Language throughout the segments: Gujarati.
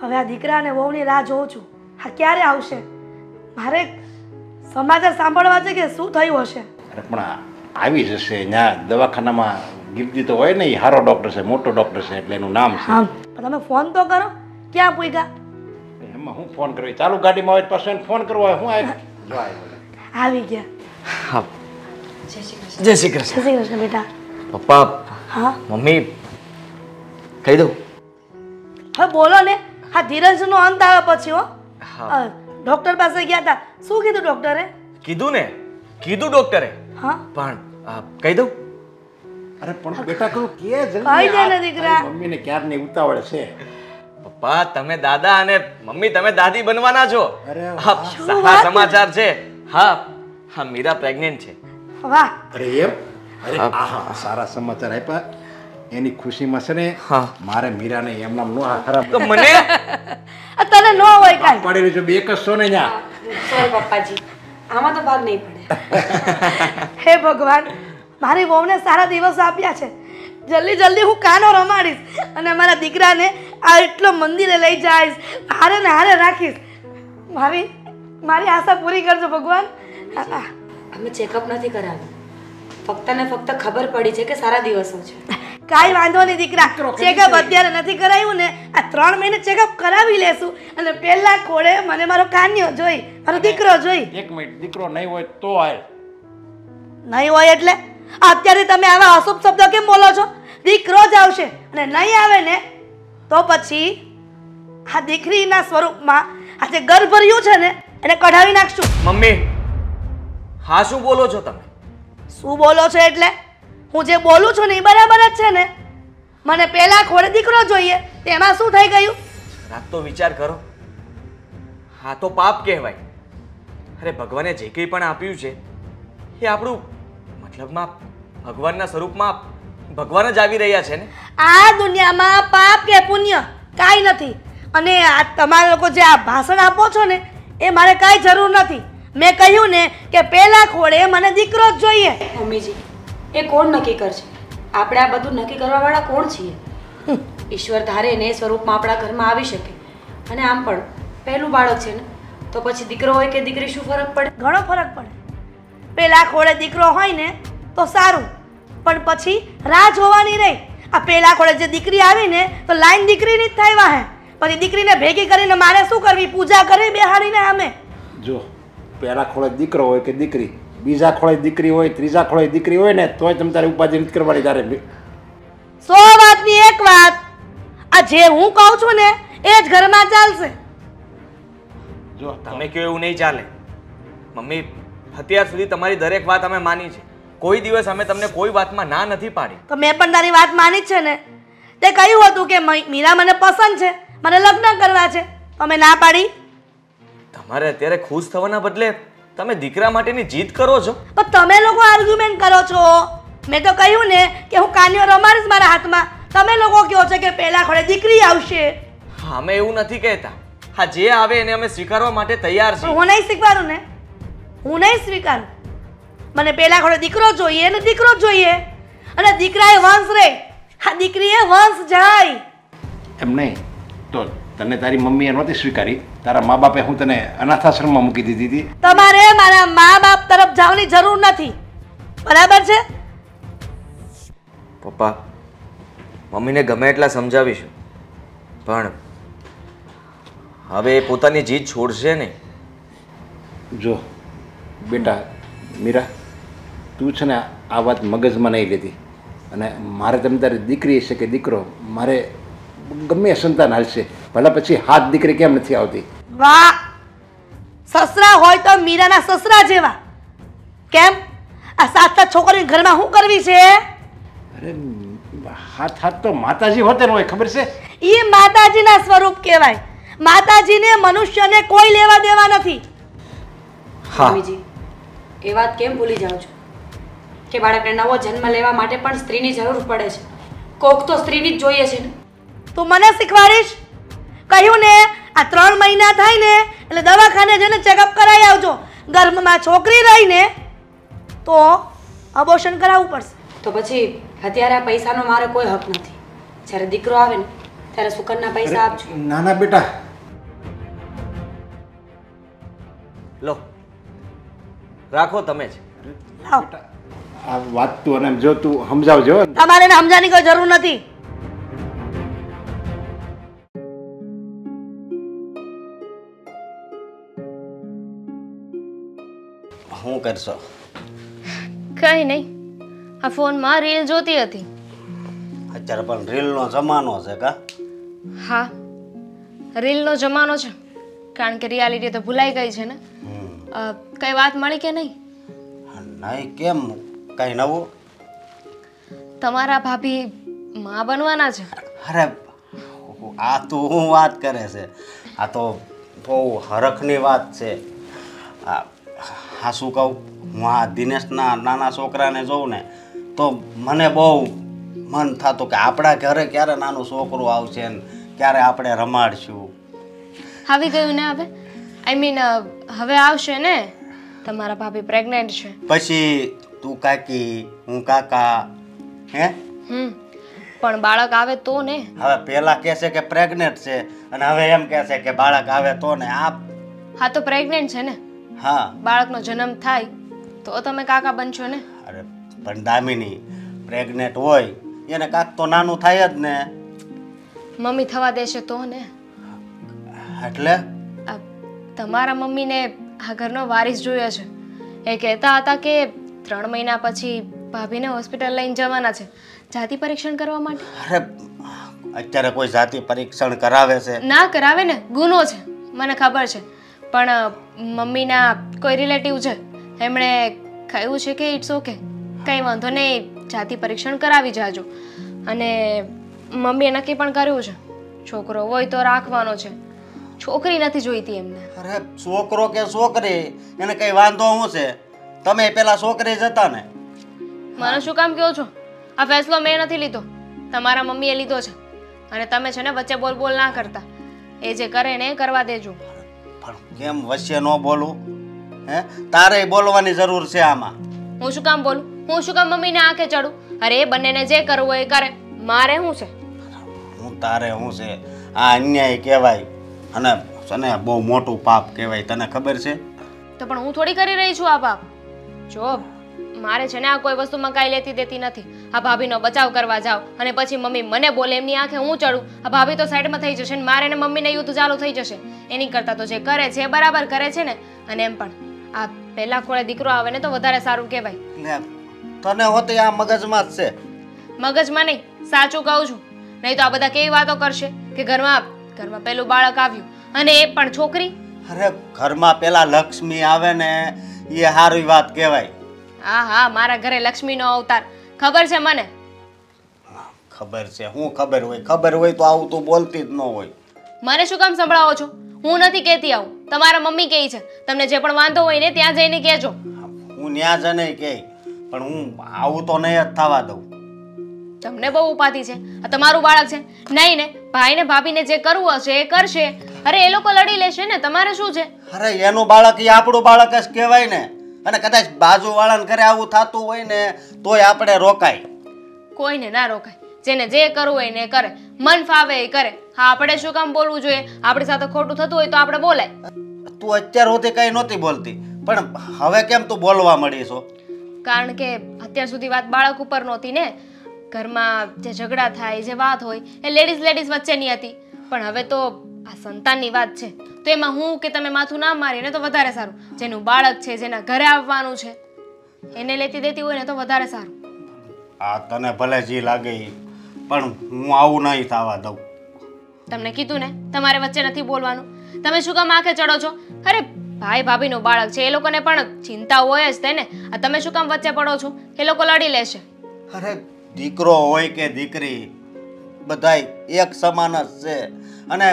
હવે આ દીકરા અને વહુની રાહ જોઉં છું. હા ક્યારે આવશે? મારે સમાચાર સાંભળવા છે કે શું થયું હશે. અરે પણ આવી જશે. ત્યાં દવાખાનામાં ગિફ્ટી તો હોય ને, એ સારો ડૉક્ટર છે, મોટો ડૉક્ટર છે, એટલે એનું નામ છે. હા પણ તમે ફોન તો કરો. ક્યાં પૂગ્યા? એમાં હું ફોન કરવી? ચાલુ ગાડીમાં હોય પાછો ફોન કરવો હોય. હું આવી ગયા. હા જય શ્રી કૃષ્ણ. જય શ્રી કૃષ્ણ. જય શ્રી કૃષ્ણ બેટા. પપ્પા હા મમ્મી કહી દઉં? હવે બોલો ને. હા ધીરજનો અંત આવે પછી હો. હા ડોક્ટર પાસે ગયા હતા. શું કીધું ડોક્ટરે? કીધું ડોક્ટરે. હા પણ કહી દઉં? અરે પણ બેટા કહું કે કહી દે જલ્દી ને દીકરા. મમ્મીને ક્યારની ઉતાવળ છે. પપ્પા તમે દાદા અને મમ્મી તમે દાદી બનવાના છો. અરે હા સારા સમાચાર છે. હા મીરા પ્રેગ્નેન્ટ છે. વાહ. અરે એમ? અરે આહા સારા સમાચાર આપ્યા. એની ખુશીમાં છે ને મારે મીરાને એમ નામ નો ખરાબ તો મને તને ન હોય કાઈ પડેલું છે. બે એક છો ને ન્યા. સોરી પપ્પાજી, આમાં તો ભાગ નહીં પડે. હે ભગવાન, મારી વહુને સારા દિવસો આપ્યા છે. જલ્દી જલ્દી હું કાનો રમાડીશ અને મારા દીકરાને આ એટલો મંદિરે લઈ જઈશ, હારે ને હારે રાખીશ. મારી આશા પૂરી કરજો ભગવાન. અમે ચેકઅપ નથી કરાવ્યું, ફક્ત ને ફક્ત ખબર પડી છે કે સારા દિવસો છે. કાંઈ વાંધો નહીં દીકરા, ચેકઅપ અત્યારે નથી કરાવ્યું ને, આ 3 મહિને ચેકઅપ કરાવી લેશું અને પહેલા ખોળે મને મારો કાન્યો જોઈ, મારો દીકરો જોઈ. એક મિનિટ, દીકરો નહીં હોય તો આય. નહીં હોય એટલે અત્યારે તમે આવા અશુભ શબ્દો કેમ બોલો છો? દીકરો જ આવશે અને નહીં આવે ને તો પછી આ દીકરીના સ્વરૂપમાં આ જે ગર્ભર્યું છે ને એને કઢાવી નાખશું. મમ્મી હા શું બોલો છો તમે? શું બોલો છો એટલે હું જે બોલું છું ને એ બરાબર જ છે ને. મને પહેલા ખોળે દીકરો જોઈએ, તેમાં શું થઈ ગયું? રાત તો વિચાર કરો. હા તો પાપ કહેવાય. અરે ભગવાને જે કંઈ પણ આપ્યું છે એ આપણું મતલબમાં ભગવાનના સ્વરૂપમાં ભગવાન જ આવી રહ્યા છે ને. આ દુનિયામાં પાપ કે પુણ્ય કાંઈ નથી. અને આ તમારા લોકો જે આ ભાષણ આપો છો ને એ મારે કાંઈ જરૂર નથી. મેં કહ્યું ને કે પહેલા ખોળે મને દીકરો જ જોઈએ. મમ્મીજી, એ કોણ નક્કી કરશે? આપણે આ બધું નક્કી કરવાવાળા કોણ છીએ? ઈશ્વર ધારે ને એ સ્વરૂપમાં આપણા ઘરમાં આવી શકે. અને આમ પણ પહેલું બાળક છે ને, તો પછી દીકરો હોય કે દીકરી શું ફરક પડે? ઘણો ફરક પડે. પહેલા ખોળે દીકરો હોય ને તો સારું, પણ પછી રાહ જોવાની નહીં. આ પહેલા ખોળે જે દીકરી આવી ને તો લાઈન દીકરીની જ થાય વાહે. પછી દીકરીને ભેગી કરીને મારે શું કરવી? પૂજા કરી બેહાડીને અમે. જો પહેલા ખોળે દીકરો હોય કે દીકરી, બીજા ખોળે દીકરી હોય, ત્રીજા ખોળે દીકરી હોય ને તોય તમે તારે ઉપાધિ નથી કરવાની. તારે 100 વાતની એક વાત, આ જે હું કહું છું ને એ જ ઘરમાં ચાલશે. જો તમે કહો એવું નહીં ચાલે. મમ્મી અત્યાર સુધી તમારી દરેક વાત અમે માની છે. કોઈ દિવસ અમે તમને કોઈ વાતમાં ના નથી પાડી. તો મેં પણ તારી વાત માની જ છે ને. તે કહ્યું હતું કે મીરા મને પસંદ છે, મને લગ્ન કરવા છે, તમે ના પાડી. તમારે અત્યારે ખુશ થવાના બદલે તમે દીકરા માટેની જીદ કરો છો. પણ તમે લોકો આર્ગ્યુમેન્ટ કરો છો. મેં તો કહ્યું ને કે હું કાન્યો રમાડીશ મારા હાથમાં. તમે લોકો કહો છો કે પહેલા ખોળે દીકરી આવશે. હા અમે એવું નથી કહેતા. હા જે આવે એને અમે સ્વીકારવા માટે તૈયાર છીએ. હું નહીં સ્વીકારું ને, હું નહીં સ્વીકારું. મને પહેલા ખોળે દીકરો જોઈએ ને દીકરો જ જોઈએ. અને દીકરાએ વંશ રહે, આ દીકરીએ વંશ જાય. એમ નહીં તો તને તારી મમ્મીએ નહોતી સ્વીકારી, તારા મા બાપે હું તને અનાથાશ્રમમાં મૂકી દીધી હતી. તમારે મારા મા બાપ તરફ જવાની જરૂર નથી, બરાબર છે? પપ્પા મમ્મીને ગમે એટલા સમજાવીશું, પણ હવે એ પોતાની જીદ છોડશે નહીં. જો બેટા મીરા, તું છે ને આ વાત મગજમાં નહીં લેતી. અને મારે તમે તારી દીકરી હશે કે દીકરો, મારે ગમે સંતાન હાલશે. ભલે પછી હાથ દીકરી કેમ નથી આવતી. વાહ, સસરા હોય તો મીરાના સસરા જેવા. કેમ આ 7 છોકરીની ઘરમાં શું કરવી છે? અરે હાથ હાથ તો માતાજી હોતે ન હોય, ખબર છે? એ માતાજીના સ્વરૂપ કહેવાય. માતાજીને મનુષ્યને કોઈ લેવા દેવા નથી. મમ્મીજી, એ વાત કેમ ભૂલી જાઓ છો કે બાળકને નવો જન્મ લેવા માટે પણ સ્ત્રીની જરૂર પડે છે. કોક તો સ્ત્રીની જ જોઈએ છે ને. તું મને શીખવાડીશ? કહ્યું ને આ 3 મહિના થાય ને એટલે દવાખાને જઈને ચેકઅપ કરાવી આવજો. ગર્ભમાં છોકરી રહીને તો અબોર્શન કરાવવું પડશે. તો પછી અત્યારે આ પૈસાનો મારે કોઈ હક નથી. જ્યારે દીકરો આવે ને ત્યારે સુકનના પૈસા આપજો. ના ના બેટા, લો રાખો તમે જ. લાવ. આ વાત તું અને જો તું સમજાવજો. તમારે એને સમજાવવાની કોઈ જરૂર નથી. શું કરશો? કંઈ નહીં, આ ફોનમાં રીલ જોતી હતી. અત્યારે પણ રીલનો જમાનો છે કા? હા, રીલનો જમાનો છે, કારણ કે રિયાલિટી તો ભૂલાઈ ગઈ છે ને. કઈ વાત મળી કે નહીં? નહીં, કેમ? કઈ નવું? તમારા ભાભી માં બનવાના છે. અરે આ તો હું વાત કરે છે, આ તો બહુ હરખની વાત છે. હા શું કહું, હું આ દિનેશના નાના છોકરાને જોઉં ને તો મને બહુ મન થતું કે આપણા ઘરે ક્યારે નાનું છોકરું આવશે ને ક્યારે આપણે રમાડશું. આવી ગયું ને હવે? આઈ મીન હવે આવશે ને? તમારા ભાભી પ્રેગ્નેન્ટ છે. પછી તું કાકી, હું કાકા, હે? પણ બાળક આવે તો ને. હવે પેલા કહેશે કે પ્રેગ્નેન્ટ છે અને હવે એમ કહેશે કે બાળક આવે તો ને. હા તો પ્રેગ્નેન્ટ છે ને. હા, બાળકનો જન્મ થાય તો તમે કાકા બનશો ને. અરે પણ દામિની, પ્રેગ્નેન્ટ હોય એને કાક તો નાનું થાય જ ને. મમ્મી થવા દેશે તો ને. એટલે તમારા મમ્મીને આ ઘરનો વારિસ જોયો છે. એ કહેતા હતા કે 3 મહિના પછી ભાભીને હોસ્પિટલ લઈને જવાના છે જાતિ પરીક્ષણ કરવા માટે. અરે અત્યારે કોઈ જાતિ પરીક્ષણ કરાવે છે? ના કરાવે ને, ગુનો છે, મને ખબર છે. પણ મમ્મીના કોઈ રિલેટિવ છે, એમણે કહ્યું છે કે ઇટ્સ ઓકે, કંઈ વાંધો નહીં, જાતિ પરીક્ષણ કરાવી જાજો. અને મમ્મીએ નક્કી પણ કર્યું છે છોકરો હોય તો રાખવાનો છે, છોકરી નથી જોઈતી એમને. અરે છોકરો કે છોકરી એને કઈ વાંધો શું છે? તમે પેલા છોકરી જ હતા ને. મને શું કામ કહો છો? આ ફેસલો મેં નથી લીધો, તમારા મમ્મીએ લીધો છે. અને તમે છે ને વચ્ચે બોલ બોલ ના કરતા, એ જે કરે ને એ કરવા દેજો. પણ કેમ વચ્ચે ન બોલું? હે, તારે બોલવાની જરૂર છે આમાં. હું શું કામ બોલું? હું શું કામ મમ્મીને આંખે ચડું? અરે એ બંનેને જે કરવું હોય એ કરે, મારે શું છે? હું તારે શું છે? આ અન્યાય કહેવાય અને તને બહુ મોટું પાપ કહેવાય, તને ખબર છે? તો પણ હું થોડી કરી રહી છું આ પાપ. જો મારે છે ને આ કોઈ વસ્તુમાં કાંઈ લેતી દેતી નથી. આ ભાભીનો બચાવ કરવા જાવ અને પછી મમ્મી મને બોલે એમની આંખે હું ચડું. આ ભાભી તો સાઈડમાં થઈ જશે ને મારે ને મમ્મીને યુદ્ધ ચાલુ થઈ જશે. એની કરતાં તો જે કરે છે એ બરાબર કરે છે ને. અને એમ પણ આ પહેલા ખોળે દીકરો આવે ને તો વધારે સારું કહેવાય. ને તને હોતે આ મગજમાં જ છે. મગજમાં નહીં, સાચું કહું છું. નહીં તો આ બધા કેવી વાતો કરશે કે ઘરમાં પેલું બાળક આવ્યું અને એ પણ છોકરી. અરે ઘરમાં પેલા લક્ષ્મી આવે ને એ સારી વાત કહેવાય. હા હા, મારા ઘરે લક્ષ્મીનો અવતાર ખબર છે મને. ખબર છે? હું ખબર હોય? ખબર હોય તો આવું તું બોલતી જ ન હોય. મને શું કામ સંભળાવો છો? હું નથી કહેતી આવું, તમારા મમ્મી કહે છે. તમને જે પણ વાંધો હોય ને ત્યાં જઈને કહેજો. હું ત્યાં જ નહીં કહે, પણ હું આવું તો નહીં જ થવા દઉં. તમને બહુ ઉપાધિ છે. આ તમારું બાળક છે નહીં ને? ભાઈ ને ભાભીને જે કરવું હશે એ કરશે. અરે એ લોકો લડી લેશે ને, તમારે શું છે? અરે એનું બાળક એ આપણું બાળક જ કહેવાય ને. અને કદાચ બાજુવાળાને ઘરે આવું થતું હોય ને તોય આપણે રોકાય. કોઈને ના રોકાય, જેને જે કરવું હોય ને એ કરે, મન ફાવે એ કરે. હા, આપણે શું કામ બોલવું જોઈએ? આપણી સાથે ખોટું થતું હોય તો આપણે બોલાય. તું અત્યાર સુધી કઈ નહોતી બોલતી, પણ હવે કેમ તું બોલવા મળી છો? કારણ કે અત્યાર સુધી વાત બાળક ઉપર નહોતી ને. ઘરમાં જે ઝઘડા થાય, જે વાત હોય એ લેડીઝ વચ્ચેની હતી. પણ હવે તો આ સંતાનની વાત છે તો એમાં હું કે તમે માથું ના મારીને તો વધારે સારું. જેનું બાળક છે, જેના ઘરે આવવાનું છે, એને લેતી દેતી હોય ને તો વધારે સારું. આ તને ભલે જી લાગે પણ હું આવું નહીં થવા દઉં. તમને કીધું ને તમારે વચ્ચે નથી બોલવાનું. તમે શું કામ આંખે ચડો છો? અરે ભાઈ ભાભીનું બાળક છે, એ લોકોને પણ ચિંતા હોય જ તેને. આ તમે શું કામ વચ્ચે પડો છો? એ લોકો લડી લેશે. અરે દીકરો હોય કે દીકરી બધાય એક સમાન જ છે. અને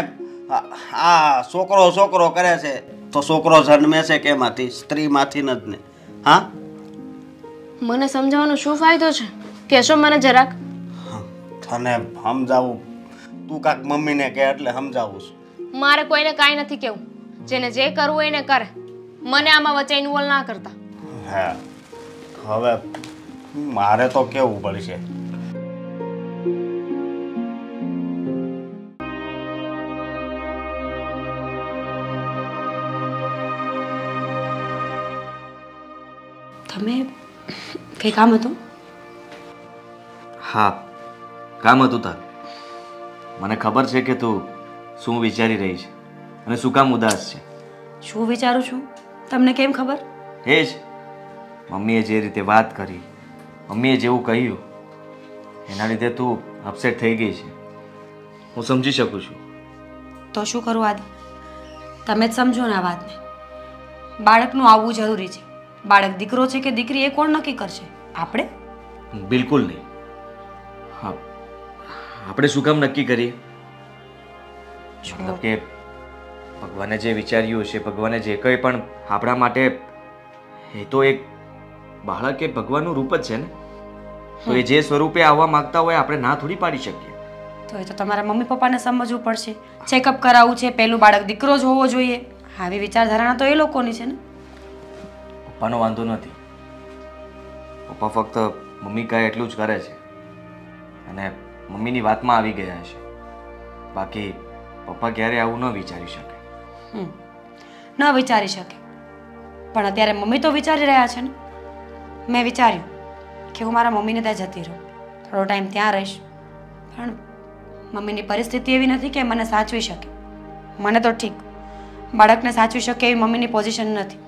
આ છોકરો કરે છે તો છોકરો જન્મે છે કેમાંથી? સ્ત્રીમાંથી જ ને. હા, મને સમજાવવાનો શું ફાયદો છે? કહેશો મને જરાક? તને સમજાવું? તું કાંક મમ્મીને કહે એટલે સમજાવું છું. મારે કોઈને કાંઈ નથી કહેવું. જેને જે કરવું હોય એને કરે. મને આમાં વચ્ચે ઇન્વોલ્વ ના કરતા. હા, હવે મારે તો કેવું પડશે. તમે કંઈ કામ હતું? હા, કામ હતું તારું. મને ખબર છે કે તું શું વિચારી રહી છે અને શું કામ ઉદાસ છે. શું વિચારું છું તમને કેમ ખબર? એ જ મમ્મીએ જે રીતે વાત કરી, મમ્મીએ જેવું કહ્યું, એના લીધે તું અપસેટ થઈ ગઈ છે. હું સમજી શકું છું. તો શું કરું આદિ? તમે જ સમજો ને આ વાતને. બાળકનું આવવું જરૂરી છે. બાળક દીકરો છે કે દીકરી એ કોણ નક્કી કરશે? આપણે? બિલકુલ નહીં. હા, આપણે શું કામ નક્કી કરીએ? મતલબ કે ભગવાને જે વિચાર્યું છે, ભગવાને જે કંઈ પણ આપણા માટે, એ તો એક બાળક એ ભગવાનનું રૂપ જ છે ને. તો એ જે સ્વરૂપે આવવા માંગતા હોય આપણે ના થોડી પાડી શકીએ. તો એ તો તમારા મમ્મી પપ્પાને સમજવું પડશે. ચેકઅપ કરાવવું છે, પહેલું બાળક દીકરો જ હોવો જોઈએ, આવી વિચારધારણા તો એ લોકોની છે ને. પપ્પાનો વાંધો નથી. પપ્પા ફક્ત મમ્મી કહે એટલું જ કરે છે અને મમ્મીની વાતમાં આવી ગયા છે. બાકી પપ્પા ક્યારે આવું ન વિચારી શકે. ન વિચારી શકે, પણ અત્યારે મમ્મી તો વિચારી રહ્યા છે ને. મેં વિચાર્યું કે હું મારા મમ્મીને ત્યાં જતી રહું, થોડો ટાઈમ ત્યાં રહીશ, પણ મમ્મીની પરિસ્થિતિ એવી નથી કે મને સાચવી શકે. મને તો ઠીક, બાળકને સાચવી શકે એવી મમ્મીની પોઝિશન નથી.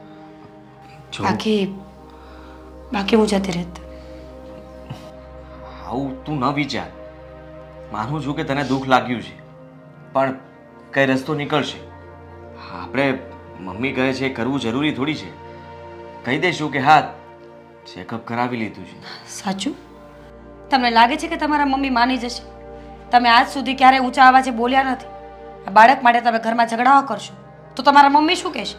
બાકી હું જતી રહેત. આવું તું ન વિચાર. માનું છું કે તને દુઃખ લાગ્યું છે, પણ કઈ રસ્તો નીકળશે. આપણે મમ્મી કહે છે કરવું જરૂરી થોડી છે. કહી દઈશું કે હા, ચેકઅપ કરાવી લીધું છે. સાચું? તમને લાગે છે કે તમારા મમ્મી માની જશે? તમે આજ સુધી ક્યારે ઊંચા અવાજે બોલ્યા નથી. આ બાળક માટે તમે ઘરમાં ઝઘડાઓ કરશો તો તમારા મમ્મી શું કહેશે?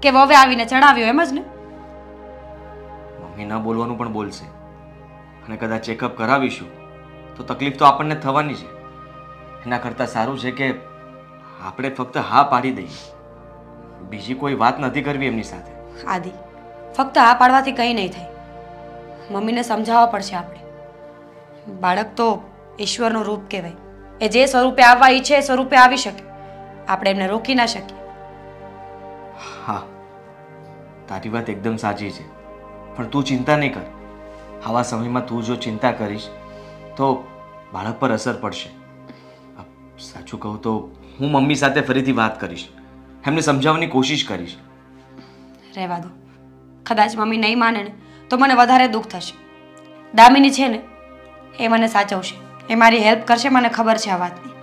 કે વવે આવીને ચડાવ્યો, એમ જ ને? મમ્મી ન બોલવાનું પણ બોલશે, અને કદાચ ચેકઅપ કરાવીશું તો તકલીફ તો આપણને થવાની છે. એના કરતાં સારું છે કે આપણે ફક્ત હા પાડી દઈએ. બીજી કોઈ વાત નથી કરવી એમની સાથે. આદિ, ફક્ત હા પાડવાથી કંઈ નહીં થાય. મમ્મીને સમજાવવા પડશે આપણે. બાળક તો ઈશ્વરનું રૂપ કહેવાય. એ જે સ્વરૂપે આવવા ઈચ્છે એ સ્વરૂપે આવી શકે. આપણે એમને રોકી ના શકીએ. હા, તારી વાત એકદમ સાચી છે, પણ તું ચિંતા નહીં કર. આવા સમયમાં તું જો ચિંતા કરીશ તો બાળક પર અસર પડશે. સાચું કહું તો હું મમ્મી સાથે ફરીથી વાત કરીશ, એમને સમજાવવાની કોશિશ કરીશ. રહેવા દો. કદાચ મમ્મી નહીં માને ને તો મને વધારે દુઃખ થશે. દામિની છે ને, એ મને સાચવશે, એ મારી હેલ્પ કરશે, મને ખબર છે આ વાતની.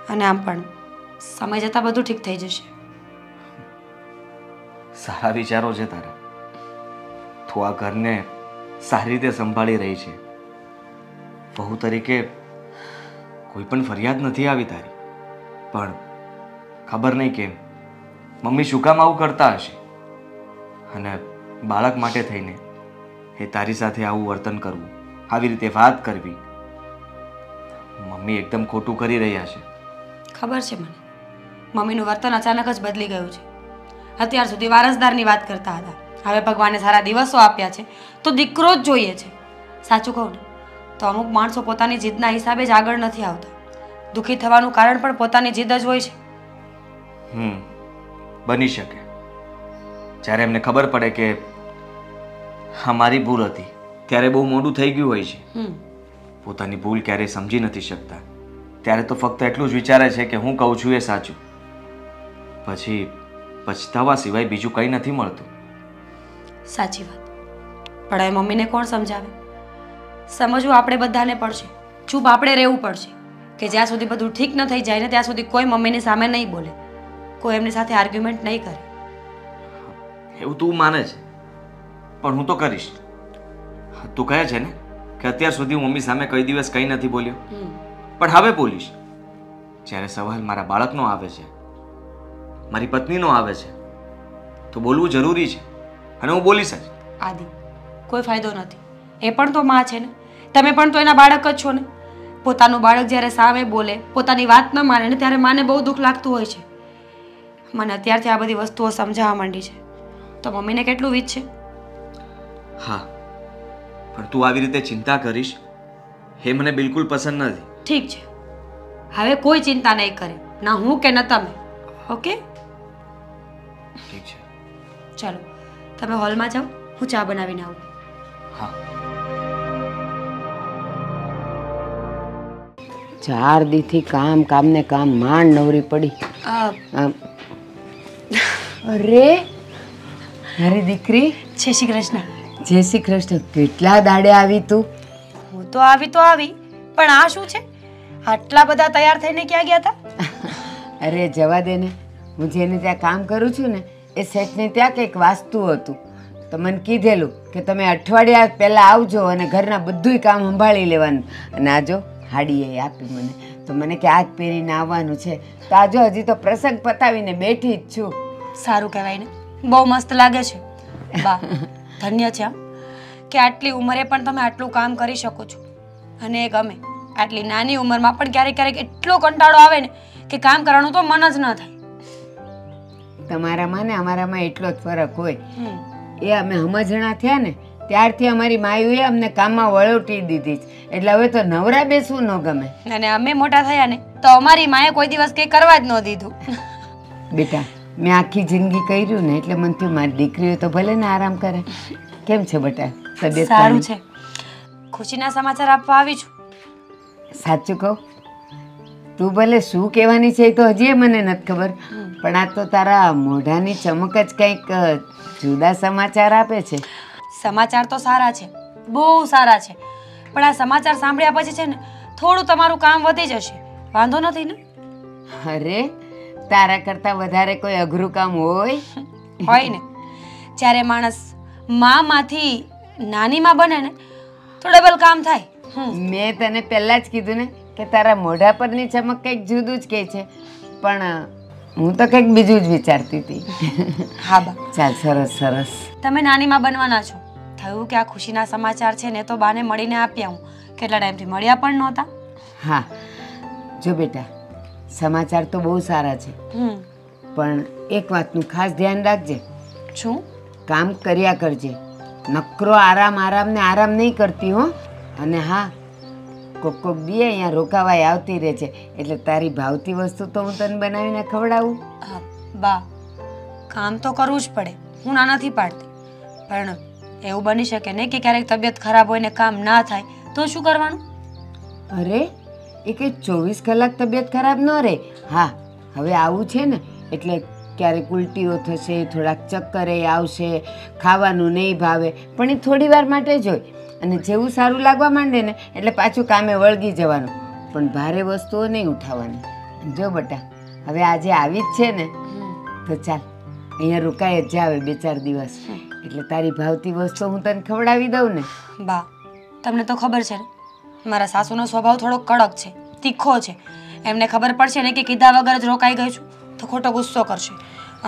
અને આમ પણ સમય જતાં બધું ઠીક થઈ જશે. સારા વિચારો છે તારા. તું આ ઘરને સારી રીતે સંભાળી રહી છે. વહુ તરીકે કોઈ પણ ફરિયાદ નથી આવી તારી, પણ ખબર નહીં કેમ મમ્મી શું કામ આવું કરતા હશે. અને બાળક માટે થઈને એ તારી સાથે આવું વર્તન કરવું, આવી રીતે વાત કરવી, મમ્મી એકદમ ખોટું કરી રહ્યા છે. ખબર છે મને. મમ્મીનું વર્તન અચાનક જ બદલી ગયું છે. અત્યાર સુધી વારસદારની વાત કરતા હતા, હવે ભગવાને સારા દિવસો આપ્યા છે તો દીકરો જ જોઈએ છે. સાચું કહું ને તો અમુક માણસો પોતાની જીદના હિસાબે જ આગળ નથી આવતા. દુઃખી થવાનું કારણ પણ પોતાની જીદ જ હોય છે. બની શકે. જ્યારે એમને ખબર પડે કે હા મારી ભૂલ હતી, ત્યારે બહુ મોડું થઈ ગયું હોય છે. પોતાની ભૂલ ક્યારેય સમજી નથી શકતા. ત્યારે તો ફક્ત એટલું જ વિચારે છે કે હું કહું છું એ સાચું. પછી પછતાવા સિવાય બીજું કંઈ નથી મળતું. સાચી વાત. પણ હવે મમ્મીને કોણ સમજાવે? સમજવું આપણે બધાને પડશે. ચૂપ આપણે રહેવું પડશે કે જ્યાં સુધી બધું ઠીક ન થઈ જાય ને ત્યાં સુધી કોઈ મમ્મીની સામે નહીં બોલે, કોઈ એમની સાથે આર્ગ્યુમેન્ટ નહીં કરે. એવું તું માને છે, પણ હું તો કરીશ. તું કહે છે ને કે અત્યાર સુધી હું મમ્મી સામે કઈ દિવસ કંઈ નથી બોલ્યો, પણ હવે બોલીશ. જ્યારે સવાલ મારા બાળકનો આવે છે, મારી પત્નીનો આવે છે, તો બોલવું જરૂરી છે અને હું બોલીશ જ. આદિ, કોઈ ફાયદો નથી. એ પણ તો માં છે ને, તમે પણ તો એના બાળક જ છો ને. પોતાનું બાળક જ્યારે સામે બોલે, પોતાની વાત ન માને ને ત્યારે માને બહુ દુઃખ લાગતું હોય છે. મને અત્યારથી આ બધી વસ્તુઓ સમજાવવા માંડી છે તો મમ્મીને કેટલું વીજ છે. હા, પણ તું આવી રીતે ચિંતા કરીશ એ મને બિલકુલ પસંદ નથી. ઠીક છે, હવે કોઈ ચિંતા નહીં કરે, ના હું કે ન તમે. ઓકે? ઠીક છે. ચાલો તમે હોલમાં જાઓ, હું ચા બનાવીને આવું. હા 4 દીથી કામ ને કામ માંડ નવરી પડી. આમ. અરે મારી દીકરી, જય શ્રી કૃષ્ણ. જય શ્રી કૃષ્ણ. કેટલા દાડે આવી તું? હું તો આવી પણ આ શું છે? આટલા બધા તૈયાર થઈને ક્યાં ગયા હતા? અરે જવા દે ને, હું જેને ત્યાં કામ કરું છું ને એ શેઠને ત્યાં કંઈક વાસ્તુ હતું, તો મને કીધેલું કે તમે અઠવાડિયા પહેલાં આવજો અને ઘરના બધુંય કામ સંભાળી લેવાનું. અને આજો હાડીએ આપી મને, તો મને કે આજ પહેરીને આવવાનું છે. તો આજો હજી તો પ્રસંગ પતાવીને બેઠી જ છું. સારું કહેવાય ને, બહુ મસ્ત લાગે છે. બા ધન્ય છે કે આટલી ઉંમરે પણ તમે આટલું કામ કરી શકો છો. અને એ ગમે, આટલી નાની ઉંમરમાં પણ ક્યારેક ક્યારેક એટલો કંટાળો આવે ને કે કામ કરવાનું તો મન જ ન થાય. તમારામાં ને અમારામાં એટલો જ ફરક હોય. એ અમે સમજણા થયા ને ત્યારથી અમારી માયુએ અમને કામમાં વળોટી દીધી છે, એટલે હવે તો નવરા બેસવું ન ગમે. અને અમે મોટા થયા ને તો અમારી માએ કોઈ દિવસ કંઈ કરવા જ ન દીધું. બેટા, મેં આખી જિંદગી કર્યું ને એટલે મને થયું મારી દીકરીઓ તો ભલે ને આરામ કરે. કેમ છે બેટા, તબિયત સારું છે. ખુશીના સમાચાર આપવા આવી છું. સાચું કહું, તું ભલે શું કહેવાની છે એ તો હજી મને નથી ખબર, પણ આ તો તારા મોઢાની ચમક જ કંઈક જુદા સમાચાર આપે છે. સમાચાર તો સારા છે, બહુ સારા છે, પણ આ સમાચાર સાંભળ્યા પછી છે ને થોડું તમારું કામ વધી જશે. વાંધો નથી ને? અરે તારા કરતાં વધારે કોઈ અઘરું કામ હોય? હોય ને. જ્યારે માણસ માંથી નાનીમાં બને ને તો ડબલ કામ થાય. મેં તને પહેલાં જ કીધું ને કે તારા મોઢા પરની ચમક કંઈક જુદું જ કહે છે, પણ હું તો કંઈક બીજું જ વિચારતી હતી. હા બા, ચાલ, સરસ સરસ. તમે નાનીમાં બનવાના છો. થયું કે આ ખુશીના સમાચાર છે ને તો બાને મળીને આપ્યા. હું કેટલા ટાઈમથી મળ્યા પણ નહોતા. હા જો બેટા, સમાચાર તો બહુ સારા છે, પણ એક વાતનું ખાસ ધ્યાન રાખજે. શું? કામ કર્યા કરજે, નકરો આરામ નહીં કરતી હો. અને હા, કોક દી અહીંયા રોકાવાય આવતી રહે છે, એટલે તારી ભાવતી વસ્તુ તો હું તને બનાવીને ખવડાવું. બા, કામ તો કરવું જ પડે, હું ના નથી પાડતી, પણ એવું બની શકે ને કે ક્યારેક તબિયત ખરાબ હોય ને કામ ના થાય તો શું કરવાનું? અરે એ કંઈ 24 કલાક તબિયત ખરાબ ન રહે. હા, હવે આવું છે ને એટલે ક્યારેક ઉલટીઓ થશે, થોડાક ચક્કરે આવશે, ખાવાનું નહીં ભાવે, પણ એ થોડી વાર માટે જ હોય. અને જેવું સારું લાગવા માંડે ને એટલે પાછું કામે વળગી જવાનું, પણ ભારે વસ્તુઓ નહીં ઉઠાવવાની. જો બેટા, હવે આજે આવી જ છે ને તો ચાલ અહીંયા રોકાઈ જ જાવે 2-4 દિવસ, એટલે તારી ભાવતી વસ્તુ હું તને ખવડાવી દઉં ને. બા, તમને તો ખબર છે ને મારા સાસુનો સ્વભાવ થોડો કડક છે, તીખો છે. એમને ખબર પડશે ને કે કીધા વગર જ રોકાઈ ગઈ છું તો ખોટો ગુસ્સો કરશે.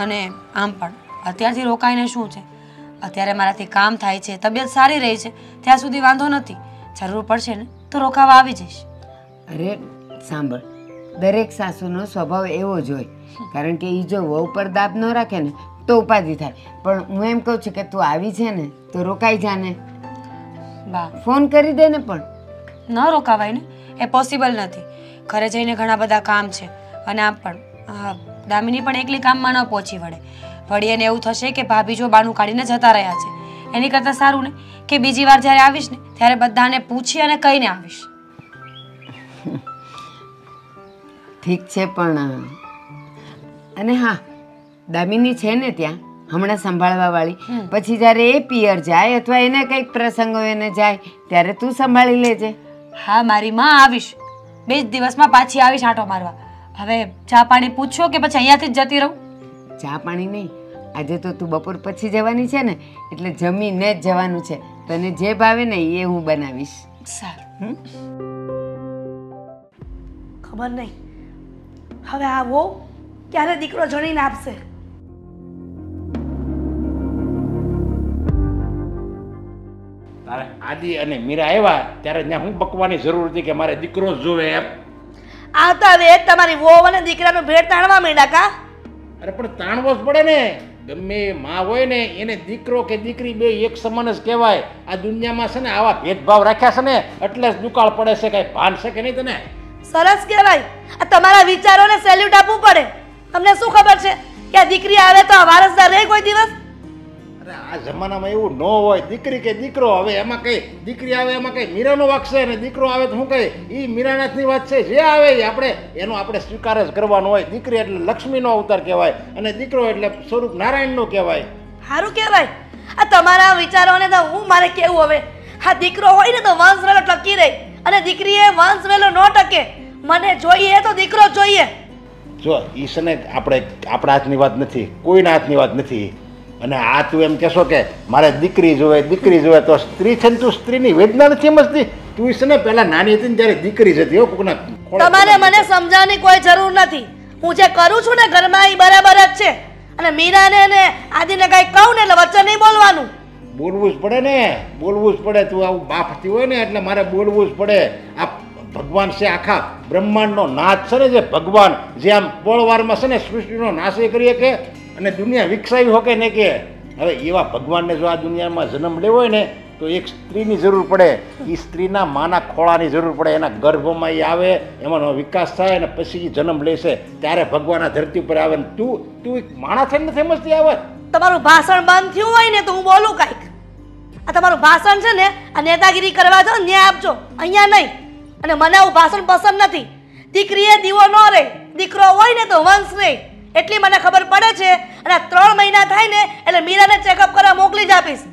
અને આમ પણ અત્યારથી રોકાઈને શું છે, અત્યારે મારાથી કામ થાય છે, તબિયત સારી રહી છે, ત્યાં સુધી વાંધો નથી. જરૂર પડશે ને તો રોકાવા આવી જઈશ. અરે સાંભળ, દરેક સાસુનો સ્વભાવ એવો જ હોય, કારણ કે એ જો વહુ પર દાબ ન રાખે ને તો ઉપાધિ થાય. પણ હું એમ કહું છું કે તું આવી છે ને તો રોકાઈ જા ને. બા, ફોન કરી દે ને. પણ ન રોકાવાય ને, એ પોસિબલ નથી. ઘરે જઈને ઘણા બધા કામ છે, અને આમ પણ દામિની પણ એકલી કામમાં ન પહોંચી વળે. વળી એને એવું થશે કે ભાભી જો બાનું કાઢીને જતા રહ્યા છે, એની કરતાં સારું ને કે બીજી વાર જ્યારે આવીશ ને ત્યારે બધાને પૂછી અને કહીને આવીશ. ઠીક છે, પણ અને હા, દામિની છે ને ત્યાં હમણાં સંભાળવા વાળી, પછી જ્યારે એ પિયર જાય અથવા એને કંઈક પ્રસંગ હોય એને જાય ત્યારે તું સંભાળી લેજે. હા, મારી માં આવીશ, 2 જ દિવસમાં પાછી આવીશ આંટો મારવા. હવે ચા પાણી પૂછશો કે પછી અહીંયાથી જ જતી રહું? ચા પાણી નહીં, આજે તો તું બપોર પછી જવાની છે ને એટલે જમીને જ જવાનું છે. તને જે ભાવે ને એ હું બનાવીશ. સારું. ખબર નહીં હવે આ વહુ ક્યારે દીકરો જણીને આપશે. તારે આદિ અને મીરા આવ્યા ત્યારે ત્યાં હું બકવાની જરૂર હતી કે મારે દીકરો જ જોવે એમ? આવતા હવે તમારી વહુ અને દીકરાનું ભેટ તાણવા માંડ્યા કા? અરે પણ તાણવો જ પડે ને, ગમે માં હોય ને એને દીકરો કે દીકરી બે એક સમાન જ કહેવાય. આ દુનિયામાં છે ને આવા ભેદભાવ રાખ્યા છે ને એટલે જ દુકાળ પડે છે. કઈ ભાન છે કે નહીં તને? સરસ કહેવાય. આ તમારા વિચારોને સેલ્યુટ આપવું પડે. તમને શું ખબર છે કે આ દીકરી આવે તો આ વારસદાર રહે કોઈ દિવસ? અરે આ જમાનામાં એવું ન હોય, દીકરી કે દીકરો, હવે એમાં કઈ દીકરી આવે એમાં કઈ મીરાનો વાંક છે, અને દીકરો આવે તો શું કઈ એ મીરાનાથની વાત છે. જે આવે એ આપણે સ્વીકાર જ કરવાનો હોય. દીકરી એટલે લક્ષ્મીનો અવતાર કહેવાય, અને દીકરો એટલે સ્વરૂપ નારાયણનો કહેવાય. સારું કહેવાય. આ તમારા વિચારોને તો હું મારે કેવું હવે. હા, દીકરો હોય ને તો વંશ વેલો ટકી રહે, અને દીકરી એ વંશ વેલો ન ટકે. મને જોઈએ તો દીકરો જોઈએ. જો ઈશને આપણા હાથની વાત નથી, કોઈના હાથની વાત નથી. અને આ તું એમ કહેશો કે મારે દીકરી જોવે તો સ્ત્રી છે ને, તું સ્ત્રીની વેદના નથી સમજતી. તું ઈશને પહેલા નાની હતી ને ત્યારે દીકરી જ હતી. હો, કોકના તમારે મને સમજાવવાની કોઈ જરૂર નથી. હું જે કરું છું ને ઘરમાં એ બરાબર જ છે. અને મીરાને ને આદિને કઈ કહું ને એટલે વચ્ચે નહીં બોલવાનું. બોલવું જ પડે ને, બોલવું જ પડે. તું આવું બાપતી હોય ને એટલે મારે બોલવું જ પડે. આ ભગવાન છે, આખા બ્રહ્માંડનો નાથ છે ને, જે ભગવાન જે આમ પોળવારમાં છે ને સૃષ્ટિનો નાશ કરીએ કે અને દુનિયા વિકસાવી શકે ને કે. હવે એવા ભગવાનને જો આ દુનિયામાં જન્મ લેવો હોય ને તો એક સ્ત્રીની જરૂર પડે. એ સ્ત્રીના માના ખોળાની જરૂર પડે. એના ગર્ભમાં એ આવે, એમાંનો વિકાસ થાય, અને પછી એ જન્મ લેશે ત્યારે ભગવાન આ ધરતી ઉપર આવે. તું એક માણસ થઈને નથી સમજતી આવે. તમારું ભાષણ બંધ થયું હોય ને તો હું બોલું કાંઈક. આ તમારું ભાષણ છે ને, આ નેતાગીરી કરવા જાઓ ન્યાય આપજો, અહીંયા નહીં. અને મને આવું ભાષણ પસંદ નથી. દીકરીએ દીવો ન રહે, દીકરો હોય ને તો વંશ રહે, એટલી મને ખબર પડે છે. અને 3 મહિના થાય ને એટલે મીરાને ચેકઅપ કરવા મોકલી જ આપીશ.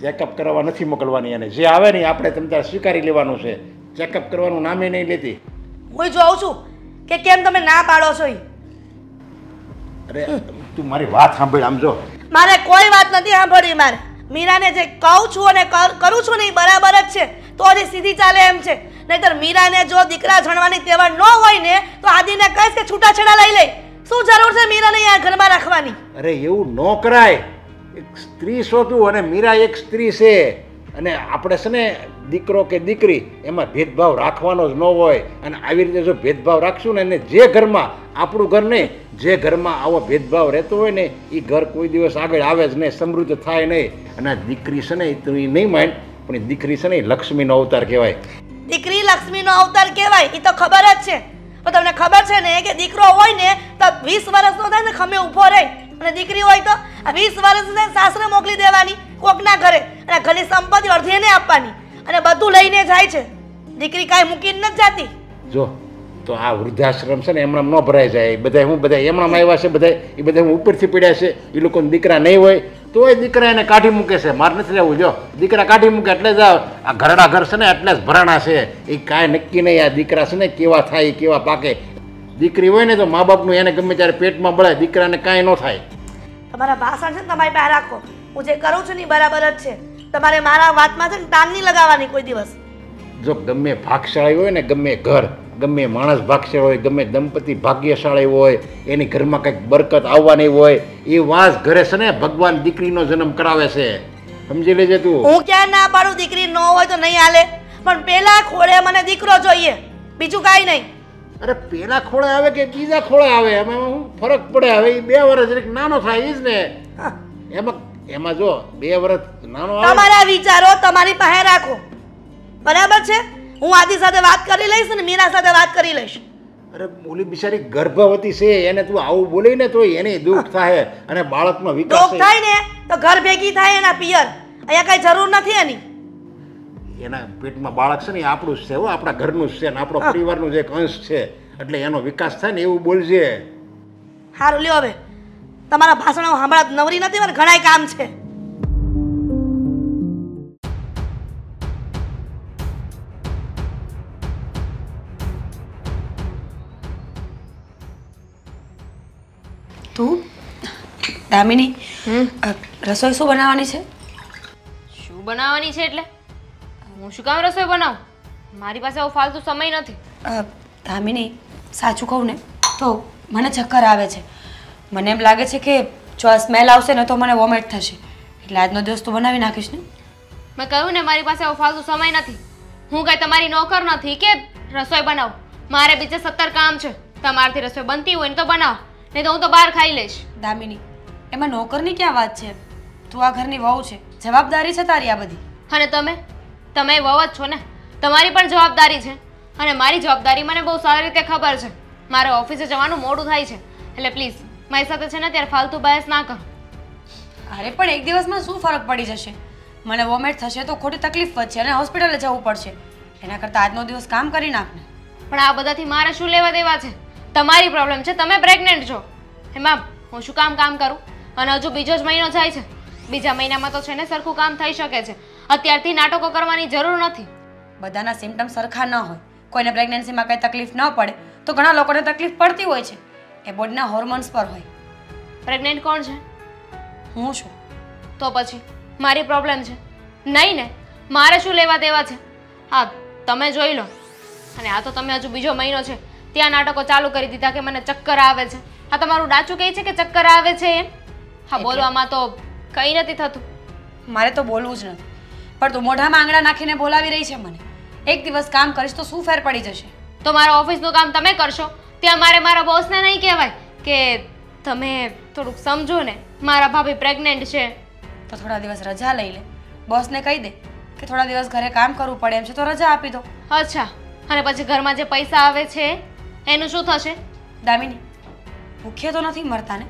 ચેકઅપ કરવા નથી મોકલવાની, અને જે આવે ને આપણે તમે ત્યારે સ્વીકારી લેવાનું છે. ચેકઅપ કરવાનું નામે નહીં લેતી. હું જોઉં છું કે કેમ તમે ના પાડો છો. અરે તું મારી વાત સાંભળ. આમ જો, મારે કોઈ વાત નથી સાંભળવી. મારે મીરાને જે કહું છું અને કરું છું ને એ બરાબર જ છે, તો હજી સીધી ચાલે એમ છે. નહીતર મીરાને જો દીકરા જણવાની તેવડ ન હોય ને તો આદિને કહીશ કે છૂટાછેડા લઈ લે. શું જરૂર છે મીરાને અહીંયા ઘરમાં રાખવાની? અરે એવું ન કરાય. એક સ્ત્રી શોધું, અને મીરા એક સ્ત્રી છે. અને આપણે છે ને દીકરો કે દીકરી એમાં ભેદભાવ રાખવાનો જ ન હોય. અને આવી રીતે જો ભેદભાવ રાખશું ને, એને જે ઘરમાં, આપણું ઘર નહીં, જે ઘરમાં આવો ભેદભાવ રહેતો હોય ને એ ઘર કોઈ દિવસ આગળ આવે જ નહીં, સમૃદ્ધ થાય નહીં. અને આ દીકરી છે ને, તું એ નહીં માન, પણ એ દીકરી છે ને એ લક્ષ્મીનો અવતાર કહેવાય. દીકરી લક્ષ્મીનો અવતાર કહેવાય એ તો ખબર જ છે. પણ તમને ખબર છે ને કે દીકરો હોય ને તો 20 વર્ષનો થાય ને ખમે ઊભો રહે, અને દીકરી હોય તો આ 20 વર્ષની સાસરે મોકલી દેવાની કોકના ઘરે, અને ઘરની સંપત્તિ અડધી એને આપવાની, અને બધું લઈને જાય છે. દીકરી કાંઈ મૂકીને નથી જાતી. જો તો આ વૃદ્ધાશ્રમ છે ને એમણામ ન ભરાઈ જાય. બધા એમણામ આવ્યા છે, એ બધા ઉપરથી પડ્યા છે. એ લોકોને દીકરા નહીં હોય તો એ દીકરા એને કાઢી મૂકે છે. મારે નથી રહેવું. જો દીકરા કાઢી મૂકે એટલે જ આ ઘરડા ઘર છે ને એટલે જ ભરાણા છે. એ કાંઈ નક્કી નહીં. આ દીકરા છે ને કેવા થાય, કેવા પાકે. દીકરી હોય ને તો મા બાપનું એને ગમે ત્યારે પેટમાં બળે, દીકરાને કાંઈ ન થાય. તમારા ભાષણ છે ને તમારી પાસે રાખો. હું જે કરું છું ને બરાબર જ છે. તમારે મારા વાતમાં છે ને તાન નહીં લગાવવાની કોઈ દિવસ. જો ગમે ભાગશાળી હોય ને, ગમે ઘર, ગમે માણસ ભાગશાળી હોય, ગમે દંપતી ભાગ્યશાળી હોય, એની ઘરમાં કંઈક બરકત આવવાની હોય, એ વાસ ઘરે છે ને ભગવાન દીકરીનો જન્મ કરાવે છે. સમજી લેજે તું. હું ક્યાં ના પાડું દીકરી ન હોય તો નહીં હાલે, પણ પેલા ખોળે મને દીકરો જોઈએ, બીજું કાંઈ નહીં. અરે પેલા ખોળે આવે કે બીજા ખોળે આવે એમાં શું ફરક પડે? હવે એ 2 વર્ષ નાનો થાય એ જ ને. એમાં જો 2 વર્ષ નાનો આવે. તમારા વિચારો તમારી પાસે રાખો, બરાબર છે? હું આદિ સાથે વાત કરી લઈશ અને મીરા સાથે વાત કરી લઈશ. અરે ઓલી બિચારી ગર્ભવતી છે, એને તું આવું બોલી ને તો એને દુઃખ થાય, અને બાળકનો વિકાસ થાય ને તો ઘર ભેગી થાય એના પિયર. અહીંયા કઈ જરૂર નથી એની. એના પેટમાં બાળક છે ને આપણું જ છે, આપણા ઘરનું જ છે, ને આપણો પરિવારનું જ એક અંશ છે. એટલે એનો વિકાસ થાય ને એવું બોલજે. સારું લ્યો, હવે તમારા ભાષણો સાંભળા નવરી નથી, પણ ઘણાય કામ છે. તું દામિની, રસોઈ શું બનાવવાની છે? શું બનાવવાની છે એટલે હું શું કામ રસોઈ બનાવું? મારી પાસે આવો ફાલતુ સમય નથી. દામિની, સાચું કહું ને તો મને ચક્કર આવે છે. મને એમ લાગે છે કે જો આ સ્મેલ આવશે ને તો મને વોમિટ થશે. એટલે આજનો દિવસ તું બનાવી નાખીશ ને? મેં કહ્યું ને મારી પાસે આવો ફાલતુ સમય નથી. હું કઈ તમારી નોકર નથી કે રસોઈ બનાવું. મારે બીજે 17 કામ છે. તમારાથી રસોઈ બનતી હોય ને તો બનાવો, નહીં તો હું તો બહાર ખાઈ લઈશ. દામિની, એમાં નોકરની ક્યાં વાત છે? તું આ ઘરની વહુ છે, જવાબદારી છે તારી આ બધી. અને તમે વહુ જ છો ને, તમારી પણ જવાબદારી છે. અને મારી જવાબદારી મને બહુ સારી રીતે ખબર છે. મારે ઓફિસે જવાનું મોડું થાય છે, એટલે પ્લીઝ મારી સાથે છે ને ત્યારે ફાલતુ બહેસ ના કરો. અરે પણ એક દિવસમાં શું ફરક પડી જશે? મને વોમિટ થશે તો ખોટી તકલીફ વધશે અને હોસ્પિટલે જવું પડશે. એના કરતાં આજનો દિવસ કામ કરી નાખ ને. પણ આ બધાથી મારે શું લેવા દેવા છે? તમારી પ્રોબ્લેમ છે, તમે પ્રેગ્નન્ટ છો. એમાં હું શું કામ કરું? અને હજુ બીજો જ મહિનો જાય છે. બીજા મહિનામાં તો છે ને સરખું કામ થઈ શકે છે. અત્યારથી નાટકો કરવાની જરૂર નથી. બધાના સિમ્ટમ સરખા ન હોય. કોઈને પ્રેગ્નન્સીમાં કંઈ તકલીફ ન પડે તો ઘણા લોકોને તકલીફ પડતી હોય છે. એ બોડીના હોર્મોન્સ પર હોય. પ્રેગ્નન્ટ કોણ છે? હું છું. તો પછી મારી પ્રોબ્લેમ છે નહીં ને? મારે શું લેવા દેવા છે? હા, તમે જોઈ લો. અને આ તો તમે હજુ બીજો મહિનો છે ત્યાં નાટકો ચાલુ કરી દીધા કે મને ચક્કર આવે છે. હા, તમારું ડાચું કહે છે કે ચક્કર આવે છે એમ? હા, બોલવામાં તો કંઈ નથી થતું. મારે તો બોલવું જ નથી, પણ તું મોઢામાં આંગળા નાખીને બોલાવી રહી છે મને. એક દિવસ કામ કરીશ તો શું ફેર પડી જશે? તો મારા ઓફિસનું કામ તમે કરશો, ત્યાં મારે મારા બોસને નહીં કહેવાય કે તમે થોડુંક સમજો ને, મારા ભાભી પ્રેગ્નન્ટ છે. તો થોડા દિવસ રજા લઈ લે. બોસને કહી દે કે થોડા દિવસ ઘરે કામ કરવું પડે એમ છે તો રજા આપી દો. અચ્છા, અને પછી ઘરમાં જે પૈસા આવે છે એનું શું થશે? દામિની, ભૂખ્યા તો નથી મરતા ને?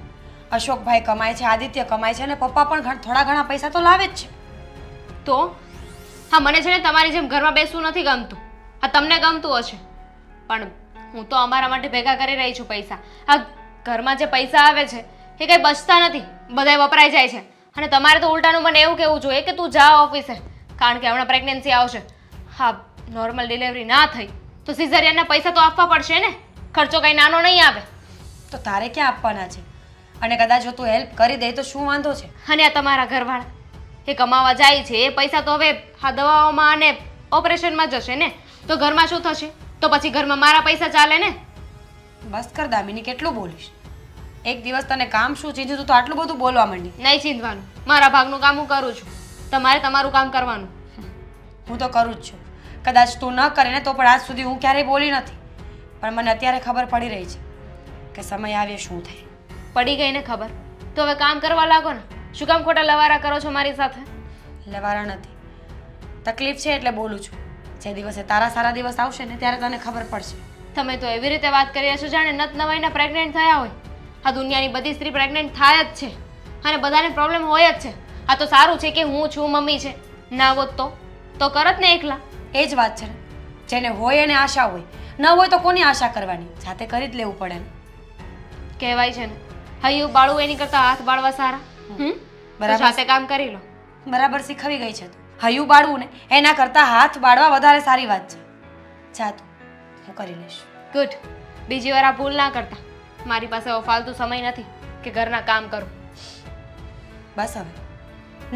અશોકભાઈ કમાય છે, આદિત્ય કમાય છે અને પપ્પા પણ થોડા ઘણા પૈસા તો લાવે જ છે. તો હા, મને છે ને તમારી જેમ ઘરમાં બેસવું નથી ગમતું. હા, તમને ગમતું હશે, પણ હું તો અમારા માટે ભેગા કરી રહી છું પૈસા. હા, ઘરમાં જે પૈસા આવે છે એ કંઈ બચતા નથી, બધાય વપરાઈ જાય છે. અને તમારે તો ઉલટાનું મને એવું કહેવું જોઈએ કે તું જા ઓફિસે, કારણ કે હમણાં પ્રેગ્નન્સી આવશે. હા, નોર્મલ ડિલિવરી ના થઈ તો સિઝેરિયનના પૈસા તો આપવા પડશે ને. ખર્ચો કંઈ નાનો નહીં આવે. તો તારે ક્યાં આપવાના છે? અને કદાચ જો તું હેલ્પ કરી દે તો શું વાંધો છે? અને આ તમારા ઘરવાળા એ કમાવા જાય છે, એ પૈસા તો હવે આ દવાઓમાં અને ઓપરેશનમાં જશે ને. તો ઘરમાં શું થશે? તો પછી ઘરમાં મારા પૈસા ચાલે ને. બસ કર દામિની, કેટલું બોલીશ? એક દિવસ તને કામ શું ચીંધ્યું તું તો આટલું બધું બોલવા માંડી? નહીં ચીંધવાનું, મારા ભાગનું કામ હું કરું છું. તમારે તમારું કામ કરવાનું. હું તો કરું જ છું. કદાચ તું ન કરે ને તો પણ આજ સુધી હું ક્યારેય બોલી નથી. પણ મને અત્યારે ખબર પડી રહી છે કે સમય આવે શું થાય. પડી ગઈ ને ખબર? તો હવે કામ કરવા લાગો ને. શું કામ ખોટા લવારા કરો છો મારી સાથે? લવારા નથી, તકલીફ છે એટલે બોલું છું. જે દિવસે તારા સારા દિવસ આવશે ને ત્યારે તને ખબર પડશે. તમે તો એવી રીતે વાત કરી રહ્યા છો જાણે નત નવાઈના પ્રેગ્નન્ટ થયા હોય. આ દુનિયાની બધી સ્ત્રી પ્રેગ્નન્ટ થાય જ છે અને બધાને પ્રોબ્લેમ હોય જ છે. આ તો સારું છે કે હું છું, મમ્મી છે. ના હોત તો કરત ને એકલા. એ જ વાત છે ને, જેને હોય એને આશા હોય, ન હોય તો કોની આશા કરવાની? જાતે કરી જ લેવું પડે ને. કહેવાય છે ને, હૈયું બાળવું એની કરતાં હાથ બાળવા સારા. બરાબર, જાતે કામ કરી લો. બરાબર શીખવી ગઈ છે તું. હૈયું બાળવું ને એના કરતાં હાથ બાળવા વધારે સારી વાત છે. જા તું, હું કરી લઈશ. ગુડ. બીજી વાર આ ભૂલ ના કરતા. મારી પાસે ફાલતુ સમય નથી કે ઘરના કામ કરું. બસ હવે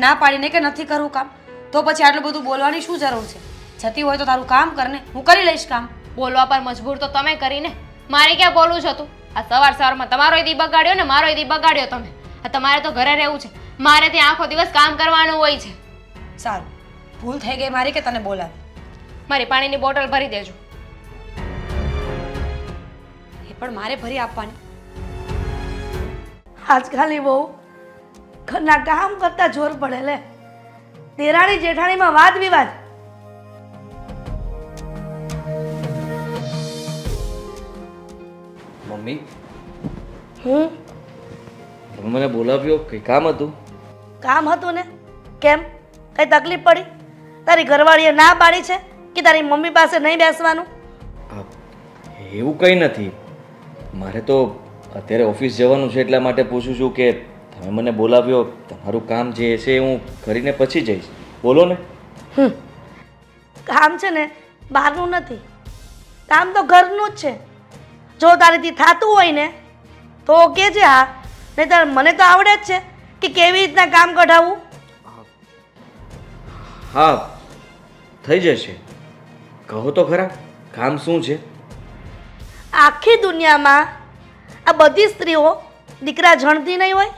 ના પાડીને કે નથી કરવું કામ તો પછી આટલું બધું બોલવાની શું જરૂર છે? જતી હોય તો તારું કામ કરને, હું કરી લઈશ કામ. બોલવા પર મજબૂર તો તમે કરીને, મારે ક્યાં બોલવું છે તું? આ સવારમાં તમારો દી બગાડ્યો ને મારો દી બગાડ્યો તમે. આ તમારે તો ઘરે રહેવું છે, મારે ત્યાં આખો દિવસ કામ કરવાનું હોય છે. સારું, ભૂલ થઈ ગઈ મારી કે તને બોલાવી. મારી પાણીની બોટલ ભરી દેજો. એ પણ મારે ભરી આપવાની? આજકાલની બહુ ઘરના કામ કરતા જોર પડે લે. દેરાણી જેઠાણીમાં વાદ વિવાદ. મમ્મી, હું મને બોલાવ્યો, કંઈ કામ હતું? કામ હતું ને. કેમ, કઈ તકલીફ પડી? તારી ઘરવાળીએ ના પાડી છે કે તારી મમ્મી પાસે નહીં બેસવાનું? એવું કંઈ નથી. મારે તો અત્યારે ઓફિસ જવાનું છે એટલા માટે પૂછું છું કે તમે મને બોલાવ્યો, તમારું કામ જે છે હું કરીને પછી જઈશ. બોલો ને. કામ છે ને બહારનું નથી, કામ તો ઘરનું જ છે. જો તારીથી થતું હોય ને તો કે છે. હા, નહીં મને તો આવડે જ છે કે કેવી રીતના કામ કઢાવવું. હા, થઈ જશે. કહો તો ખરા, કામ શું છે? આખી દુનિયામાં આ બધી સ્ત્રીઓ દીકરા જણતી નહીં હોય?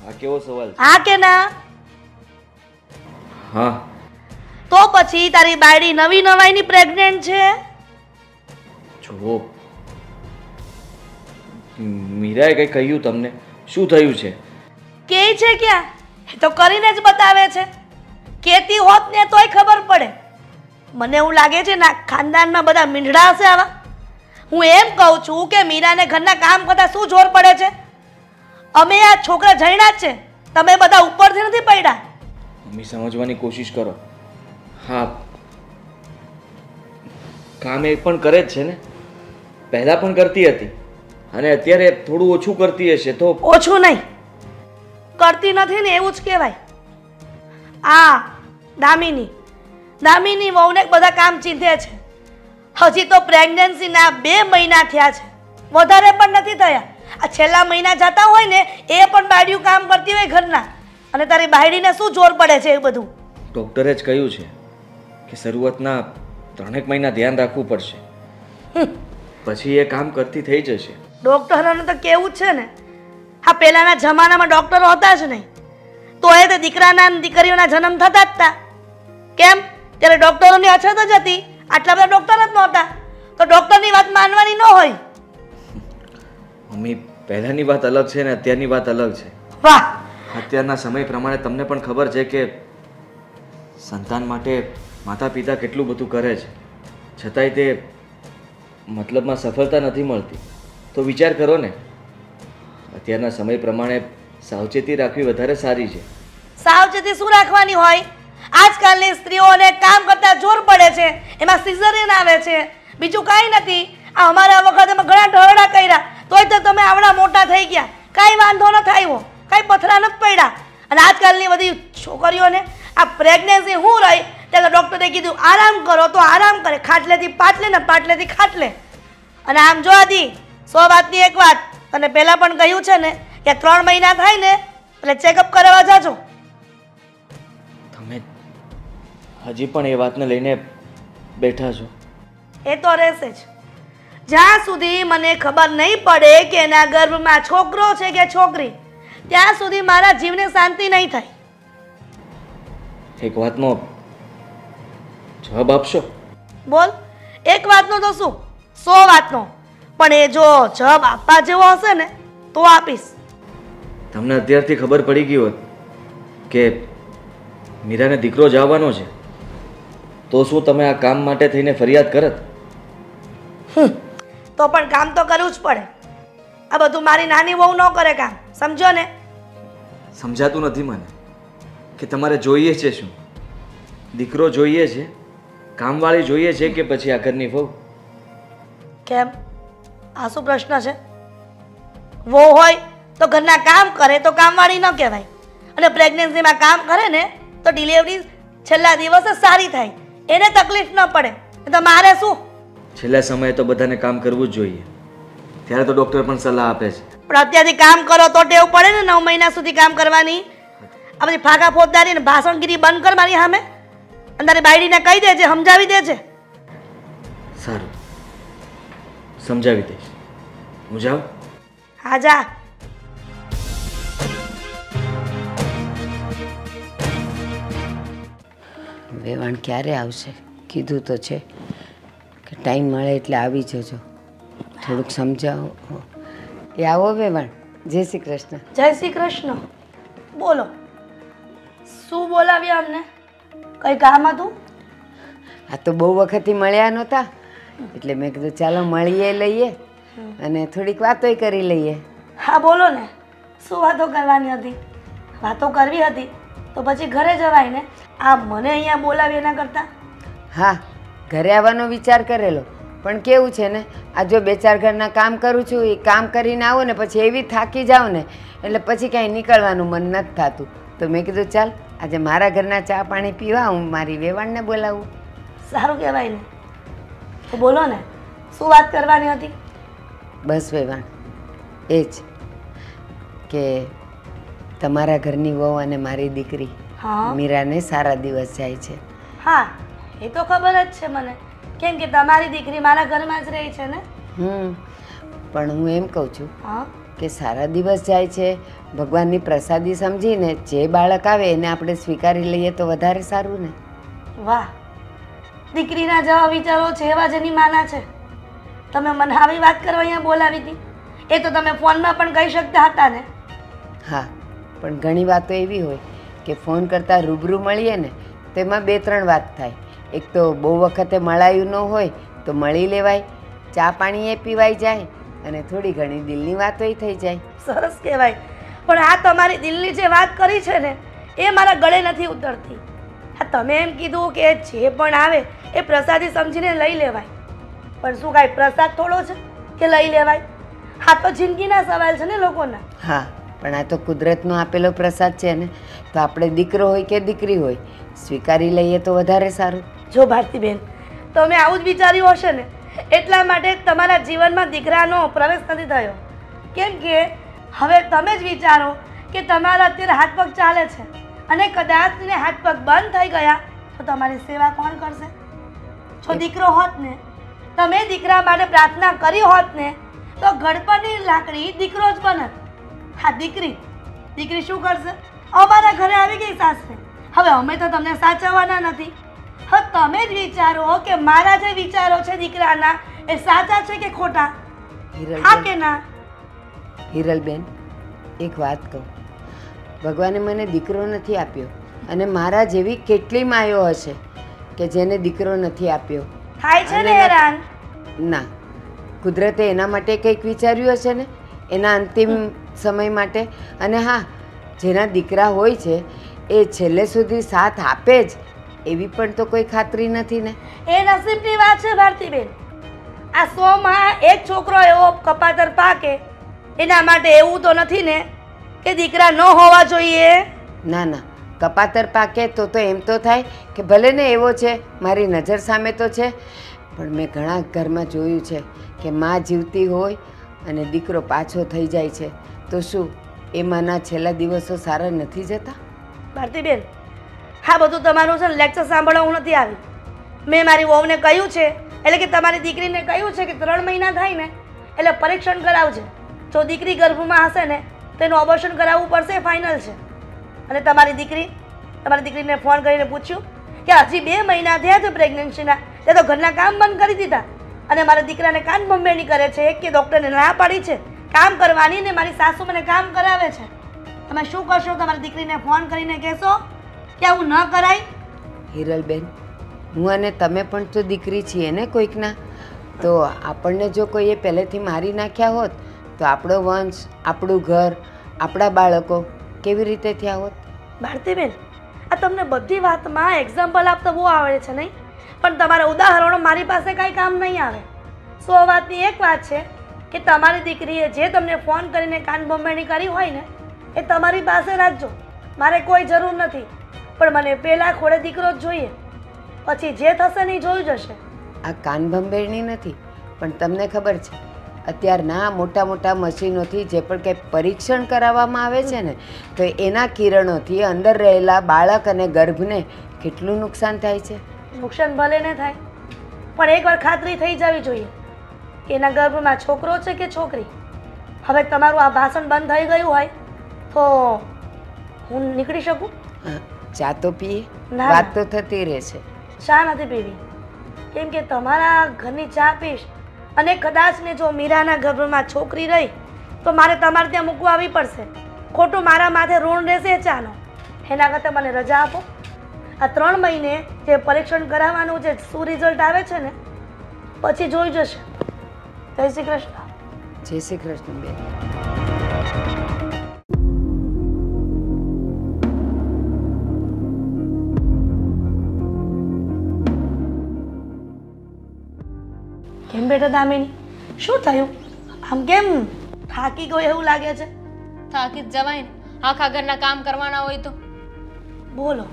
આ કેવો સવાલ છે? હા કે ના? હા. તો પછી તારી બાયડી નવી નવાઈની પ્રેગ્નન્ટ છે. જુઓ, મીરાએ કંઈ કહ્યું તમને? શું થયું છે? કે છે ક્યાં? એ તો કરીને જ બતાવે છે. કેતી હોત ને તોય ખબર પડે. મને એવું લાગે છે ના ખાનદાનમાં બધા મીંઢડા હશે આવા. હું એમ કહું છું કે મીરાને ઘરના કામ કરતા શું જોર પડે છે? અમે આ છોકરા જઈણા જ છે, તમે બધા ઉપરથી નથી પડ્યા. મમ્મી સમજવાની કોશિશ કરો. હા, કામ એ પણ કરે જ છે ને, પહેલાં પણ કરતી હતી અને અત્યારે થોડું ઓછું કરતી હશે તો. ઓછું નહીં, કરતી નથી ને એવું જ કહેવાય. દામિની વહુને બધા કામ ચીંધે છે. હજી તો પ્રેગ્નન્સીના 2 મહિના થયા છે, વધારે પણ નથી થયા. આ છેલ્લા મહિના જતા હોય ને એ પણ બાયડીયું કામ કરતી હોય ઘરના, અને તારી બાયડીને શું જોર પડે છે એ બધું. ડૉક્ટરે જ કહ્યું છે કે શરૂઆતના 3 મહિના ધ્યાન રાખવું પડશે, પછી એ કામ કરતી થઈ જશે. ડૉક્ટરોને તો કેવું જ છે ને. હા, પહેલાના જમાનામાં ડૉક્ટરો હતા જ નહીં, તો એ તો દીકરાના અને દીકરીઓના જન્મ થતા જ હતા. કેમ? ત્યારે ડૉક્ટરોની અછત જ હતી, આટલા બધા ડૉક્ટર જ નહોતા, તો ડૉક્ટરની વાત માનવાની ન હોય. મમ્મી, પહેલાંની વાત અલગ છે ને અત્યારની વાત અલગ છે. વાહ! અત્યારના સમય પ્રમાણે તમને પણ ખબર છે કે સંતાન માટે માતા પિતા કેટલું બધું કરે છે, છતાંય તે મતલબમાં સફળતા નથી મળતી. તો વિચાર કરો ને, અત્યારના સમય પ્રમાણે સાવચેતી રાખવી વધારે સારી છે. સાવચેતી શું રાખવાની હોય? આજકાલની સ્ત્રીઓને કામ કરતા જોર પડે છે, એમાં સિઝરિયન આવે છે, બીજું કાંઈ નથી. આ અમારા વખતે ઘણા ઢળડા કર્યા, તોય તો તમે આવડા મોટા થઈ ગયા, કાંઈ વાંધો ન થયો, કાંઈ પથરા નથી પડ્યા. અને આજકાલની બધી છોકરીઓને આ પ્રેગ્નન્સી હું રહી ત્યારે ડૉક્ટરે કીધું આરામ કરો, તો આરામ કરે, ખાટલેથી પાટલે ને પાટલેથી ખાટલે. અને આમ જો આદી 100 વાતની એક વાત, અને પહેલાં પણ કહ્યું છે ને કે 3 મહિના થાય ને એટલે ચેકઅપ કરવા જાજો. તમે હજી પણ એ વાતને લઈને બેઠા છો? એ તો રહેશે જ, જ્યાં સુધી મને ખબર નહીં પડે કે એના ગર્ભમાં છોકરો છે કે છોકરી, ત્યાં સુધી મારા જીવને શાંતિ નહીં થાય. એક વાતનો જવાબ આપશો? બોલ. એક વાતનો તો શું, 100 વાતનો, પણ એ જો જવાબ આપવા જેવો હશે ને તો આપીશ. તમને અત્યારથી ખબર પડી ગઈ હોત કે મીરાને દીકરો જ આવવાનો છે, તો શું તમે આ કામ માટે થઈને ફરિયાદ કરત? તો પણ કામ તો કરવું જ પડે. આ બધું મારી નાની વહુ ન કરે કામ, સમજો ને. સમજાતું નથી મને કે તમારે જોઈએ છે શું? દીકરો જોઈએ છે, કામવાળી જોઈએ છે કે પછી આ ઘરની વહુ? કેમ? આ શું પ્રશ્ન છે? વહુ હોય તો ઘરના કામ કરે તો કામવાળી ન કહેવાય, અને પ્રેગ્નન્સીમાં કામ કરે ને તો ડિલિવરી છેલ્લા દિવસે સારી થાય, એને તકલીફ ન પડે. તો મારે શું? છેલ્લા સમયે તો બધાને કામ કરવું જ જોઈએ, ત્યારે તો ડૉક્ટર પણ સલાહ આપે છે. પણ અત્યારથી કામ કરો તો ટેવ પડે ને 9 મહિના સુધી કામ કરવાની. આ બધી ફાકા ફોજદારી ને ભાષણગીરી બંધ કર મારી સામે, અને તારી બાયડીને કહી દેજે, સમજાવી દેજે. સારું, સમજાવી દઈશ. હું જાઉં? હા, જા. વેવાણ ક્યારે આવશે? કીધું તો છે કે ટાઈમ મળે એટલે આવી જજો, થોડુંક સમજાવો. એ આવો વેવાણ. જય શ્રી કૃષ્ણ. જય શ્રી કૃષ્ણ. બોલો, શું બોલાવ્યા અમને? કઈ કામ હતું? આ તો બહુ વખતથી મળ્યા નહોતા, એટલે મેં કીધું ચાલો મળીએ લઈએ અને થોડીક વાતોય કરી લઈએ. હા, બોલો ને, શું વાતો કરવાની હતી? વાતો કરવી હતી તો પછી ઘરે જવાય ને. આ મને અહીંયા બોલાવી એના કરતાં. હા, ઘરે આવવાનો વિચાર કરેલો, પણ કેવું છે ને, આ જો 2-4 ઘરના કામ કરું છું, એ કામ કરીને આવું ને પછી એવી થાકી જાઉં ને એટલે પછી કાંઈ નીકળવાનું મન નથી થતું. તો મેં કીધું ચાલ આજે મારા ઘરના ચા પાણી પીવા હું મારી વેવાણને બોલાવું. સારું કહેવાય ને. તો બોલો ને, શું વાત કરવાની હતી? બસ વેવાણ, એ જ કે તમારા ઘરની વહુ અને મારી દીકરી હા. મીરાને સારા દિવસ જાય છે. હા, એ તો ખબર જ છે મને, કેમ કે તમારી દીકરી મારા ઘરમાં જ રહી છે ને. પણ હું એમ કહું છું હા, કે સારા દિવસ જાય છે, ભગવાનની પ્રસાદી સમજીને જે બાળક આવે એને આપણે સ્વીકારી લઈએ તો વધારે સારું ને. વાહ, દીકરીના જેવા વિચારો છે એવા જેની માના છે. તમે મને આવી વાત કરવા અહીંયા બોલાવી હતી, એ તો તમે ફોનમાં પણ કહી શકતા હતા ને. હા, પણ ઘણી વાતો એવી હોય કે ફોન કરતાં રૂબરૂ મળીએ ને તો એમાં 2-3 વાત થાય. એક તો બહુ વખતે મળાયું ન હોય તો મળી લેવાય, ચા પાણી એ પીવાઈ જાય અને થોડી ઘણી દિલની વાતોય થઈ જાય. સરસ કહેવાય. પણ આ તમારી દિલની જે વાત કરી છે ને એ મારા ગળે નથી ઉતરતી. હા, તમે એમ કીધું કે જે પણ આવે એ પ્રસાદી સમજીને લઈ લેવાય, પણ શું કાંઈ પ્રસાદ થોડો છે કે લઈ લેવાય? હા, તો જિંદગીના સવાલ છે ને લોકોના. હા, પણ આ તો કુદરતનો આપેલો પ્રસાદ છે ને, તો આપણે દીકરો હોય કે દીકરી હોય સ્વીકારી લઈએ તો વધારે સારું. જો ભારતીબેન, તમે આવું જ વિચાર્યું હશે ને, એટલા માટે તમારા જીવનમાં દીકરાનો પ્રવેશ નથી થયો. કેમ કે હવે તમે જ વિચારો કે તમારા અત્યારે હાથ પગ ચાલે છે અને કદાચ ને હાથ પગ બંધ થઈ ગયા તો તમારી સેવા કોણ કરશે? જો દીકરો હોત ને, તમે દીકરા માટે પ્રાર્થના કરી હોત ને, તો ગણપણની લાકડી દીકરો જ બનત. હા, દીકરી શું કરશે? અમારા ઘરે આવી ગઈ સાસરે, હવે અમે તો તમને સાચવવાના નથી. હવે તમે જ વિચારો કે મારા જે વિચારો છે દીકરાના એ સાચા છે કે ખોટા? હા કે ના? હિરલબેન, એક વાત કહું, ભગવાને મને દીકરો નથી આપ્યો અને મારા જેવી કેટલી માયો હશે કે જેને દીકરો નથી આપ્યો. થાય છે ને હેરાન. ના, કુદરતે એના માટે કંઈક વિચાર્યું હશે ને, એના અંતિમ સમય માટે. અને હા, જેના દીકરા હોય છે એ છેલ્લે સુધી સાથ આપે જ એવી પણ તો કોઈ ખાતરી નથી ને. એ નસીબની વાત છે ભારતીબેન. આ 100 માં એક છોકરો એવો કપાતર પાકે, એના માટે એવું તો નથી ને કે દીકરા ન હોવા જોઈએ. ના ના, કપાતર પાકે તો એમ તો થાય કે ભલે ને એવો છે, મારી નજર સામે તો છે, પણ મેં ઘણા ઘરમાં જોયું છે કે માં જીવતી હોય અને દીકરો પાછો થઈ જાય છે, તો શું એ માના છેલ્લા દિવસો સારા નથી જતા? ભારતીબેન, હા, બધું તમારું છે ને લેક્ચર સાંભળવા હું નથી આવી. મેં મારી વહુને કહ્યું છે, એટલે કે તમારી દીકરીને કહ્યું છે કે 3 મહિના થાય ને એટલે પરીક્ષણ કરાવજે. જો દીકરી ગર્ભમાં હશે ને તો એનું ઓપરેશન કરાવવું પડશે, ફાઇનલ છે. અને તમારી દીકરીને ફોન કરીને પૂછ્યું કે હજી 2 મહિના થયા છે પ્રેગ્નન્સીના, તે તો ઘરના કામ બંધ કરી દીધા અને મારા દીકરાને કાન બંબેણી કરે છે કે ડૉક્ટરને ના પાડી છે કામ કરવાની, ને મારી સાસુ મને કામ કરાવે છે. તમે શું કરશો? તમારી દીકરીને ફોન કરીને કહેશો કે આવું ન કરાય? હિરલબેન, હું અને તમે પણ તો દીકરી છીએ ને કોઈકના, તો આપણને જો કોઈએ પહેલેથી મારી નાખ્યા હોત તો આપણો વંશ, આપણું ઘર, આપણા બાળકો કેવી રીતે થયા હોત? ભારતીબેન, આ તમને બધી વાતમાં એક્ઝામ્પલ આપતા બહુ આવડે છે નહીં, પણ તમારા ઉદાહરણો મારી પાસે કાંઈ કામ નહીં આવે. 100 વાતની એક વાત છે કે તમારી દીકરીએ જે તમને ફોન કરીને કાન બંબેણી કરી હોય ને એ તમારી પાસે રાખજો, મારે કોઈ જરૂર નથી. પણ મને પહેલાં ખોળે દીકરો જ જોઈએ, પછી જે થશે ને એ જોયું જશે. આ કાન ભંભેરણી નથી, પણ તમને ખબર છે અત્યારના મોટા મોટા મશીનોથી જે પણ કંઈ પરીક્ષણ કરાવવામાં આવે છે ને, તો એના કિરણોથી અંદર રહેલા બાળક અને ગર્ભને કેટલું નુકસાન થાય છે. નુકસાન ભલે ને થાય, પણ એકવાર ખાતરી થઈ જવી જોઈએ કે એના ગર્ભમાં છોકરો છે કે છોકરી. હવે તમારું આ ભાષણ બંધ થઈ ગયું હોય તો હું નીકળી શકું? ચા તો પીએ, ના. વાત તો થતી રહેશે. ચા નથી પીવી, કેમ કે તમારા ઘરની ચા પીશ અને કદાચ ને જો મીરાના ગર્ભમાં છોકરી રહી તો મારે તમારે ત્યાં મૂકવા આવી પડશે. ખોટું મારા માથે ઋણ રહેશે ચાનો. એના કરતાં મને રજા આપો. આ 3 મહિને જે પરીક્ષણ કરાવવાનું જે શું રિઝલ્ટ આવે છે ને પછી જોઈ જશે. જય શ્રી કૃષ્ણ. જય શ્રી કૃષ્ણ બેન. કેમ બેટા દામિની, શું થયું? આમ કેમ થાકી ગયો એવું લાગે છે? થાકી જ જવાય ને, આખા ઘરના કામ કરવાના હોય તો. બોલો,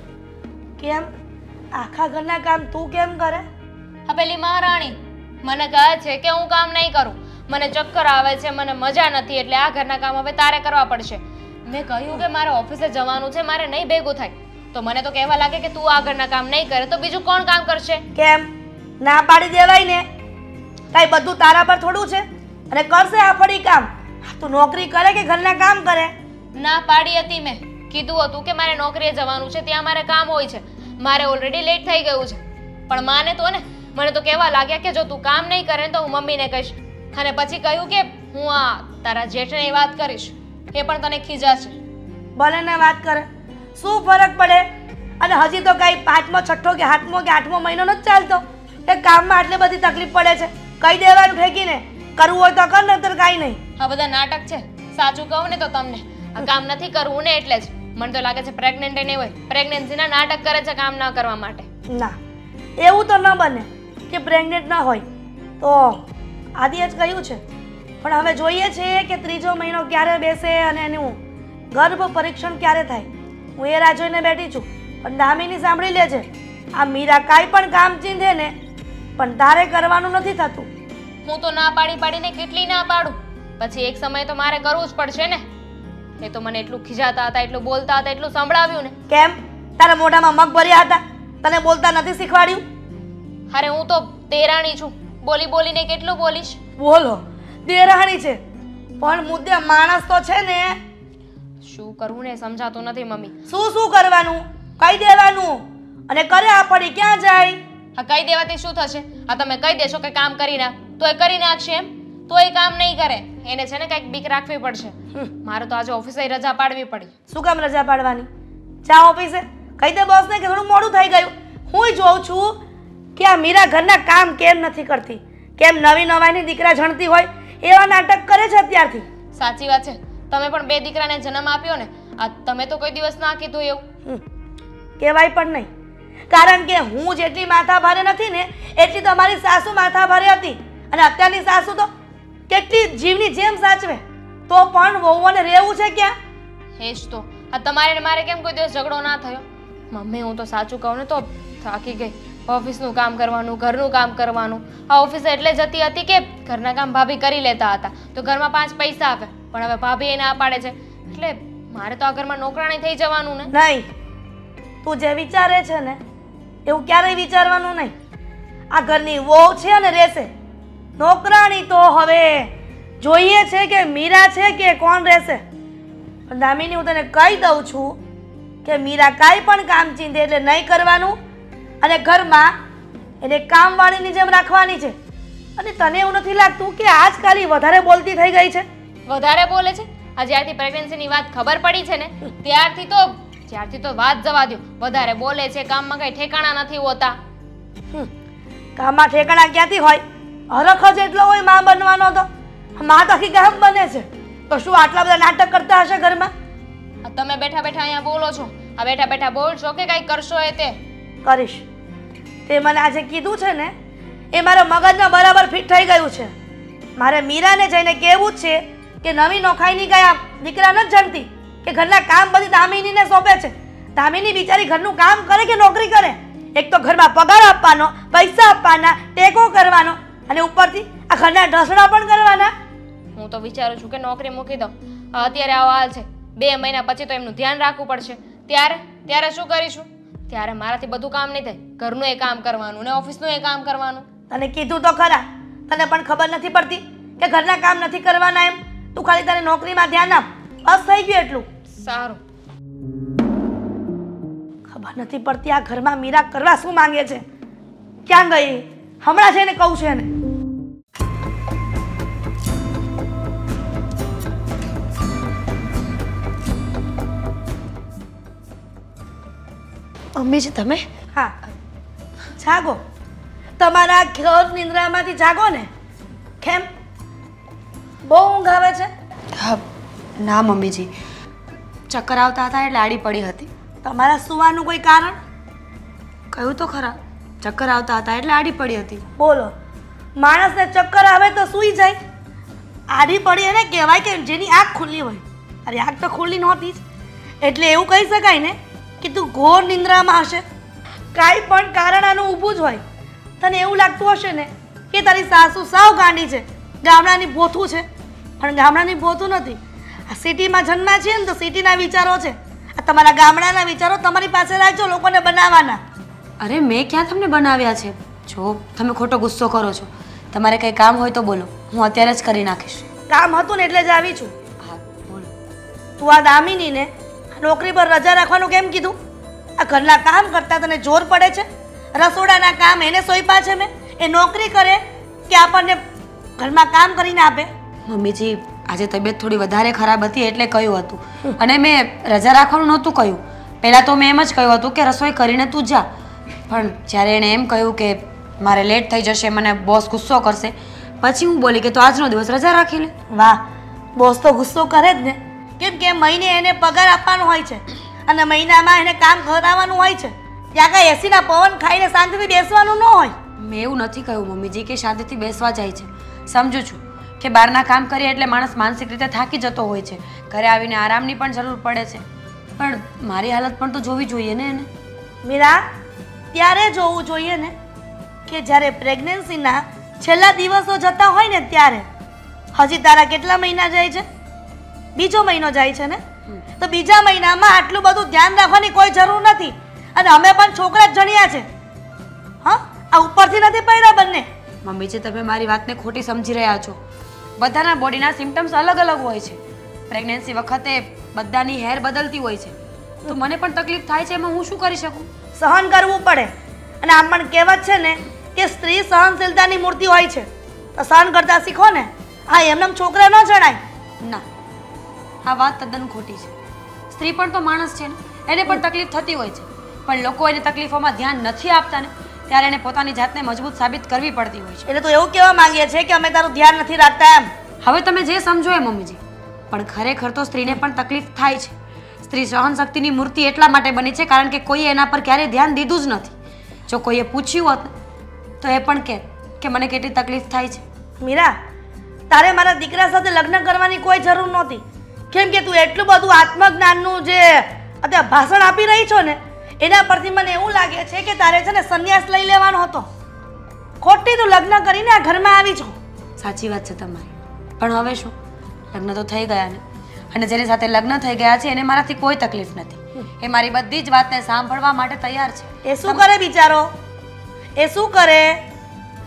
કેમ આખા ઘરના કામ તું કેમ કરે? આ પેલી મહારાણી મને કહે છે કે હું કામ નહીં કરું, મને ચક્કર આવે છે, મને મજા નથી, એટલે આ ઘરના કામ હવે તારે કરવા પડશે. મેં કહ્યું કે મારે ઓફિસે જવાનું છે, મારે નહીં ભેગું થાય, તો મને તો કહેવા લાગે કે તું આ ઘરના કામ નહીં કરે તો બીજું કોણ કામ કરશે? કેમ ના પાડી દેવાય ને? કાંઈ બધું તારા પર થોડું છે? અને કરશે આ ફરી કામ? તું નોકરી કરે કે ઘરના કામ કરે? ના પાડી હતી મેં, કીધું હતું કે મારે નોકરીએ જવાનું છે, ત્યાં મારે કામ હોય છે, મારે ઓલરેડી લેટ થઈ ગયું છે. પણ માને તો ને મને તો કહેવા લાગ્યા કે જો તું કામ નહીં કરે તો હું મમ્મીને કહીશ. અને પછી કહ્યું કે હું આ તારા જેઠને વાત કરીશ, એ પણ તને ખીજાશે. ભલે ને વાત કરે, શું ફરક પડે? અને હજી તો કાંઈ 5મો 6ઠો કે 7મો કે 8મો મહિનો નથી ચાલતો કે કામમાં આટલી બધી તકલીફ પડે છે. કહી દેવાનું ઠેકીને, કરવું હોય તો કર, નહીતર કાંઈ નહીં. આ બધા નાટક છે. સાચું કહું ને તો તમને આ કામ નથી કરવું ને એટલે જ મને તો લાગે છે પ્રેગ્નન્ટ નહીં હોય, પ્રેગ્નન્સીના નાટક કરે છે કામ ના કરવા માટે. ના, એવું તો ન બને કે પ્રેગ્નેન્ટ ના હોય. તો આદિએ જ કહ્યું છે, પણ હવે જોઈએ છે કે ત્રીજો મહિનો ક્યારે બેસે અને એનું ગર્ભ પરીક્ષણ ક્યારે થાય. હું એ રાહ જોઈને બેઠી છું. પણ દામિની સાંભળી લેજે, આ મીરા કાંઈ પણ કામ ચીંધે ને પણ તારે કરવાનું નથી થતું. હું તો ના પાડીને કેટલી ના પાડું, પછી એક સમય તો મારે કરવું જ પડશે ને. એ તો મને એટલું ખીજાતા હતા, એટલું બોલતા હતા, એટલું સંભળાવ્યું ને. કેમ તારા મોઢામાં મગ ભર્યા હતા? તને બોલતા નથી શીખવાડ્યું? અરે હું તો તેરાણી છું, બોલીને કેટલું બોલીશ? બોલો, દેરાણી છે પણ મુદ્દે માણસ તો છે ને. શું કરવું ને સમજાતું નથી મમ્મી. શું કરવાનું? કહી દેવાનું. અને કરે આ પડી ક્યાં જાય? હા, કહી દેવાથી શું થશે? આ તમે કહી દેશો કે કામ કરી નાખ તો એ કરી નાખશે એમ? તો એ કામ નહીં કરે. એને છે ને કંઈક બીક રાખવી પડશે. મારે તો આજે ઓફિસે રજા પાડવી પડી. શું કામ રજા પાડવાની? જા ઓફિસે કહી દે બોસને કે થોડું મોડું થઈ ગયું. હું જોઉં છું કે આ મીરા ઘરના કામ કેમ નથી કરતી, કેમ નવી નવાઈની દીકરા જણતી હોય એવા નાટક કરે છે અત્યારથી. સાચી વાત છે, તમે પણ 2 દીકરાને જન્મ આપ્યો ને. આ તમે તો કોઈ દિવસ ના કીધું એવું. કહેવાય પણ નહીં, કારણ કે હું જેટલી માથા ભારે નથી ને એટલી તો અમારી સાસુ માથા ભારે હતી. અને અત્યારની સાસુ તો કેટલી જીવની જેમ સાચવે, તો પણ વહુઓને રહેવું છે ક્યાં? એ જ તો. આ તમારે ને મારે કેમ કોઈ દિવસ ઝઘડો ના થયો? મમ્મી હું તો સાચું કહું ને તો થાકી ગઈ. ઓફિસનું કામ કરવાનું, ઘરનું કામ કરવાનું. આ ઓફિસે એટલે જતી હતી કે ઘરના કામ ભાભી કરી લેતા હતા તો ઘરમાં 5 પૈસા આવે. પણ હવે ભાભી એને ના પાડે છે એટલે મારે તો આ ઘરમાં નોકરાણી થઈ જવાનું ને. નહીં, તું જે વિચારે છે ને એવું ક્યારેય વિચારવાનું નહીં. આ ઘરની વહુ છે અને રહેશે. નોકરાણી તો હવે જોઈએ છે કે મીરા છે કે કોણ રહેશે. પણ દામિની, હું તને કહી દઉં છું કે મીરા કાંઈ પણ કામ ચીંધે એટલે નહીં કરવાનું. અને ઘરમાં એને કામવાળીની જેમ રાખવાની છે. અને તને એવું નથી લાગતું કે આજકાલ વધારે બોલતી થઈ ગઈ છે? વધારે બોલે છે? આ જ્યારથી પ્રેગ્નન્સીની વાત ખબર પડી છે ને ત્યારથી તો વાત જવા દો. વધારે બોલે છે, કામમાં કઈ ઠેકાણા નથી હોતા. કામમાં ઠેકાણા ક્યાંથી હોય? હરખ જ એટલો હોય માં બનવાનો તો. માં તો આખી ગામ બને છે તો શું આટલા બધા નાટક કરતા હશે ઘરમાં? આ તમે બેઠા અહીંયા બોલો છો. આ બેઠા બોલશો કે કઈ કરશો એ તે કરીશ. તે મને આજે કીધું છે ને એ મારા મગજમાં બરાબર ફિટ થઈ ગયું છે. મારે મીરાને જઈને કહેવું જ છે કે નવી નોખાઈની ગયા દીકરા નથી જણતી કે ઘરના કામ બધી દામિનીને સોંપે છે. દામિની બિચારી ઘરનું કામ કરે કે નોકરી કરે? એક તો ઘરમાં પગાર આપવાનો, પૈસા આપવાના, ટેકો કરવાનો અને ઉપરથી આ ઘરના ઢસડા પણ કરવાના. હું તો વિચારું છું કે નોકરી મૂકી દઉં. અત્યારે આવો હાલ છે, 2 મહિના પછી તો એમનું ધ્યાન રાખવું પડશે. ત્યારે શું કરીશું? ત્યારે મારાથી બધું કામ નહીં થાય. ઘરનું એ કામ કરવાનું ને ઓફિસનું એ કામ કરવાનું. તને કીધું તો ખરા, તને પણ ખબર નથી પડતી કે ઘરના કામ નથી કરવાના એમ? તું ખાલી તારી નોકરીમાં ધ્યાન આપ, બસ થઈ ગયું એટલું. સારું. ખબર નથી પડતી આ ઘરમાં મીરા કરવા શું માંગે છે. ક્યાં ગઈ? હમણાં છે ને કહું છે ને. મમ્મીજી તમે? હા, જાગો. તમારા ઘર નિંદ્રામાંથી જાગો ને. કેમ બહુ ઊંઘ આવે છે? હા, ના મમ્મીજી, ચક્કર આવતા હતા એટલે આડી પડી હતી. તમારા સુવાનું કોઈ કારણ? કહ્યું તો ખરા, ચક્કર આવતા હતા એટલે આડી પડી હતી. બોલો, માણસને ચક્કર આવે તો સૂઈ જાય? આડી પડી એને કહેવાય કે જેની આંખ ખુલ્લી હોય. અરે આંખ તો ખુલ્લી નહોતી જ, એટલે એવું કહી શકાય ને કે તું ઘોર નિંદ્રામાં હશે. કાંઈ પણ કારણ આનું ઊભું જ હોય. તને એવું લાગતું હશે ને કે તારી સાસુ સાવ ગાંડી છે, ગામડાની ભોથું છે. પણ ગામડાની ભોથું નથી. આ સિટીમાં જન્મ્યા છે ને તો સિટીના વિચારો છે. આ તમારા ગામડાના વિચારો તમારી પાસે રાખજો લોકોને બનાવવાના. અરે મેં ક્યાં તમને બનાવ્યા છે? જો તમે ખોટો ગુસ્સો કરો છો. તમારે કંઈ કામ હોય તો બોલો, હું અત્યારે જ કરી નાખીશ. કામ હતું ને એટલે જ આવી છું. હા બોલો. તું આ દામિનીને નોકરી પર રજા રાખવાનું કેમ કીધું? આ ઘરના કામ કરતા તને જોર પડે છે? રસોડાના કામ એને સોંપ્યા છે મેં? એ નોકરી કરે કે આપણને ઘરમાં કામ કરીને આપે? મમ્મીજી, આજે તબિયત થોડી વધારે ખરાબ હતી એટલે કહ્યું હતું. અને મેં રજા રાખવાનું નહોતું કહ્યું. પહેલાં તો મેં એમ જ કહ્યું હતું કે રસોઈ કરીને તું જા. પણ જ્યારે એણે એમ કહ્યું કે મારે લેટ થઈ જશે, મને બોસ ગુસ્સો કરશે, પછી હું બોલી કે તો આજનો દિવસ રજા રાખી લે. વાહ, બોસ તો ગુસ્સો કરે જ ને. કેમ કે મહિને એને પગાર આપવાનો હોય છે અને મહિનામાં એને કામ કરાવવાનું હોય છે. ત્યાં કાંઈ એસીના પવન ખાઈને શાંતિથી બેસવાનું ન હોય. મેં એવું નથી કહ્યું મમ્મીજી કે શાંતિથી બેસવા જાય છે. સમજુ છું કે બહારના કામ કરીએ એટલે માણસ માનસિક રીતે થાકી જતો હોય છે, ઘરે આવીને આરામની પણ જરૂર પડે છે, પણ મારી હાલત પણ તો જોવી જોઈએ ને એને. મીરા, ત્યારે જોવું જોઈએ ને કે જ્યારે પ્રેગ્નન્સીના છેલ્લા દિવસો જતા હોય ને ત્યારે. હજી તારા કેટલા મહિના જાય છે? બીજો મહિનો જાય છે ને? તો બીજા મહિનામાં આટલું બધું ધ્યાન રાખવાની કોઈ જરૂર નથી. અને અમે પણ છોકરા જ જણ્યા છે. હા, આ ઉપરથી નથી પડ્યા બંને. મમ્મીજી, તમે મારી વાતને ખોટી સમજી રહ્યા છો. બધાના બોડીના સિમ્ટમ્સ અલગ અલગ હોય છે. પ્રેગ્નન્સી વખતે બધાની હેર બદલતી હોય છે, તો મને પણ તકલીફ થાય છે, એમાં હું શું કરી શકું? સહન કરવું પડે. અને આમ પણ કહેવત છે ને કે સ્ત્રી સહનશીલતાની મૂર્તિ હોય છે, તો સહન કરતા શીખો ને. હા, એમને છોકરા ન જણાય. ના, આ વાત તદ્દન ખોટી છે. સ્ત્રી પણ તો માણસ છે ને, એને પણ તકલીફ થતી હોય છે, પણ લોકો એની તકલીફોમાં ધ્યાન નથી આપતા ને ત્યારે એને પોતાની જાતને મજબૂત સાબિત કરવી પડતી હોય છે. એટલે તું એવું કહેવા માંગે છે કે અમે તારું ધ્યાન નથી રાખતા એમ? હવે તમે જે સમજો એ મમ્મીજી, પણ ખરેખર તો સ્ત્રીને પણ તકલીફ થાય છે. સ્ત્રી સહનશક્તિની મૂર્તિ એટલા માટે બની છે કારણ કે કોઈએ એના પર ક્યારેય ધ્યાન દીધું જ નથી. જો કોઈએ પૂછ્યું હોત તો એ પણ કહે કે મને કેટલી તકલીફ થાય છે. મીરા, તારે મારા દીકરા સાથે લગ્ન કરવાની કોઈ જરૂર નહોતી, કેમ કે તું એટલું બધું આત્મજ્ઞાનનું જે અત્યારે ભાષણ આપી રહી છો ને એના પરથી મને એવું લાગે છે કે તારે છે ને સંન્યાસ લઈ લેવાનો હતો. ખોટી તું લગ્ન કરીને આ ઘરમાં આવી છો. સાચી વાત છે તમારી, પણ હવે શું, લગ્ન તો થઈ ગયા ને, અને જેની સાથે લગ્ન થઈ ગયા છે એને મારાથી કોઈ તકલીફ નથી. એ મારી બધી જ વાતને સાંભળવા માટે તૈયાર છે. એ શું કરે બિચારો? એ શું કરે?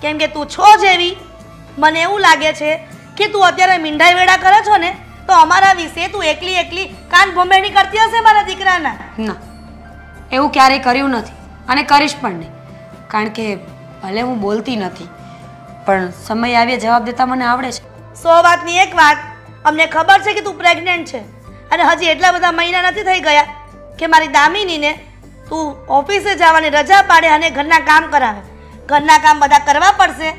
કેમ કે તું છો જેવી મને એવું લાગે છે કે તું અત્યારે મીંઢાઈ વેડા કરે છો ને તો અમારા વિશે તું એકલી એકલી કાન ભંભેણી કરતી હશે મારા દીકરાના. ના, એવું ક્યારેય કર્યું નથી અને કરીશ પણ નહીં, કારણ કે ભલે હું બોલતી નથી પણ સમય આવ્યે જવાબ દેતા મને આવડે છે. 100 વાતની એક વાત, અમને ખબર છે કે તું પ્રેગ્નન્ટ છે અને હજી એટલા બધા મહિના નથી થઈ ગયા કે મારી દામિનીને તું ઓફિસે જવાની રજા પાડે અને ઘરના કામ કરાવે. ઘરના કામ બધા કરવા પડશે.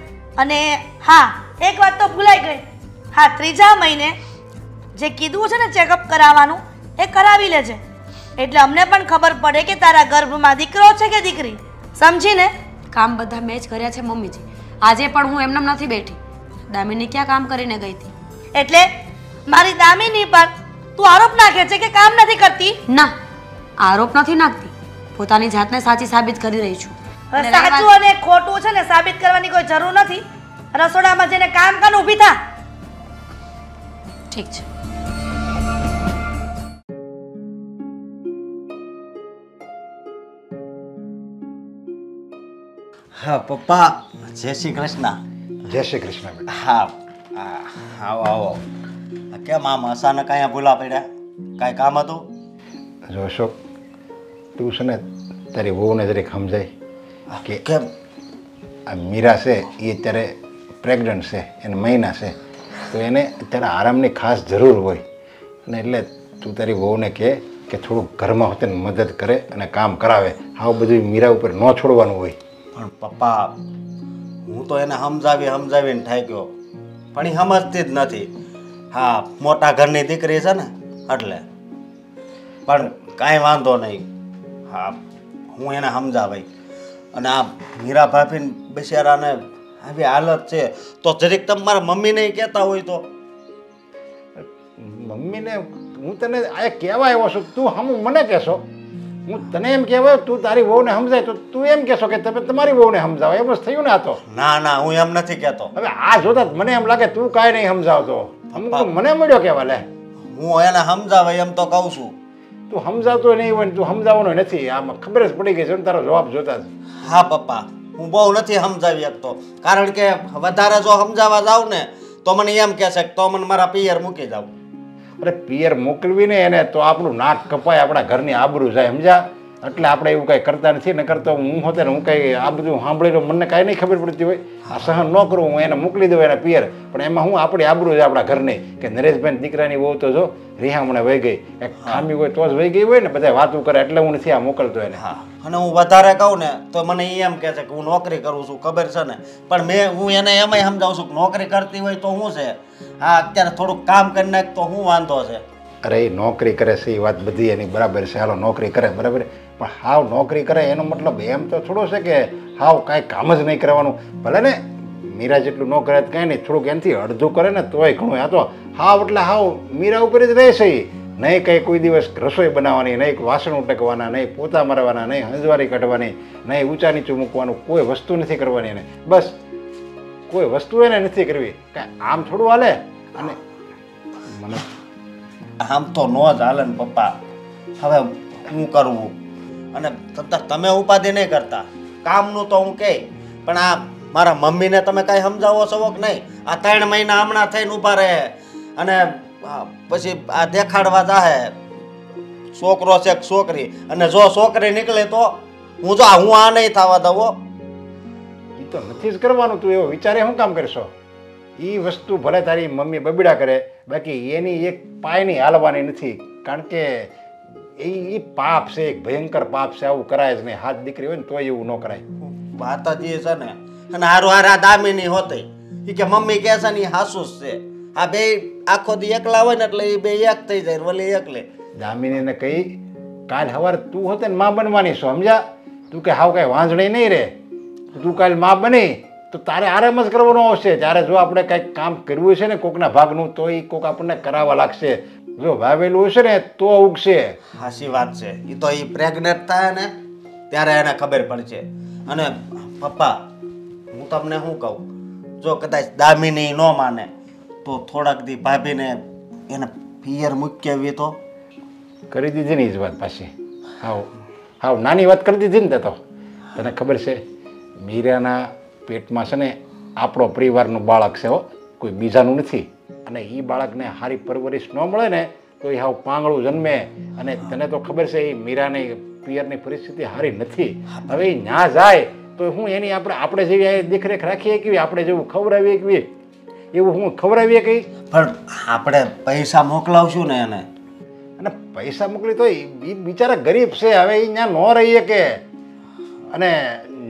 અને હા, એક વાત તો ભૂલાઈ ગઈ. હા, 3જા મહિને જે કીધું છે ને ચેકઅપ કરાવવાનું એ કરાવી લેજે, એટલે અમને પણ ખબર પડે કે તારા ગર્ભમાં દીકરો છે કે દીકરી. સમજીને? કામ બધા મેં જ કર્યા છે મમ્મીજી. આજે પણ હું એમનેમ નથી બેઠી. દામિની ક્યાં કામ કરીને ગઈ હતી? એટલે મારી દામિની પર તું આરોપ નાખે છે કે કામ નથી કરતી? ના, આરોપ નથી નાખતી, પોતાની જાતને સાચી સાબિત કરી રહી છું. અને રહી વાત- સાચું અને ખોટું છે ને સાબિત કરવાની કોઈ જરૂર નથી. રસોડામાં જઈને કામ કર, ઊભી થા. ઠીક છે. હા પપ્પા, જય શ્રી કૃષ્ણ. જય શ્રી કૃષ્ણ બેટા. હા, આવો આવો. કેમ આમ અચાનક અહીંયા ભૂલા પડ્યા? કાંઈ કામ હતું? જો અશોક, તું છે ને તારી વહુને જરીક સમજાય કે કેમ? આ મીરા છે એ અત્યારે પ્રેગ્નન્ટ છે, એને મહિના છે, તો એને અત્યારે આરામની ખાસ જરૂર હોય. અને એટલે તું તારી વહુને કહે કે થોડુંક ઘરમાં હોતે મદદ કરે અને કામ કરાવે. આવું બધું મીરા ઉપર ન છોડવાનું હોય. પણ પપ્પા, હું તો એને સમજાવીને થાય ગયો, પણ એ સમજતી જ નથી. હા, મોટા ઘરની દીકરી છે ને એટલે. પણ કાંઈ વાંધો નહીં. હા, હું એને સમજાવાય. અને આ મીરા ભાભીને બિચારાને આવી હાલત છે તો જરીક તમારા મમ્મીને કહેતા હોય તો. મમ્મીને હું તને આ કહેવા આવ્યો છું, તું હમ મને કહેશો? હું તને એમ કહેવાય તું તારી વહુને સમજાય તો તું એમ કહેશો કે તમે તમારી વહુને સમજાવો. એમ જ થયું ને આ તો. ના ના, હું એમ નથી કહેતો. હવે આ જોતા જ મને એમ લાગે તું કાંઈ નહીં સમજાવતો. અમુક મને મળ્યો કહેવા લે. હું એને સમજાવાય એમ તો કહું છું. તું સમજાવતો નહીં હોય ને તું સમજાવવાનો નથી, આમાં ખબર જ પડી ગઈ છે ને તારો જવાબ જોતા જ. હા પપ્પા, હું બહુ નથી સમજાવી શકતો, કારણ કે વધારે જો સમજાવવા જાઉં ને તો મને એમ કહેશે કે તો મને મારા પિયર મૂકી જાવ. અરે પિયર મોકલવીને એને તો આપણું નાક કપાય, આપણા ઘરની આબરૂ જાય, સમજ્યા? એટલે આપણે એવું કાંઈ કરતા નથી. ને કરતો હું હોતે ને હું કાંઈ આ બધું સાંભળીને મને કાંઈ નહીં ખબર પડતી હોય. આ સહન ન કરું, હું એને મોકલી દઉં એના પિયર. પણ એમાં હું આપણી આબરૂ છે આપણા ઘરની કે નરેશભાઈ દીકરાની વહુ તો જો રિહામણે વહી ગઈ, એક ખામી હોય તો જ વહી ગઈ હોય ને, બધા વાતું કરે એટલે હું નથી આ મોકલતો એને. હા, અને હું વધારે કહું ને તો મને એમ કહે છે કે હું નોકરી કરું છું, ખબર છે ને. પણ હું એને એમાંય સમજાવું છું કે નોકરી કરતી હોય તો શું છે, હા અત્યારે થોડુંક કામ કરી નાખ તો શું વાંધો છે. અરે એ નોકરી કરે છે એ વાત બધી એની બરાબર છે, હાલો નોકરી કરે બરાબર, પણ હાવ નોકરી કરે એનો મતલબ એમ તો થોડો છે કે હાવ કાંઈ કામ જ નહીં કરવાનું. ભલે ને મીરા જેટલું ન કરે કાંઈ નહીં, થોડુંક એનાથી અડધું કરે ને તોય ઘણું. આ તો હાવ એટલે હાવ મીરા ઉપર જ રહેશે. નહીં કંઈ કોઈ દિવસ રસોઈ બનાવવાની, નહીં વાસણ ઉટકવાના, નહીં પોતા મારવાના, નહીં હંજવારી કાઢવાની, નહીં ઊંચા નીચું મૂકવાનું, કોઈ વસ્તુ નથી કરવાની એને. બસ કોઈ વસ્તુ એને નથી કરવી. કાંઈ આમ થોડું હાલે. અને મને આમ તો નો જ હાલે ને પપ્પા. હવે હું કરવું? અને તમે ઉપાધિ નહીં કરતા, કામનું તો હું કહે, પણ આ મારા મમ્મીને તમે કાંઈ સમજાવો છો કે નહીં? આ 3 મહિના હમણાં થઈને ઊભા રહે અને પછી આ દેખાડવા જાહે છોકરો છે કે છોકરી, અને જો છોકરી નીકળે તો હું આ નહીં થવા દઉં. એ તો નથી જ કરવાનું. તું એવો વિચારે શું કામ કરશો? એ વસ્તુ ભલે તારી મમ્મી બબીડા કરે, બાકી એની એક પાયની હાલવાની નથી. કારણ કે એ પાપ છે, એક ભયંકર પાપ છે. આવું કરાય જ નહીં. હાથ દીકરી હોય ને તોય એવું ન કરાય. વાત જ એ છે ને. અને હારું હારા દામીની હોતી એ કે મમ્મી કહે છે ને એ હાસુ જ છે. આ બે આખો દી એકલા હોય ને એટલે એ બે એક થઈ જાય, વલી એકલે. દામિનીને કહી કાલ સવારે તું હોતે ને માં બનવાની છો, સમજ્યા? તું કે હાવ કાંઈ વાંઝણી નહીં રહે. તું કાલ માં બની તો તારે આરામ જ કરવાનો આવશે. ત્યારે જો આપણે કંઈક કામ કરવું છે ને કોકના ભાગનું, તો એ કોક આપણને કરાવવા લાગશે. જો વાવેલું હશે ને તો ઉગશે. હાસી વાત છે. એ તો એ પ્રેગ્નેન્ટ થાય ને ત્યારે એને ખબર પડશે. અને પપ્પા હું તમને શું કહું, જો કદાચ દામિની ન માને તો થોડાક દી ભાભીને એને પિયર મૂકવી તો કરી દીધી ને એ જ વાત પાછી. હાવ નાની વાત કરી દીધી ને. તો તને ખબર છે મીરાના પેટમાં છે ને આપણો પરિવારનું બાળક છે, હો, કોઈ બીજાનું નથી. અને એ બાળકને સારી પરવરિશ ન મળે ને તો એ હાવ પાંગળું જન્મે. અને તને તો ખબર છે એ મીરાની પિયરની પરિસ્થિતિ સારી નથી. હવે એ ના જાય તો હું એની આપણે જેવી દેખરેખ રાખીએ કેવી, આપણે જેવું ખવડાવીએ કેવી, એવું હું ખવડાવીએ કઈ. પણ આપણે પૈસા મોકલાવશું ને એને. અને પૈસા મોકલી તો એ બિચારા ગરીબ છે. હવે એ ત્યાં ન રહીએ કે, અને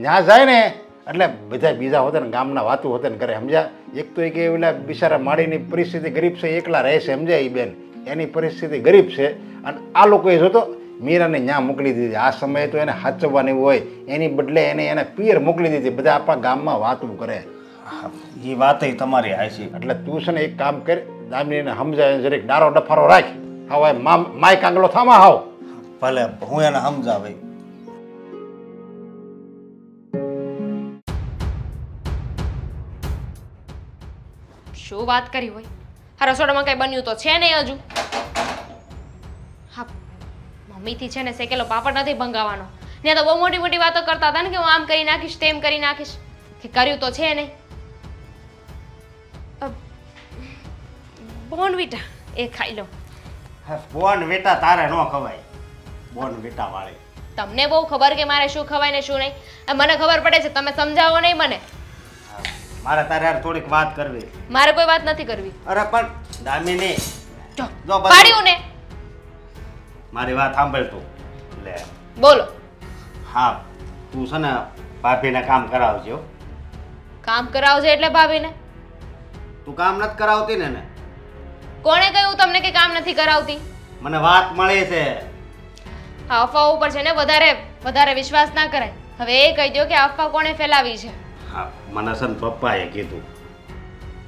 ત્યાં જાય ને એટલે બધા બીજા હોતે ને ગામના વાતું હોતે ને કરે, સમજ્યા? એક તો એ કે ઓલા બિચારા માળીની પરિસ્થિતિ ગરીબ છે, એકલા રહે છે, સમજ્યા? એ બેન એની પરિસ્થિતિ ગરીબ છે. અને આ લોકોએ જોતો મીરાને ત્યાં મોકલી દીધી. આ સમયે તો એને સાચવવાની હોય, એની બદલે એને પિયર મોકલી દીધી. બધા આપણા ગામમાં વાતું કરે. એ વાત તમારી હાચી. એટલે તું છે ને એક કામ કર, દામિનીને સમજાય જરીક ડારો ડફારો રાખ. હવે માય કાંગલો થામા હાવ. ભલે હું એને સમજાવે. શું વાત કરી હોય? આ રસોડામાં કઈ બન્યું તો છે નહીં હજુ. હા, મમ્મીથી છે ને શેકેલો પાપડ નથી ભંગાવાનો. ત્યાં તો બહુ મોટી મોટી વાતો કરતા હતા ને કે હું આમ કરી નાખીશ, તેમ કરી નાખીશ. કે કર્યું તો છે નહીં. બોર્નવિટા એ ખાઈ લો. બોર્નવિટા તારે ન ખવાય. બોર્નવિટા વાળી તમને બહુ ખબર કે મારે શું ખવાય ને શું નહીં. મને ખબર પડે છે, તમે સમજાવો નહીં મને. મારે તારે યાર થોડીક વાત કરવી. મારે કોઈ વાત નથી કરવી. અરે પણ દામિની જો પાડ્યું ને. મારી વાત સાંભળ તું. લે બોલો. હા, તું છે ને ભાભીને કામ કરાવજો. કામ કરાવજે એટલે ભાભીને? તું કામ નથી કરાવતી ને? કોણે કહ્યું તમને કે કામ નથી કરાવતી? મને વાત મળી છે. આ અફવા ઉપર છે ને વધારે વિશ્વાસ ના કરાય. હવે એ કહી દો કે અફવા કોણે ફેલાવી છે? હા, મને છે ને પપ્પાએ કીધું.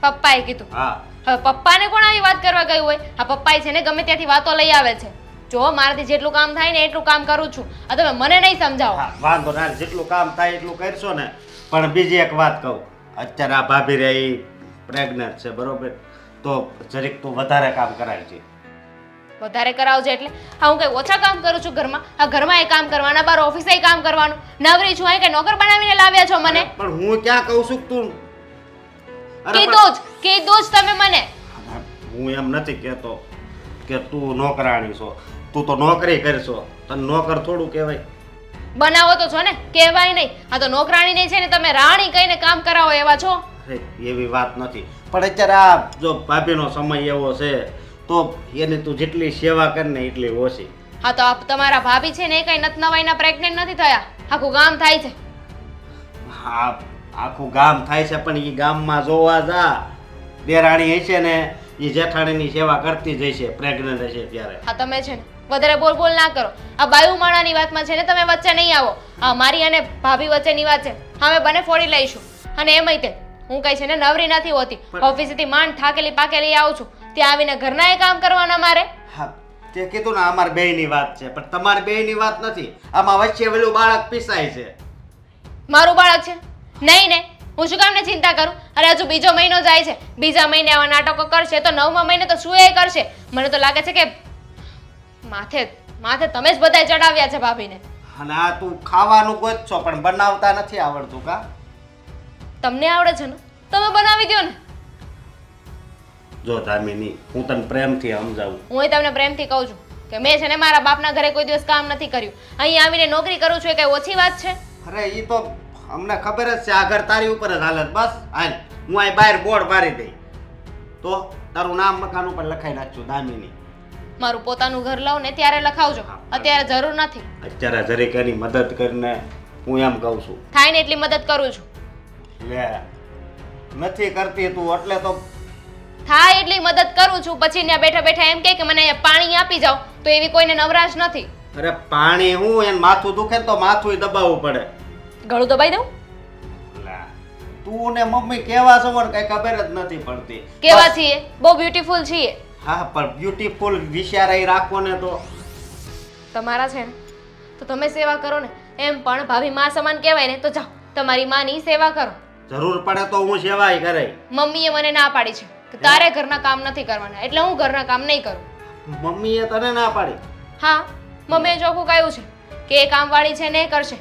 પપ્પાએ કીધું? હા. હવે પપ્પાને કોણ આવી વાત કરવા ગયું હોય? આ પપ્પાએ છે ને ગમે ત્યાંથી વાતો લઈ આવે છે. જો મારાથી જેટલું કામ થાય ને એટલું કામ કરું છું. આ તમે મને નહીં સમજાવો. હા, વાંધો ના, જેટલું કામ થાય એટલું કરશો ને. પણ બીજી એક વાત કહું, અત્યારે આ ભાભી રે એ પ્રેગ્નન્ટ છે, બરોબર? તો જરીક તું વધારે કામ કરાવજે. વધારે કરાવજે એટલે? હા, હું કઈ ઓછા કામ કરું છું ઘરમાં? આ ઘરમાં એ કામ કરવાના, બાર ઓફિસે કામ કરવાનું. નવરી છું, કે નોકર બનાવીને લાવ્યા છો મને? પણ હું ક્યાં કહું છું તું? કીધું જ તમે મને. હું એમ નથી કહેતો કે તું નોકરાણી છો. તું તો નોકરી કરશો, તને નોકર થોડું કહેવાય. બનાવો તો છો ને, કહેવાય નહીં. આ તો નોકરાણી નહીં છે ને, તમે રાણી કહીને કામ કરાવો એવા છો. એવી વાત નથી. પણ અત્યારે આ જો ભાભીનો સમય એવો છે તો એની તું જેટલી સેવા કર ને એટલી ઓછી. હા, તો આપ તમારા ભાભી છે ને એ કઈ નતનવાઈના પ્રેગ્નેન્ટ નથી થયા. આખું ગામ થાય છે. હા, આખું ગામ થાય છે, પણ એ ગામમાં જોવા જા દેરાણી હશે ને એ જેઠાણીની સેવા કરતી જ હશે પ્રેગ્નન્ટ હશે ત્યારે. હા તમે છે ને વધારે બોલ બોલ ના કરો. આ બાયુ માણાની વાતમાં છે ને તમે વચ્ચે નહીં આવો. હા મારી અને ભાભી વચ્ચેની વાત છે. અમે બંને ફોડી લઈશું. અને એમાંય તે હું કઈ છે ને નવરી નથી હોતી. ઓફિસેથી માંડ થાકેલી પાકેલી આવું છું. ત્યાં આવીને ઘરના એ કામ કરવાના મારે. હા તે કીધું ને અમાર બેયની વાત છે, પણ તમારી બેયની વાત નથી. આમાં વચ્ચે પેલું બાળક પીસાય છે. મારું બાળક છે નહીં ને હું શું કામને ચિંતા કરું? અરે હજુ બીજો મહિનો જાય છે. બીજા મહિને આવા નાટકો કરશે તો 9મા મહિને તો શું એ કરશે? મને તો લાગે છે કે માથે માથે તમે જ બધાય ચડાવ્યા છે ભાભીને. અને આ તું ખાવાનું કોઈ છો પણ બનાવતા નથી આવડતું કા? તમને આવડે છે ને તમે બનાવી દો ને. જો દામિની હું તને પ્રેમથી સમજાવું. હું તમને પ્રેમથી કહું છું કે મેં છે ને મારા બાપના ઘરે કોઈ દિવસ કામ નથી કર્યું. અહીં આવીને નોકરી કરું છું એ કઈ ઓછી વાત છે? અરે ઈ તો અમને ખબર જ છે આ ઘર તારી ઉપર જ હાલત. બસ હાલ હું અહીં બહાર બોર્ડ મારી દઈ તો તારું નામ મકાન ઉપર લખાઈ નાખજો દામિની. મારું પોતાનું ઘર લઉં ને ત્યારે લખાવજો. અત્યારે જરૂર નથી. અત્યારે જરીક એની મદદ કરીને હું એમ કહું છું. થાય ને એટલી મદદ કરું છું. લે નથી કરતી તું એટલે તો થાય એટલી મદદ કરું છું. પછી ત્યાં બેઠા બેઠા એમ કે મને અહીંયા પાણી આપી જાઓ તો એવી કોઈને નવરાશ નથી. અરે પાણી હું એને માથું દુખે તો માથું દબાવવું પડે. ગળું દબાઈ દઉં? તું ને મમ્મી કેવા છો મને કઈ ખબર જ નથી પડતી. કેવા છીએ? બહુ બ્યુટીફુલ છીએ. હા પણ બ્યુટીફુલ વિચારાઈ રાખો ને તો તમારા છે ને તો તમે સેવા કરો ને. એમ પણ ભાભી માં સમાન કહેવાય ને તો જાઓ તમારી માની સેવા કરો. જરૂર પડે તો હું સેવાય કરે. મમ્મીએ મને ના પાડી છે કે તારે ઘરના કામ નથી કરવાના એટલે હું ઘરના કામ નહીં કરું. મમ્મીએ તને ના પાડી? હા મમ્મીએ ચોખ્ખું કહ્યું છે કે એ કામવાળી છે ને એ કરશે.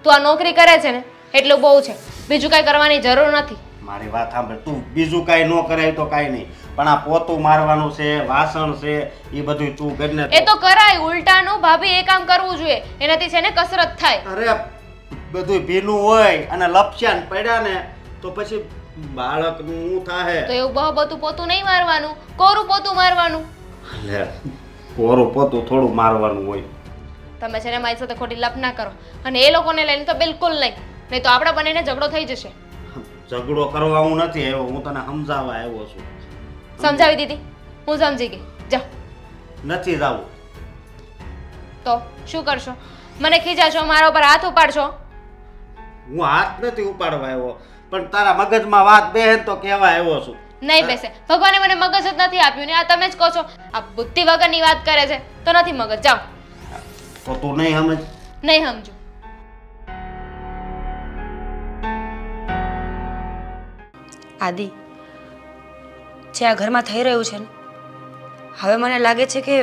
તું આ નોકરી કરે છે ને એટલું બહુ છે. બીજું કઈ કરવાની જરૂર નથી. મારી વાત સાંભળ. તું બીજું કઈ ન કરાય તો કઈ નહીં, પણ આ પોતું મારવાનું છે, વાસણ છે, એ બધું તું કરીને એ તો કરાય. ઉલટાનું ભાભી એ કામ કરવું જોઈએ. એનાથી છે ને કસરત થાય. અરે બધું ભીનું હોય અને લપસ્યા પડ્યા ને તો પછી બાળક નું થાય. તો એવું બહુ બધું પોતું નહીં મારવાનું, કોરું પોતું મારવાનું. લે કોરું પોતું થોડું મારવાનું હોય. તમે છે ને મારી સાથે ખોટી લપ ના કરો. અને એ લોકોને લઈને તો બિલકુલ નહીં. નહીં તો આપણા બંનેને ઝઘડો થઈ જશે. ઝઘડો કરવા હું નથી આવ્યો, હું તને સમજાવવા આવ્યો છું. સમજાવી દીધી? હું સમજી ગઈ. જાઓ. નથી જાવું. તો શું કરશો? મને ખીજાશો, મારા ઉપર હાથ ઉપાડશો? હું હાથ નથી ઉપાડવા આવ્યો, પણ તારા મગજમાં વાત બેહે તો કહેવા આવ્યો છું. નહીં બેસે. ભગવાને મને મગજ જ નથી આપ્યું ને આ તમે જ કહો છો આ બુદ્ધિ વગરની વાત કરે છે તો નથી મગજ. જાઓ. તો તું નહીં સમજ? નહીં સમજુ. આદિ જે આ ઘરમાં થઈ રહ્યું છે ને હવે મને લાગે છે કે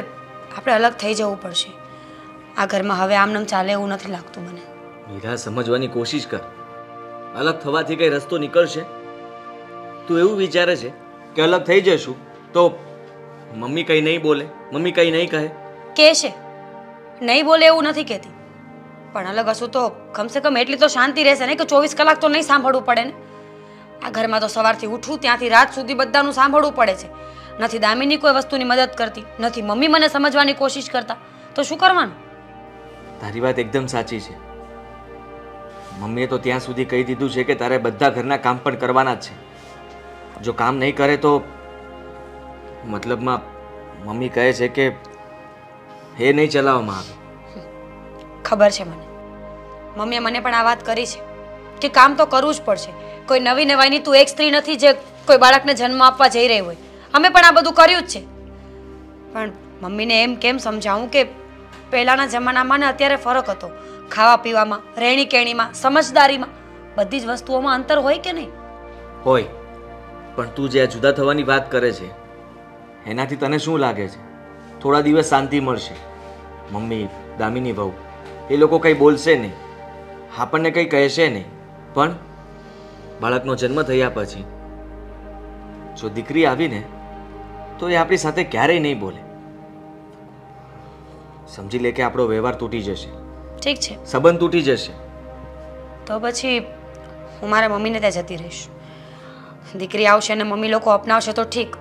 આપણે અલગ થઈ જવું પડશે. આ ઘરમાં હવે આમનામ ચાલે એવું નથી લાગતું મને. મીરા સમજવાની કોશિશ કર. અલગ થવાથી કઈ રસ્તો નીકળશે? તું એવું વિચારે છે કે અલગ થઈ જશું તો મમ્મી કઈ નહીં બોલે, મમ્મી કઈ નહીં કહે? કહેશે, નહીં બોલે એવું નથી કહેતી, પણ અલગ હશું તો કમસે કમ એટલી તો શાંતિ રહેશે ને કે 24 કલાક તો નહીં સાંભળવું પડે ને. આ ઘરમાં તો સવારથી ઉઠું ત્યાંથી રાત સુધી બધાનું સાંભળવું પડે છે. નથી દામિની કોઈ વસ્તુની મદદ કરતી, નથી મમ્મી મને સમજવાની કોશિશ કરતા, તો શું કરવાનું? તારી વાત એકદમ સાચી છે. મમ્મીએ તો ત્યાં સુધી કહી દીધું છે કે તારે બધા ઘરના કામ પણ કરવાના જ છે. જો કામ નહીં કરે તો મતલબમાં મમ્મી કહે છે કે એ નહીં ચલાવવામાં આવે. ખબર છે મને, મમ્મીએ મને પણ આ વાત કરી છે કે કામ તો કરવું જ પડશે. કોઈ નવી નવાઈની તું એક સ્ત્રી નથી જે કોઈ બાળકને જન્મ આપવા જઈ રહી હોય. અમે પણ આ બધું કર્યું જ છે, પણ મમ્મીને એમ કેમ સમજાવું કે પહેલાંના જમાનામાં ને અત્યારે ફરક હતો. ખાવા પીવામાં, રહેણી કહેણીમાં, સમજદારીમાં, બધી જ વસ્તુઓમાં અંતર હોય કે નહીં? હોય, પણ તું જે આ જુદા થવાની વાત કરે છે એનાથી તને શું લાગે છે? થોડા દિવસ શાંતિ મળશે. મમ્મી, દામિની વહુ એ લોકો કંઈ બોલશે નહીં, આપણને કંઈ કહેશે નહીં, પણ બાળકનો જન્મ થયા પછી જો દીકરી આવીને તો એ આપણી સાથે ક્યારેય નહીં બોલે. સમજી લે કે આપણો વ્યવહાર તૂટી જશે. ઠીક છે, સંબંધ તૂટી જશે. તો પછી હું મારા મમ્મીને ત્યાં જતી રહીશ. દીકરી આવશે અને મમ્મી લોકો અપનાવશે તો ઠીક,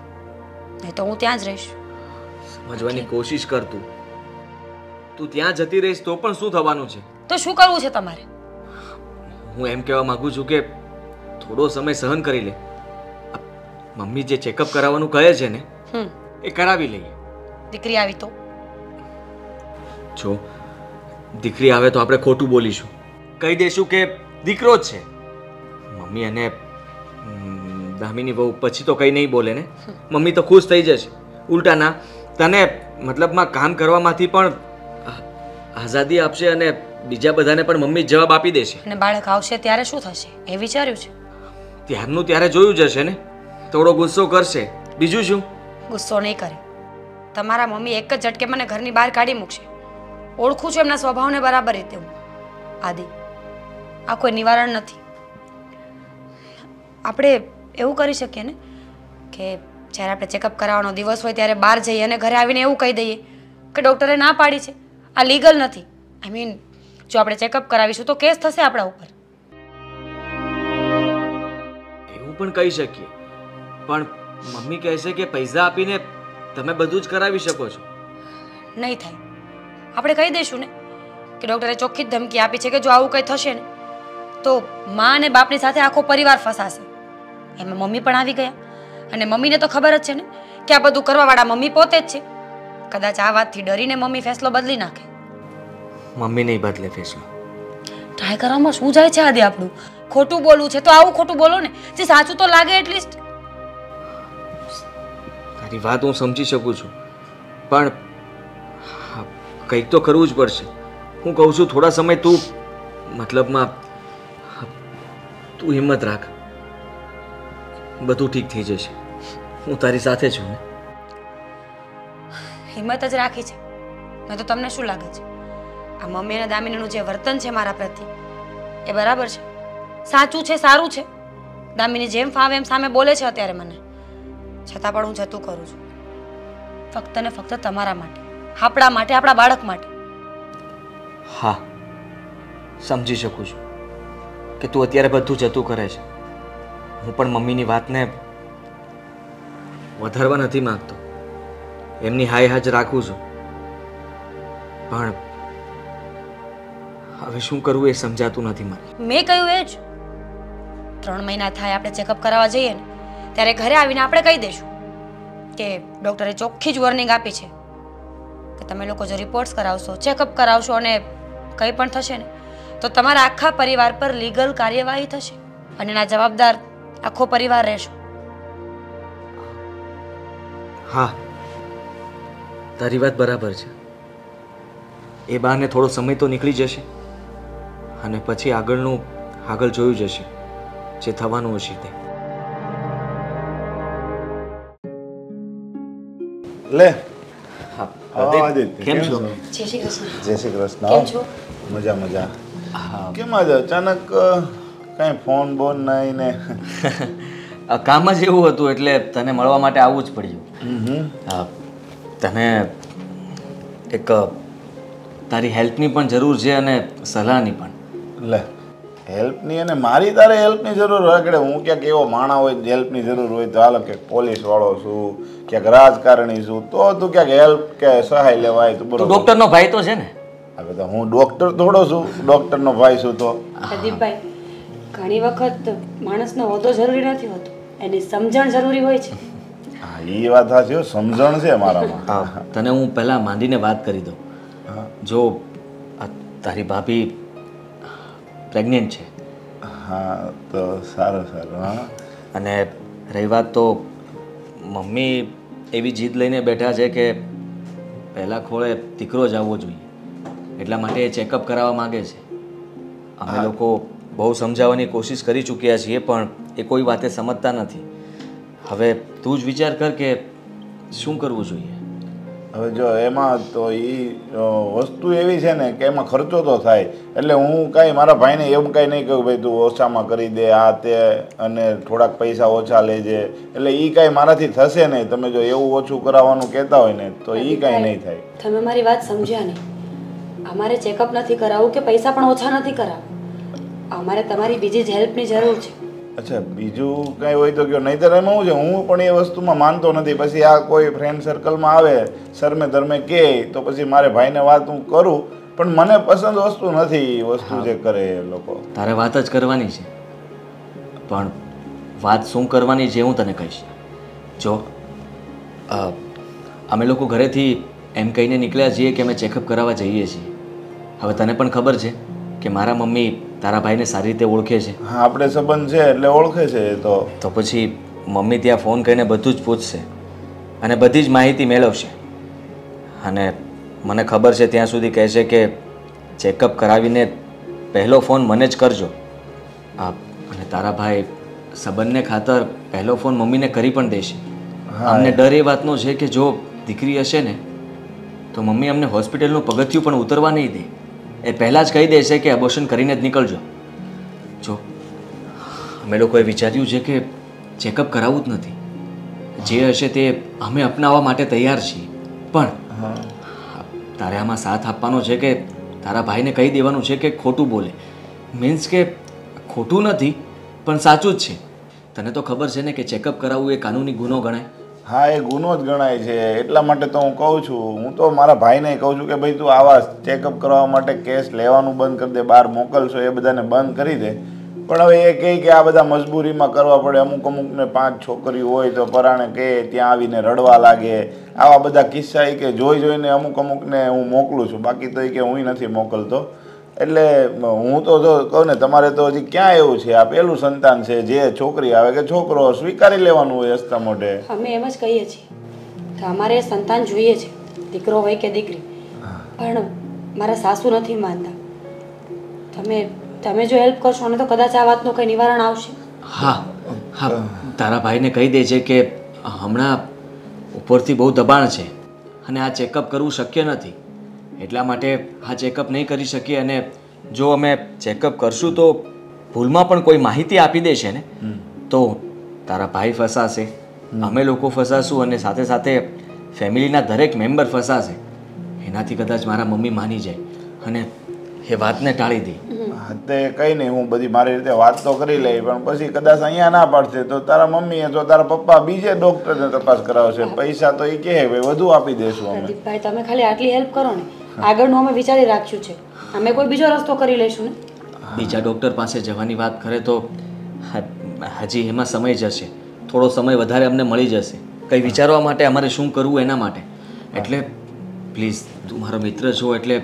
નહીં તો હું ત્યાં જ રહીશ. સમજવાની કોશિશ કર. તું ત્યાં જતી રહીશ તો પણ શું થવાનું છે? તો શું કરવું છે તમારે? હું એમ કહેવા માંગુ છું કે થોડો સમય સહન કરી લે. મમ્મી જે ચેકઅપ કરાવવાનું કહે છે ને હમ એ કરાવી લઈએ. દીકરી આવી તો જો દીકરી આવે તો આપણે ખોટું બોલીશું, કહી દઈશું કે દીકરો જ છે. મમ્મી અને દામિની બહુ પછી તો કંઈ નહીં બોલે ને. મમ્મી તો ખુશ થઈ જશે. ઉલટા ના તને મતલબમાં કામ કરવામાંથી પણ આઝાદી આપશે અને બીજા બધાને પણ મમ્મી જવાબ આપી દેશે. અને બાળક આવશે ત્યારે શું થશે એ વિચાર્યું છે? ત્યારનું ત્યારે જોયું જશે ને. થોડો ગુસ્સો કરશે, બીજું શું? ગુસ્સો નહીં કરે. તમારા મમ્મી એક જ ઝટકે મને ઘરની બહાર કાઢી મૂકશે. ઓળખું છું એમના સ્વભાવને બરાબર રીતે હું. આદિ, આ કોઈ નિવારણ નથી. આપણે એવું કરી શકીએ ને કે જ્યારે આપણે ચેકઅપ કરાવવાનો દિવસ હોય ત્યારે બહાર જઈએ અને ઘરે આવીને એવું કહી દઈએ કે ડૉક્ટરે ના પાડી છે, આ લીગલ નથી. આઈ મીન જો આપણે ચેકઅપ કરાવીશું તો કેસ થશે આપણા ઉપર. એવું પણ કહી શકીએ, પણ મમ્મી કહેશે કે પૈસા આપીને તમે બધું જ કરાવી શકો છો. નહીં થાય. આપણે કહી દઈશું ને કે ડૉક્ટરે ચોખ્ખી જ ધમકી આપી છે કે જો આવું કંઈ થશે ને તો મા અને બાપની સાથે આખો પરિવાર ફસાશે. એમાં મમ્મી પણ આવી ગયા અને મમ્મીને તો ખબર જ છે ને કે આ બધું કરવાવાળા મમ્મી પોતે જ છે. કદાચ આ વાતથી ડરીને મમ્મી ફેસલો બદલી નાખે. મમ્મી નહીં બદલે ફેસલો. ટ્રાય કરવામાં શું જાય છે આદિ આપણું? ખોટું બોલવું છે તો આવું ખોટું બોલો ને જે સાચું તો લાગે એટલીસ્ટ. તારી વાત હું સમજી શકું છું, પણ કંઈક તો કરવું જ પડશે. હું કહું છું થોડા સમય તું મતલબમાં તું હિંમત રાખ, બધું ઠીક થઈ જશે. હું તારી સાથે છું ને. હિંમત જ રાખી છે નહીં તો તમને શું લાગે છે આ મમ્મી અને દામિનીનું જે વર્તન છે મારા પ્રત્યે એ બરાબર છે, સાચું છે, સારું છે? દામિની જેમ ફાવે એમ સામે બોલે છે અત્યારે મને, છતાં પણ હું જતું કરું છું ફક્ત ને ફક્ત તમારા માટે, આપણા માટે, આપણા બાળક માટે. હા, સમજી શકું છું કે તું અત્યારે બધું જતું કરે છે. હું પણ મમ્મીની વાતને વધારવા નથી માંગતો, એમની હાય હાજ રાખું છું, પણ હવે શું કરવું એ સમજાતું નથી મને. મેં કહ્યું એ જ. 3 મહિના થાય આપણે ચેકઅપ કરાવવા જઈએ ને ત્યારે ઘરે આવીને આપણે કહી દઈશું કે ડૉક્ટરે ચોખ્ખી જ વોર્નિંગ આપી છે કે તમે લોકો જો રિપોર્ટ્સ કરાવશો, ચેકઅપ કરાવશો અને કંઈ પણ થશે ને તો તમારા આખા પરિવાર પર લીગલ કાર્યવાહી થશે અને એના જવાબદાર આખો પરિવાર રહેશો. હા, તારી વાત બરાબર છે. એ બહાને થોડો સમય તો નીકળી જશે અને પછી આગળ જોયું જશે જે થવાનું હશે તે. લે હા, આદિત્ય, કેમ છો? જય શ્રી કૃષ્ણ. જય શ્રી કૃષ્ણ. કેમ છો? મજા મજા. હા, કેમ આજે અચાનક કાંઈ ફોન બોન નહીં ને? કામ જ એવું હતું એટલે તને મળવા માટે આવવું જ પડ્યું. હા, તને એક તારી હેલ્પની પણ જરૂર છે અને સલાહની પણ. લે, હેલ્પની અને મારી તારે હેલ્પની જરૂર હોય કે હું ક્યાંક એવો માણા હોય હેલ્પની જરૂર હોય તો હાલો ક્યાંક પોલીસવાળો છું, ક્યાંક રાજકારણી છું, તો તું ક્યાંક હેલ્પ કે સહાય લેવાય તો બરોબર. ડોક્ટરનો ભાઈ તો છે ને? હવે તો હું ડોક્ટર થોડો છું, ડોક્ટરનો ભાઈ છું તો. પ્રદીપભાઈ, ઘણી વખત માણસનો હોદ્દો જરૂરી નથી હોતો, એની સમજણ જરૂરી હોય છે. હા, એ વાત સાચી હો, સમજણ છે મારામાં. હા, તને હું પહેલાં માંડીને વાત કરી દઉં. જો તારી ભાભી પ્રેગ્નેન્ટ છે. હા, તો સારું સારું. હા, અને રહી વાત તો મમ્મી એવી જીદ લઈને બેઠા છે કે પહેલાં ખોળે દીકરો જ આવવો જોઈએ, એટલા માટે એ ચેકઅપ કરાવવા માગે છે. અમે લોકો બહુ સમજાવવાની કોશિશ કરી ચૂક્યા છીએ પણ એ કોઈ વાતે સમજતા નથી. હવે તું જ વિચાર કર કે શું કરવું જોઈએ. હવે જો એમાં તો એ વસ્તુ એવી છે ને કે એમાં ખર્ચો તો થાય, એટલે હું કાંઈ મારા ભાઈને એવું કાંઈ નહીં કહું ભાઈ તું ઓછામાં કરી દે આ તે અને થોડાક પૈસા ઓછા લેજે, એટલે એ કાંઈ મારાથી થશે નહીં. તમે જો એવું ઓછું કરાવવાનું કહેતા હોય ને તો એ કાંઈ નહીં થાય. તમે મારી વાત સમજ્યા નહીં. અમારે ચેકઅપ નથી કરાવવું કે પૈસા પણ ઓછા નથી કરાવવું, અમારે તમારી બીજી જ હેલ્પની જરૂર છે. અચ્છા, બીજું કાંઈ હોય તો કહો, નહીંતર એમાં શું છે હું પણ એ વસ્તુમાં માનતો નથી. પછી આ કોઈ ફ્રેન્ડ સર્કલમાં આવે શરમે ધર્મે કહે તો પછી મારે ભાઈને વાત હું કરું, પણ મને પસંદ વસ્તુ નથી વસ્તુ જે કરે એ લોકો. તારે વાત જ કરવાની છે, પણ વાત શું કરવાની છે હું તને કહીશ. જો અમે લોકો ઘરેથી એમ કહીને નીકળ્યા છીએ કે અમે ચેકઅપ કરાવવા જઈએ છીએ. હવે તને પણ ખબર છે કે મારા મમ્મી તારા ભાઈને સારી રીતે ઓળખે છે. હા, આપણે સંબંધ છે એટલે ઓળખે છે. તો પછી મમ્મી ત્યાં ફોન કરીને બધું જ પૂછશે અને બધી જ માહિતી મેળવશે. અને મને ખબર છે ત્યાં સુધી કહેશે કે ચેકઅપ કરાવીને પહેલો ફોન મને જ કરજો. અને તારા ભાઈ સંબંધને ખાતર પહેલો ફોન મમ્મીને કરી પણ દેશે. અમને ડર એ વાતનો છે કે જો દીકરી હશે ને તો મમ્મી અમને હોસ્પિટલનું પગથિયું પણ ઉતરવા નહીં દે. એ પહેલાં જ કહી દેશે કે અબોર્શન કરીને જ નીકળજો. જો અમે લોકોએ વિચાર્યું છે કે ચેકઅપ કરાવવું જ નથી. જે હશે તે અમે અપનાવવા માટે તૈયાર છીએ. પણ તારે આમાં સાથ આપવાનો છે કે તારા ભાઈને કહી દેવાનું છે કે ખોટું બોલે. મીન્સ કે ખોટું નથી પણ સાચું જ છે. તને તો ખબર છે ને કે ચેકઅપ કરાવવું એ કાનૂની ગુનો ગણાય. હા, એ ગુનો જ ગણાય છે. એટલા માટે તો હું કહું છું. હું તો મારા ભાઈને કહું છું કે ભાઈ તું આવા ચેકઅપ કરવા માટે કેસ લેવાનું બંધ કરી દે, બહાર મોકલશો એ બધાને બંધ કરી દે. પણ હવે એ કહે કે આ બધા મજબૂરીમાં કરવા પડે. અમુકને 5 છોકરીઓ હોય તો પરાણે કહે ત્યાં આવીને રડવા લાગે. આવા બધા કિસ્સા કે જોઈને અમુકને હું મોકલું છું. બાકી તો એ કે હું નથી મોકલતો. એટલે હું તો જો કહું ને, તમારે તો હજી ક્યાં એવું છે? આ પહેલું સંતાન છે. જે છોકરી આવે કે છોકરો સ્વીકારી લેવાનું હોય હસતા મોઢે. અમે એમ જ કહીએ છીએ કે અમારે સંતાન જોઈએ છે, દીકરો હોય કે દીકરી. પણ મારા સાસુ નથી માનતા. તમે જો હેલ્પ કરશો ને તો કદાચ આ વાતનું કંઈ નિવારણ આવશે. હા, તારા ભાઈને કહી દેજે કે હમણાં ઉપરથી બહુ દબાણ છે અને આ ચેકઅપ કરવું શક્ય નથી. એટલા માટે આ ચેકઅપ નહીં કરી શકીએ. અને જો અમે ચેકઅપ કરશું તો ભૂલમાં પણ કોઈ માહિતી આપી દેશે ને તો તારા ભાઈ ફસાશે, અમે લોકો ફસાશું અને સાથે સાથે ફેમિલીના દરેક મેમ્બર ફસાશે. એનાથી કદાચ મારા મમ્મી માની જાય અને એ વાતને ટાળી દે. તે કંઈ નહીં, હું બધી મારી રીતે વાત તો કરી લઈ. પણ પછી કદાચ અહીંયા ના પાડશે તો તારા મમ્મીએ તો તારા પપ્પા બીજે ડૉક્ટરને તપાસ કરાવશે. પૈસા તો એ કહે ભાઈ વધુ આપી દઈશું અમે. પ્રદીપભાઈ, તમે ખાલી આટલી હેલ્પ કરો ને, આગળનું અમે વિચારી રાખ્યું છે. અમે કોઈ બીજો રસ્તો કરી લઈશું ને. બીજા ડૉક્ટર પાસે જવાની વાત કરે તો હજી એમાં સમય જશે. થોડો સમય વધારે અમને મળી જશે કંઈ વિચારવા માટે, અમારે શું કરવું એના માટે. એટલે પ્લીઝ તું મારો મિત્ર છો એટલે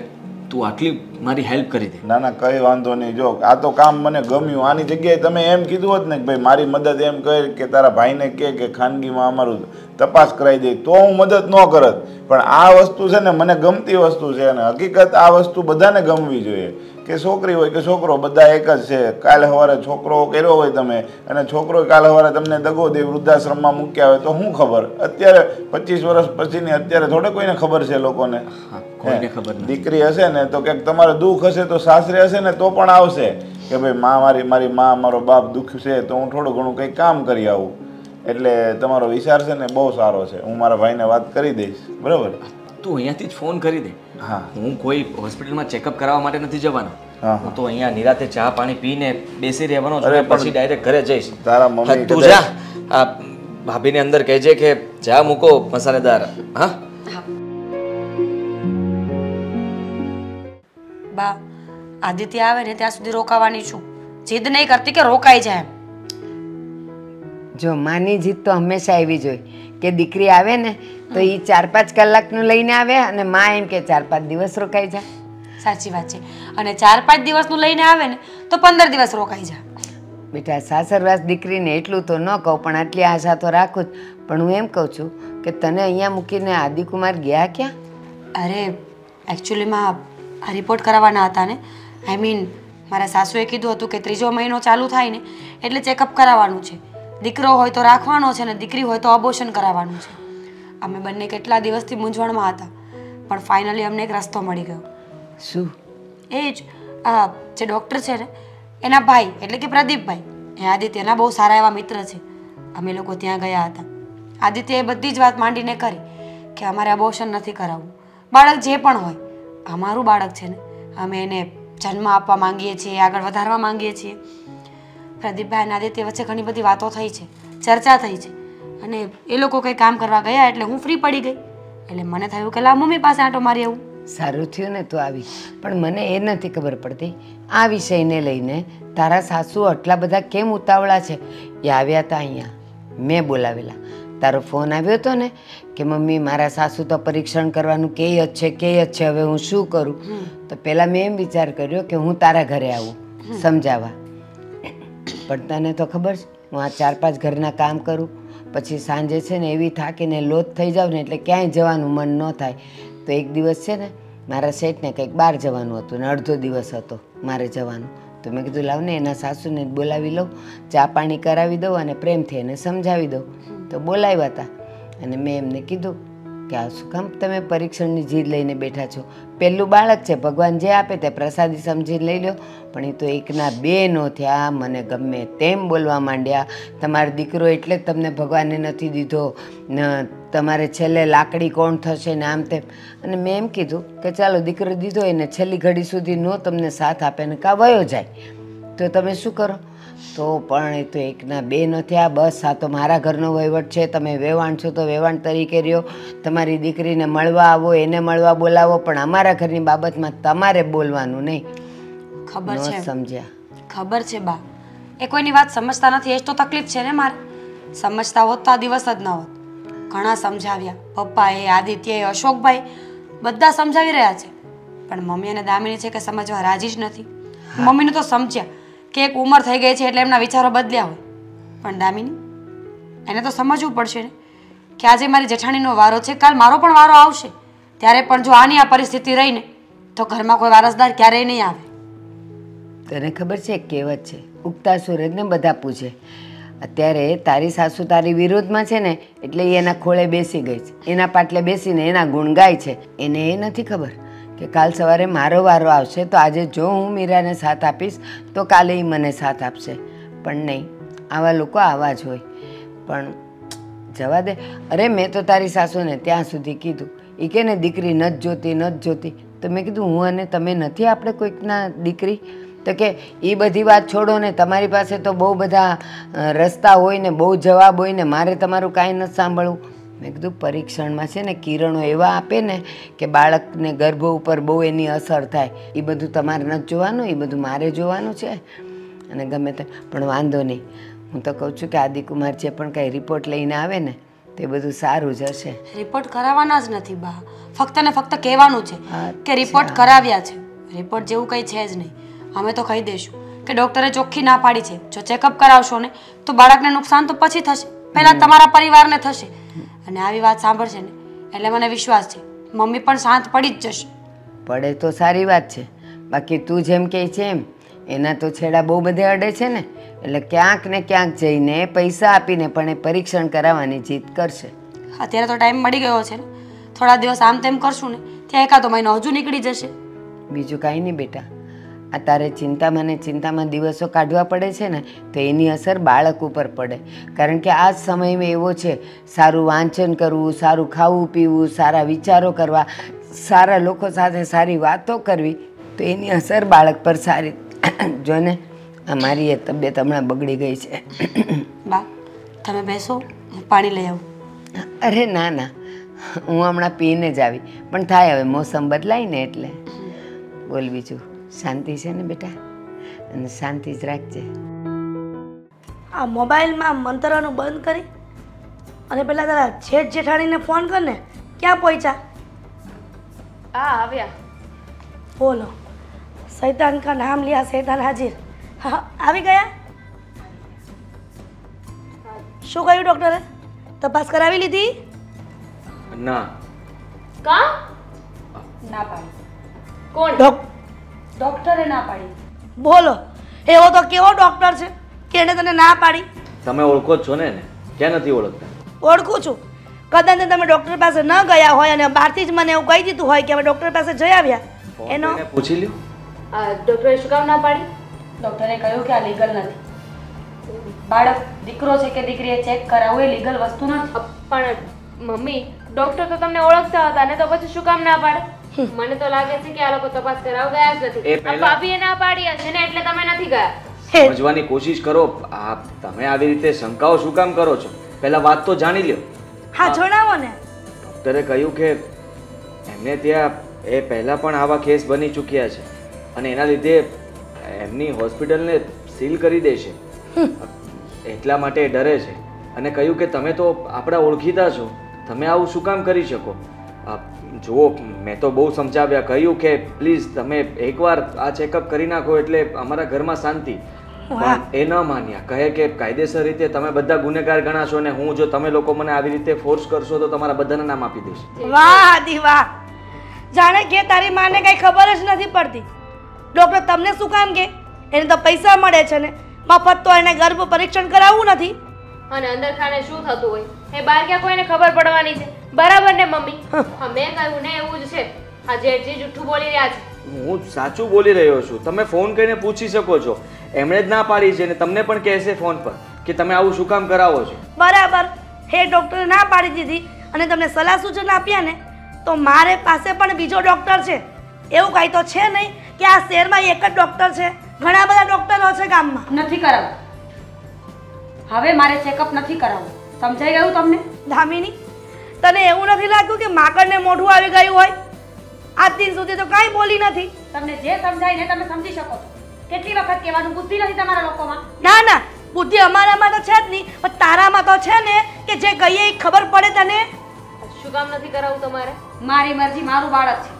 તું આટલી મારી હેલ્પ કરી દે. ના ના, કંઈ વાંધો નહીં. જો આ તો કામ મને ગમ્યું. આની જગ્યાએ તમે એમ કીધું હોત ને કે ભાઈ મારી મદદ એમ કહે કે તારા ભાઈને કે ખાનગીમાં અમારું તપાસ કરાવી દે તો હું મદદ ન કરત. પણ આ વસ્તુ છે ને મને ગમતી વસ્તુ છે. અને હકીકત આ વસ્તુ બધાને ગમવી જોઈએ કે છોકરી હોય કે છોકરો બધા એક જ છે. કાલે સવારે છોકરો કર્યો હોય તમે અને છોકરો કાલે સવારે તમને દગો દે વૃદ્ધાશ્રમમાં મૂક્યા હોય તો શું ખબર? અત્યારે 25 વર્ષ પછીની અત્યારે થોડે કોઈને ખબર છે લોકોને. કોઈને ખબર નથી. દીકરી હશે ને તો ક્યાંક તમારે દુઃખ હશે તો સાસરે હશે ને તો પણ આવશે કે ભાઈ મારી મા મારો બાપ દુઃખ છે તો હું થોડું ઘણું કંઈક કામ કરી આવું. એટલે તમારો વિચાર છે ને બહુ સારો છે. હું મારા ભાઈને વાત કરી દઈશ. બરાબર? તું અહીંયાથી જ ફોન કરી દે. હા, હું કોઈ હોસ્પિટલમાં ચેકઅપ કરાવવા માટે નથી જવાનો. હું તો અહીંયા નિરાતે ચા પાણી પીને બેસી રહેવાનો છું. પછી ડાયરેક્ટ ઘરે જઈશ. તારા મમ્મી તું જા. આ ભાભીને અંદર કહેજે કે ચા મૂકો મસાલેદાર. હા બા, આદિત્ય આવે ને ત્યાં સુધી રોકાવાની છું. જીદ નહીં કરતી કે રોકાઈ જાય. જો માની જીદ તો હંમેશા એવી જ હોય કે દીકરી આવે ને તો એ 4-5 કલાકનું લઈને આવે અને માં એમ કે 4-5 દિવસ રોકાઈ જાય. સાચી વાત છે. અને 4-5 દિવસનું લઈને આવે ને તો 15 દિવસ રોકાઈ જાય. બેટા સાસરવાસ દીકરીને એટલું તો ન કહું પણ આટલી આશા તો રાખું જ. પણ હું એમ કહું છું કે તને અહીંયા મૂકીને આદિકુમાર ગયા ક્યાં? અરે એકચ્યુઅલીમાં આ રિપોર્ટ કરાવવાના હતા ને. આઈ મીન મારા સાસુએ કીધું હતું કે 3જો મહિનો ચાલુ થાય ને એટલે ચેકઅપ કરાવવાનું છે. દીકરો હોય તો રાખવાનો છે ને દીકરી હોય તો અબોર્શન કરાવવાનું છે. અમે બંને કેટલા દિવસથી મૂંઝવણમાં હતા પણ ફાઇનલી અમને એક રસ્તો મળી ગયો. શું? એ જ જે ડૉક્ટર છે ને એના ભાઈ એટલે કે પ્રદીપભાઈ એ આદિત્યના બહુ સારા એવા મિત્ર છે. અમે લોકો ત્યાં ગયા હતા. આદિત્યએ બધી જ વાત માંડીને કરી કે અમારે અબોર્શન નથી કરાવવું. બાળક જે પણ હોય અમારું બાળક છે ને, અમે એને જન્મ આપવા માંગીએ છીએ, આગળ વધારવા માંગીએ છીએ. પ્રદીપભાઈ અને આદિત્ય વચ્ચે ઘણી બધી વાતો થઈ છે, ચર્ચા થઈ છે અને એ લોકો કંઈ કામ કરવા ગયા એટલે હું ફ્રી પડી ગઈ. એટલે મને થયું કે લા મમ્મી પાસે આંટો મારી આવું. સારું થયું ને તું આવી. પણ મને એ નથી ખબર પડતી આ વિષયને લઈને તારા સાસુ આટલા બધા કેમ ઉતાવળા છે? એ આવ્યા હતા અહીંયા, મેં બોલાવેલા. તારો ફોન આવ્યો હતો ને કે મમ્મી મારા સાસુ તો પરીક્ષણ કરવાનું કહે જ છે હવે હું શું કરું? તો પહેલાં મેં એમ વિચાર કર્યો કે હું તારા ઘરે આવું સમજાવવા. પણ તને તો ખબર છે હું આ 4-5 ઘરના કામ કરું, પછી સાંજે છે ને એવી થાકીને લોથ થઈ જાઉં ને એટલે ક્યાંય જવાનું મન ન થાય. તો એક દિવસ છે ને મારા શેઠને કંઈક બહાર જવાનું હતું ને અડધો દિવસ હતો મારે જવાનું. તો મેં કીધું લાવ ને એના સાસુને બોલાવી લઉં, ચા પાણી કરાવી દઉં અને પ્રેમથી એને સમજાવી દઉં. તો બોલાવ્યા હતા અને મેં એમને કીધું કે આ શું કામ તમે પરીક્ષણની જીદ લઈને બેઠા છો? પહેલું બાળક છે, ભગવાન જે આપે તે પ્રસાદી સમજીને લઈ લો. પણ એ તો એકના 2 નો થયા. મને ગમે તેમ બોલવા માંડ્યા, તમારો દીકરો એટલે જ તમને ભગવાને નથી દીધો, તમારે છેલ્લે લાકડી કોણ થશે ને આમ તેમ. અને મેં એમ કીધું કે ચાલો દીકરો દીધો એને છેલ્લી ઘડી સુધી નો તમને સાથ આપે ને કાં વયો જાય તો તમે શું કરો? તો પણ એ તો એકના 2 ન થયા. બસ આ તો મારા ઘરનો વહીવટ છે, તમે વેવાણ છો તો વેવાણ તરીકે રહ્યો, તમારી દીકરીને મળવા આવો, એને મળવા બોલાવો, પણ અમારા ઘરની બાબતમાં તમારે બોલવાનું નહીં. ખબર છે, સમજ્યા? ખબર છે બા, એ કોઈની વાત સમજતા નથી, એ જ તો તકલીફ છે ને મારે. સમજતા હોત તો આ દિવસ જ ન હોત. ઘણા સમજાવ્યા, પપ્પાએ, આદિત્યએ, અશોકભાઈ બધા સમજાવી રહ્યા છે, પણ મમ્મી અને દામિની છે કે સમજવા રાજી જ નથી. મમ્મીને તો સમજ્યા કે એક ઉંમર થઈ ગઈ છે એટલે એમના વિચારો બદલ્યા હોય, પણ દામિની એને તો સમજવું પડશે ને કે આજે મારી જેઠાણીનો વારો છે, કાલ મારો પણ વારો આવશે. ત્યારે પણ જો આની આ પરિસ્થિતિ રહીને તો ઘરમાં કોઈ વારસદાર ક્યારેય નહીં આવે. તને ખબર છે એક કહેવત છે, ઉગતા સૂરજને બધા પૂછે. અત્યારે તારી સાસુ તારી વિરોધમાં છે ને એટલે એ એના ખોળે બેસી ગઈ છે, એના પાટલે બેસીને એના ગુણ ગાય છે. એને એ નથી ખબર કે કાલ સવારે મારો વારો આવશે તો આજે જો હું મીરાને સાથ આપીશ તો કાલે એ મને સાથ આપશે. પણ નહીં, આવા લોકો આવા જ હોય. પણ જવા દે. અરે મેં તો તારી સાસુને ત્યાં સુધી કીધું, એ કે ને દીકરી નથી જોતી. તો મેં કીધું હું અને તમે નથી આપણે કોઈકના દીકરી? તો કે એ બધી વાત છોડો ને, તમારી પાસે તો બહુ બધા રસ્તા હોય ને બહુ જવાબ હોય ને, મારે તમારું કાંઈ નથી સાંભળવું. મેં કીધું પરીક્ષણમાં છે ને કિરણો એવા આપે ને કે બાળકને ગર્ભ ઉપર બહુ એની અસર થાય. એ બધું તમારે નથી જોવાનું, એ બધું મારે જોવાનું છે. અને ગમે તે પણ વાંધો નહીં, હું તો કહું છું કે આદિકુમાર જે પણ કાંઈ રિપોર્ટ લઈને આવે ને તે બધું સારું જ હશે. રિપોર્ટ કરાવવાના જ નથી બા, ફક્ત ને ફક્ત કહેવાનું છે કે રિપોર્ટ કરાવ્યા છે. રિપોર્ટ જેવું કંઈ છે જ નહીં. અમે તો કહી દઈશું કે ડૉક્ટરે ચોખ્ખી ના પાડી છે, જો ચેકઅપ કરાવશો ને તો બાળકને નુકસાન તો પછી થશે, પહેલાં તમારા પરિવારને થશે. અને આવી વાત સાંભળશે ને એટલે મને વિશ્વાસ છે મમ્મી પણ શાંત પડી જ જશે. પડે તો સારી વાત છે, બાકી તું જેમ કહે છે એમ એના તો છેડા બહુ બધે અડે છે ને, એટલે ક્યાંક ને ક્યાંક જઈને પૈસા આપીને પણ એ પરીક્ષણ કરાવવાની જીદ કરશે. અત્યારે તો ટાઈમ મળી ગયો છે ને, થોડા દિવસ આમ તેમ કરશું ને ત્યાં એકાદો મહિનો હજુ નીકળી જશે. બીજું કાંઈ નહીં બેટા, આ તારે ચિંતામાં દિવસો કાઢવા પડે છે ને તો એની અસર બાળક ઉપર પડે. કારણ કે આ સમયમાં એવો છે, સારું વાંચન કરવું, સારું ખાવું પીવું, સારા વિચારો કરવા, સારા લોકો સાથે સારી વાતો કરવી, તો એની અસર બાળક પર સારી. જો ને અમારી એ તબિયત હમણાં બગડી ગઈ છે. બા તમે બેસો, હું પાણી લઈ આવું. અરે ના, હું હમણાં પીને જ આવી, પણ થાય હવે મોસમ બદલાય ને એટલે. બોલ બીજું, શાંતિ છે ને બેટા? અને શાંતિ જ રાખજે. આ મોબાઈલમાં મંતરવાનું બંધ કરી અને પેલા તારા જેઠ જેઠાણીને ફોન કર ને. ક્યાં પહોંચ્યા? આવ્યા. બોલો. શૈતાન કા નામ લિયા શૈતાન હાજિર. હા, આવી ગયા? શું કહ્યું ડૉક્ટરે? તપાસ કરાવી લીધી? ના. કા? ના પાડી. કોણ? ડૉક્ટરે ના પાડી. બોલો, એવો તો કેવો ડૉક્ટર છે કે એને તને ના પાડી? તમે ઓળખો જ છો ને એને, ક્યાં નથી ઓળખતા? ઓળખું છું. કદાચ તમે ડૉક્ટર પાસે ન ગયા હોય અને બહારથી જ મને એવું કહી દીધું હોય કે અમે ડૉક્ટર પાસે જઈ આવ્યા, એનો પૂછી લ્યો. ડૉક્ટરે શું કામ ના પાડી? ડૉક્ટરે કહ્યું કે આ લીગલ નથી. બાળક દીકરો છે કે દીકરી એ ચેક કરાવવું એ લીગલ વસ્તુ નથી. પણ મમ્મી, ડૉક્ટર તો તમને ઓળખતા હતા ને, તો પછી શું કામ ના પાડે? મને તો લાગે છે કે આ લોકો તપાસ કરાવ ગયા જ નથી. ભાભીએ ના પાડી હશે ને એટલે તમે નથી ગયા. સમજવાની કોશિશ કરો. આ તમે આવી રીતે શંકાઓ શું કામ કરો છો? પહેલા વાત તો જાણી લ્યો. હા, જણાવો ને. ડૉક્ટરે કહ્યું કે એમને ત્યાં એ પહેલા પણ આવા કેસ બની ચૂક્યા છે અને એના લીધે એમની હોસ્પિટલને સીલ કરી દેશે. એટલા માટે ડરે છે અને કહ્યું કે તમે તો આપણા ઓળખીતા છો, તમે આવું શું કામ કરી શકો? જુઓ, મેં તો બહુ સમજાવ્યા, કહ્યું કે પ્લીઝ તમે એકવાર આ ચેકઅપ કરી નાખો એટલે અમારા ઘરમાં શાંતિ. પણ એ ન માન્યા. કહે કે કાયદેસર રીતે તમે બધા ગુનેગાર ગણાશો અને હું જો તમે લોકો મને આવી રીતે ફોર્સ કરશો તો તમારા બધાના નામ આપી દઈશ. વાહ આદિ વાહ, જાણે કે તારી માને કઈ ખબર જ નથી પડતી. ડોક્ટર તમને શું કામ કે? એને તો પૈસા મળે છે ને, મફત તો એને ગર્ભ પરીક્ષણ કરાવવું નથી. અને અંદર ખાને શું થતું હોય એ બહાર ક્યાં કોઈને ખબર પડવાની છે? બરાબર ને મમ્મી? મેં કહ્યું ને એવું જ છે. આ જેઠજી જુઠ્ઠું બોલી રહ્યા છે. હું સાચું બોલી રહ્યો છું. તમે ફોન કરીને પૂછી શકો છો. એમણે જ ના પાડી છે ને તમને પણ કહેશે ફોન પર કે તમે આવું શું કામ કરાવો છો. બરાબર, હે ડોક્ટરે ના પાડી દીધી અને તમને સલાહ સૂચન આપ્યા ને, તો મારે પાસે પણ બીજો ડોક્ટર છે. એવું કાંઈ તો છે નહીં કે આ શહેરમાં એક જ ડોક્ટર છે, ઘણા બધા ડોક્ટરો છે ગામમાં. નથી કરાવવું. હવે મારે ચેકઅપ નથી કરાવવું. સમજાઈ ગયું તમને? ધામિની, તને એવું નથી લાગતું કે માકડને મોઢું આવી ગયું હોય? આજ દિન સુધી તો કાંઈ બોલી નથી. તમને જે સમજાય ને તમે સમજી શકો છો. કેટલી વખત કહેવાનું, બુદ્ધિ નથી તમારા લોકોમાં? ના ના, બુદ્ધિ અમારામાં તો છે જ નહીં, પણ તારામાં તો છે ને કે જે કહીએ એ ખબર પડે તને. શું કામ નથી કરાવવું તમારે? મારી મરજી, મારું બાળક છે.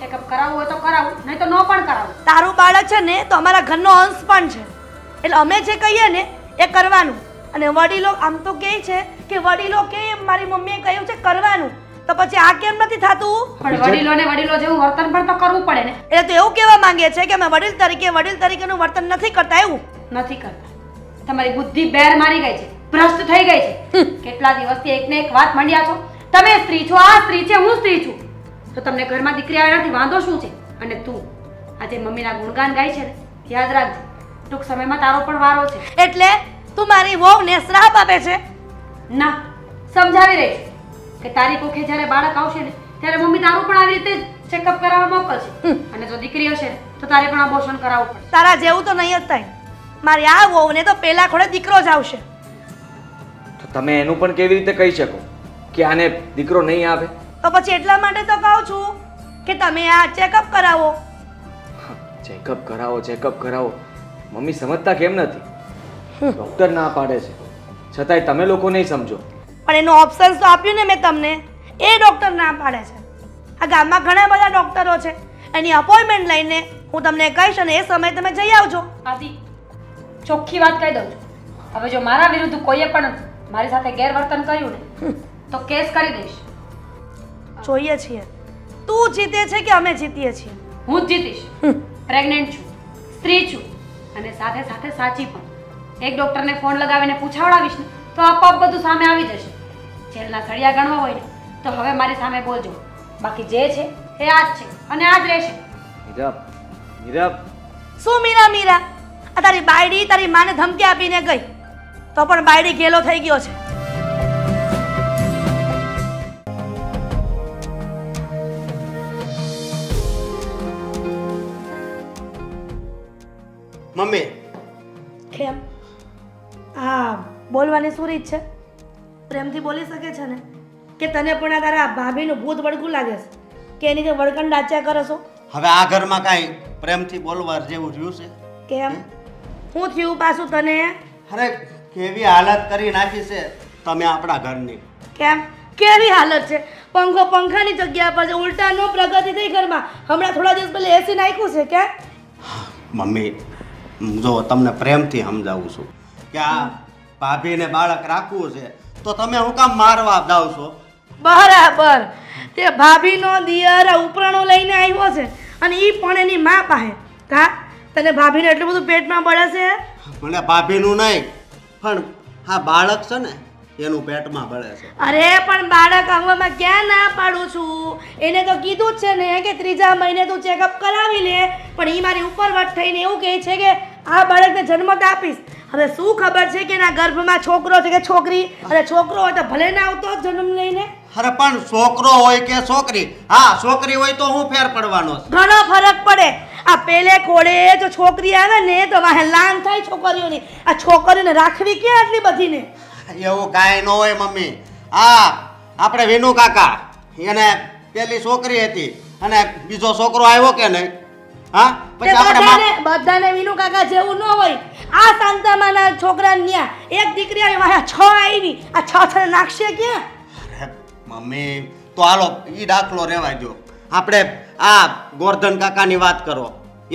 ચેકઅપ કરાવવું હોય તો કરાવું, નહીં તો ન પણ કરાવું. તારું બાળક છે ને તો અમારા ઘરનો અંશ પણ છે, એટલે અમે જે કહીએ ને એ કરવાનું. અને વડીલો આમ તો કહે છે કે વડીલો કે મારી મમ્મીએ કહ્યું છે કરવાનું, તો પછી આ કેમ નથી થતું? પણ વડીલોને વડીલો જેવું વર્તન પણ તો કરવું પડે ને. એટલે તો એવું કહેવા માંગે છે કે અમે વડીલ તરીકેનું વર્તન નથી કરતા એવું? નથી કરતા. તમારી બુદ્ધિ બેર મારી ગઈ છે, ભ્રષ્ટ થઈ ગઈ છે. કેટલા દિવસથી એકને એક વાત માંડ્યા છો. તમે સ્ત્રી છો, આ સ્ત્રી છે, હું સ્ત્રી છું, તો તમને ઘરમાં દીકરી આવ્યાથી વાંધો શું છે? અને તું આજે મમ્મીના ગુણગાન ગાય છે ને, યાદ રાખજે, ટૂંક સમયમાં તારો પણ વારો છે. એટલે તું મારી વહુને શ્રાપ આપે છે? ના, સમજાવી રહી છું કે તારી કોખે જ્યારે બાળક આવશે ને ત્યારે મમ્મી તારું પણ આવી રીતે ચેકઅપ કરાવવા મોકલશે. અને જો દીકરી હશે તો તારે પણ અબોર્શન કરાવવું પડશે. તારા જેવું તો નહીં જ થાય. મારી આ વહુને તો પેલા ખોડે દીકરો જ આવશે. તો તમે એનું પણ કેવી રીતે કહી શકો કે આને દીકરો નહીં આવે? તો પછી એટલા માટે તો કહું છું કે તમે આ ચેકઅપ કરાવો. ચેકઅપ કરાવો. મમ્મી સમજતા કેમ નથી? ડોક્ટર ના પાડે છે છતાંય તમે લોકો નહીં સમજો. પણ એનું ઓપ્શન તો આપ્યું ને મેં તમને, એ ડોક્ટર ના પાડે છે. આ ગામમાં ઘણા બધા ડોક્ટરો છે, એની અપોઇન્ટમેન્ટ લઈને હું તમને કહીશ અને એ સમયે તમે જઈ આવજો. આદિ, ચોખ્ખી વાત કહી દઉં છું, હવે જો મારા વિરુદ્ધ કોઈએ પણ મારી સાથે ગેરવર્તન કર્યું ને તો કેસ કરી દઈશ. જોઈએ છીએ તું જીતે છે કે અમે જીતીએ છીએ. હું જ જીતીશ. પ્રેગ્નેન્ટ છું, સ્ત્રી છું અને સાથે સાથે સાચી પણ. એક ડોક્ટરને ફોન લગાવીને પૂછાવડાવીશ ને તો આપોઆપ બધું સામે આવી જશે. જેલના સળિયા ગણવા હોય ને તો હવે મારી સામે બોલજો. બાકી જે છે એ આ જ છે અને આ જ રહેશે. મીરા, શું મીરા? આ તારી બાયડી તારી માને ધમકી આપીને ગઈ, તો પણ બાયડી ગેલો થઈ ગયો છે. મમ્મી, કેમ? હા, બોલવાની શું રીત છે? પ્રેમથી બોલી શકે છે ને? કે તને પણ આ તારા ભાભીનું ભૂત વળગું લાગે છે કે એની જે વળકણ ડાચ્યા કરો છો? હવે આ ઘરમાં કાંઈ પ્રેમથી બોલવા જેવું રહ્યું છે? કેમ? શું થયું પાછું તને? અરે કેવી હાલત કરી નાખી છે તમે આપણા ઘરની. કેમ? કેવી હાલત છે? પંખાની જગ્યા પર ઉલટાનો પ્રગતિ થઈ ઘરમાં. હમણાં થોડા દિવસ પહેલા એસી નાખ્યું છે કે? મમ્મી, જો તમને પ્રેમથી સમજાવું છું કે આ ભાભીને બાળક રાખવું છે તો તમે હું કામ મારવા જાવ છો? બરાબર, તે ભાભીનો દિયર ઉપરાણો લઈને આવ્યો છે અને ઈ પણ એની માં પાસે. કા તને ભાભીને એટલું બધું પેટમાં બળે છે? મને ભાભીનું નહીં પણ હા બાળક છે ને એનું પેટમાં બળે છે. અરે પણ બાળક આવવામાં ક્યાં ના પાડું છું? એને તો કીધું જ છે ને કે 3જા મહિને તું ચેકઅપ કરાવી લે, પણ ઈ મારી ઉપર વટ થઈને એવું કહે છે કે આ બાળકને જન્મ આપીશ. હવે શું ખબર છે કે એના ગર્ભમાં છોકરો છે કે છોકરી? અને છોકરો હોય તો ભલે ના આવતો જન્મ લઈને. અરે પણ છોકરો હોય કે છોકરી, હા છોકરી હોય તો હું ફેર પડવાનો છે? ઘણો ફરક પડે. આ પેલે ખોડે જો છોકરી આવે ને તો વાહે લાન થાય છોકરીઓની. આ છોકરીઓને રાખવી ક્યાં આટલી બધીને? એવું કાંઈ ન હોય મમ્મી. હા આપણે વિનુ કાકા, એને પેલી છોકરી હતી અને બીજો છોકરો આવ્યો કે નહીં હા પછી આપણે બધાને વિનુ કાકા જેવું ન હોય. આ શાંતામાના છોકરા ન્યા એક દીકરી આવી વાહ 6 આવી. આ 6 નાખશે ક્યાં? અરે મમ્મી તો હાલો ઈ દાખલો રહેવા દો. આપણે આ ગોરધન કાકાની વાત કરો.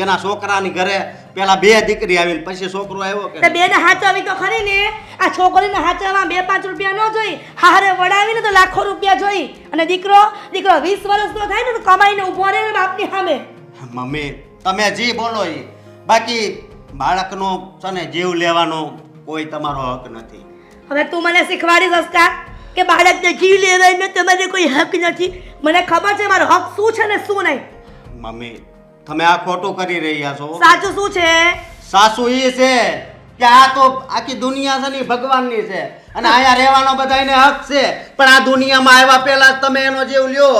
એના છોકરાની ઘરે પેલા 2 દીકરી આવી પછી છોકરો આવ્યો કે બે ને હાચવી તો ખરી ને. આ છોકરીને હાચવવા 2-5 રૂપિયા ન જોઈ, હારે વડાવીને તો લાખો રૂપિયા જોઈ. અને દીકરો 20 વર્ષનો થાય ને તો કમાઈને ઊભો રહે ને બાપની સામે. મમ્મી તમે જી બોલો ઈ, બાકી બાળકનો છે ને જીવ લેવાનો કોઈ તમારો હક નથી. હવે તું મને શીખવાડી સંસ્કાર કે બાળકને જીવ લેવાનો તમારે કોઈ હક નથી. મને ખબર છે મારો હક શું છે ને શું નહીં. મમ્મી તમે આ ખોટું કરી રહ્યા છો. સાચું શું છે? સાસુ ઈ છે કે આ તો આખી દુનિયા છે ને ભગવાનની છે અને અહીંયા રહેવાનો બધાને હક છે, પણ આ દુનિયામાં આવ્યા પહેલા તમે એનો જીવ લ્યો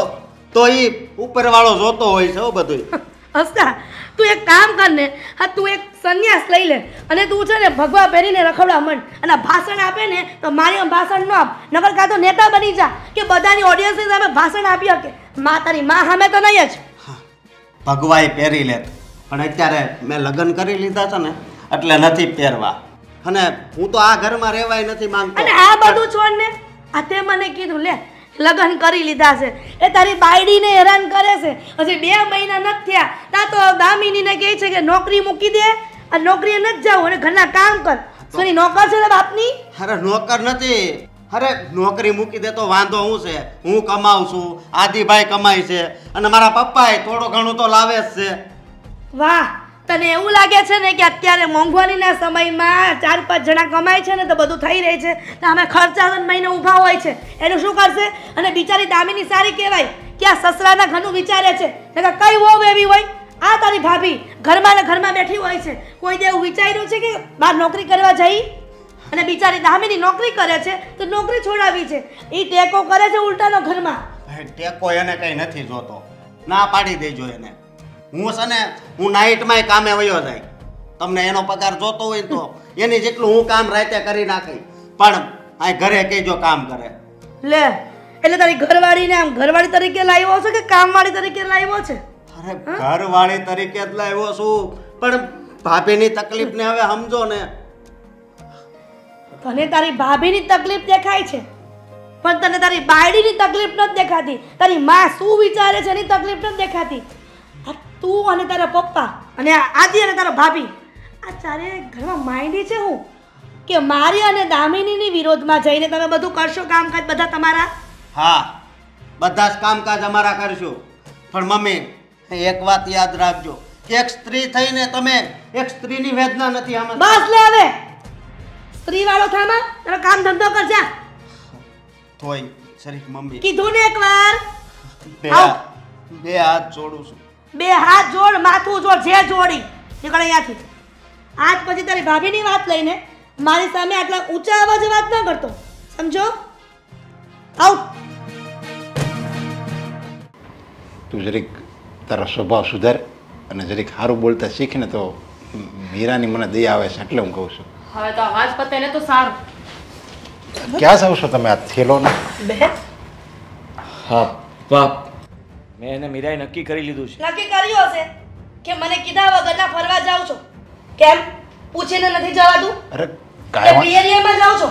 તો ઈ ઉપરવાળો જોતો હોય છે બધું. હસતા તું એક કામ કર ને, હા તું એક સંન્યાસ લઈ લે અને તું છે ને ભગવા પહેરીને રખડવા માંડ અને ભાષણ આપે ને તો મારી ભાષણ ન આપ, નકર કાં તો નેતા બની જા કે બધાની ઓડિયન્સની સામે ભાષણ આપી શકે. માં તારી માં સામે તો નહીં જ. ભગવાઈ પહેરી લે, પણ અત્યારે મેં લગ્ન કરી લીધા છે ને એટલે નથી પહેરવા, અને હું તો આ ઘરમાં રહેવાય નથી માંગતો. અને આ બધું છોડ ને, આ તે મને કીધું લે લગ્ન કરી લીધા છે એ તારી બાયડીને હેરાન કરે છે. હજી 2 મહિના નથી થયા ત્યાં તો દામિનીને કહે છે કે નોકરી મૂકી દે અને નોકરીએ નથી જાવ અને ઘરના કામ કર. સોની નોકર છે ને બાપની? અરે નોકર નથી. અરે નોકરી મૂકી દે તો વાંધો શું છે? હું કમાઉં છું, આદિભાઈ કમાય છે અને મારા પપ્પાએ થોડું ઘણું તો લાવે જ છે. વાહ, તને એવું લાગે છે ને કે અત્યારે મોંઘવારીના સમયમાં 4-5 જણા કમાય છે ને તો બધું થઈ રહે છે તો અમે ખર્ચા મહિને ઊભા હોય છે એનું શું કરશે? અને બિચારી દામિની સારી કહેવાય કે આ સસરાના ઘરનું વિચારે છે. એટલે કઈ વહુ એવી હોય? આ તારી ભાભી ઘરમાં ને ઘરમાં બેઠી હોય છે. કોઈ દે એવું વિચાર્યું છે કે બહાર નોકરી કરવા જઈ? અને બિચારી દામિની નોકરી કરે છે તો નોકરી છોડાવી છે. એ ટેકો કરે છે ઉલટાનો ઘરમાં. ટેકો એને કઈ નથી જોતો, ના પાડી દેજો એને. હું નાઇટમાં કામે વયો જાય, તમને એનો પગાર જોતો હોય તો એની જેટલું હું કામ રાતે કરી નાખી, પણ આ ઘરે કહેજો કામ કરે. લે એટલે તારી ઘરવાળીને આમ ઘરવાળી તરીકે લાવ્યો છે કે કામવાળી તરીકે લાવ્યો છે? અરે ઘરવાળી તરીકે જ લાવ્યો છું, પણ ભાભીની તકલીફને હવે સમજો ને. તને તારી ભાભીની તકલીફ દેખાય છે પણ તને તારી બાયડીની તકલીફ નથી દેખાતી. તારી માં શું વિચારે છે એની તકલીફ નથી દેખાતી. તું અને તારા પપ્પા અને આદિ અને તારા ભાભી આ ચારે ઘરમાં માંડી છે હું કે મારી અને દામિનીની વિરોધમાં જઈને તમે બધું કરશો કામકાજ બધા તમારા? હા, બધા જ કામકાજ અમારા કરશું, પણ મમ્મી એક વાત યાદ રાખજો, એક સ્ત્રી થઈને તમે એક સ્ત્રીની વેદના નથી આમાં. બસ લે હવે સ્ત્રી વાળો થામા તારો કામ ધંધો કર જા. તોય શરીફ મમ્મી કીધું ને એકવાર. બે હાથ જોડું છું. 2 હાથ જોડ, માથું જોડ, જે જોડી નીકળ અહીંયાથી. આજ પછી તારી ભાભીની વાત લઈને મારી સામે આટલા ઊંચા અવાજે વાત ન કરતો, સમજો? આઉટ. તું જરીક તારો સ્વભાવ સુધાર અને જરીક સારું બોલતા શીખને તો મીરાની મને દયા આવે છે એટલે હું કહું છું. હવે તો અવાજ પતે ને તો સારું. ક્યાં જાવ છો તમે આ થેલો ને? હા બાપ, મેં એને મીરાએ નક્કી કરી લીધું છે. નક્કી કર્યું હશે કે મને કીધા વગરના ફરવા જાવ છો. કેમ પૂછીને નથી જવાતું? અરે કે કાંઈ એરિયામાં જાવ છો?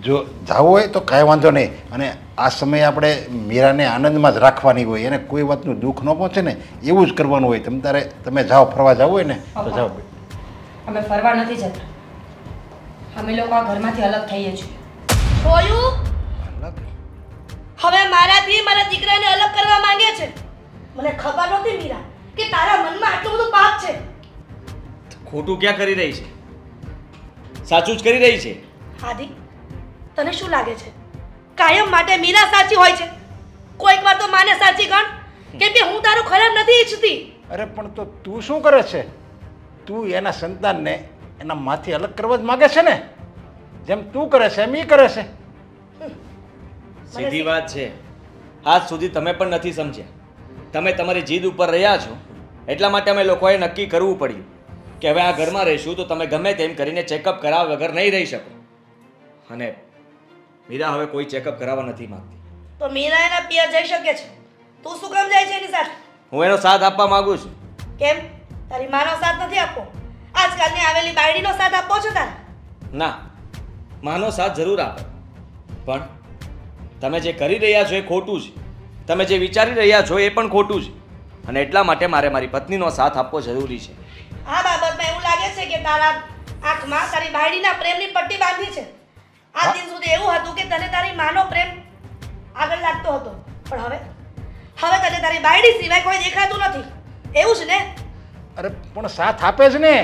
જો જવું હોય તો કાંઈ વાંધો નહીં, અને આ સમયે આપણે મીરાને આનંદમાં જ રાખવાની હોય, એને કોઈ વાતનું દુઃખ ન પહોંચે ને એવું જ કરવાનું હોય. તમે જાઓ ફરવા જવું હોય ને તો જાઓ. અમે ફરવા નથી જતા, અમે લોકો આ ઘરમાંથી અલગ થઈએ છીએ. જોયું? હવે મારાથી મારા દીકરાને અલગ કરવા માંગે છે. મને ખબર નહોતી મીરા કે તારા મનમાં આટલું બધું પાપ છે. ખોટું ક્યાં કરી રહી છે? સાચું જ કરી રહી છે. આદિ, તને શું લાગે છે કાયમ માટે મીરા સાચી હોય છે? કોઈક વાર તો માને સાચી ગણ, કેમ કે હું તારું ખરાબ નથી ઈચ્છતી. અરે પણ તો તું શું કરે છે? તું એના સંતાનને એના માંથી અલગ કરવા જ માગે છે ને? જેમ તું કરે છે એમ એ કરે છે. સીધી વાત છે, આજ સુધી તમે પણ નથી સમજ્યા. તમે તમારી જીદ ઉપર રહ્યા છો એટલા માટે અમે લોકોએ નક્કી કરવું પડ્યું કે હવે આ ઘરમાં રહીશું તો તમે ગમે તેમ કરીને ચેકઅપ કરાવ્યા વગર નહીં રહી શકો. અને મીરા હવે કોઈ ચેકઅપ કરાવવા નથી માંગતી. તો મીરા એના પિયર જઈ શકે છે, તું શું કામ જાય છે એની સાથે? હું એનો સાથ આપવા માંગુ છું. કેમ? તારી માનો સાથ નથી આપવો. આજકાલની આવેલી બાયડીનો સાથ આપવો છો તારે. ના, માનો સાથ જરૂર આપે, પણ તમે જે કરી રહ્યા છો એ ખોટું છે. તમે જે વિચારી રહ્યા છો એ પણ ખોટું છે, અને એટલા માટે મારે મારી પત્નીનો સાથ આપવો જરૂરી છે. આ બાબતમાં એવું લાગે છે કે તારા આંખમાં તારી બાયડીના પ્રેમની પટ્ટી બાંધી છે. આ દિન સુધી એવું હતું કે તને તારી માનો પ્રેમ આગળ લાગતો હતો, પણ હવે તને તારી બાયડી સિવાય કોઈ દેખાતું નથી. એવું છે ને? અરે પણ સાથ આપે જ ને,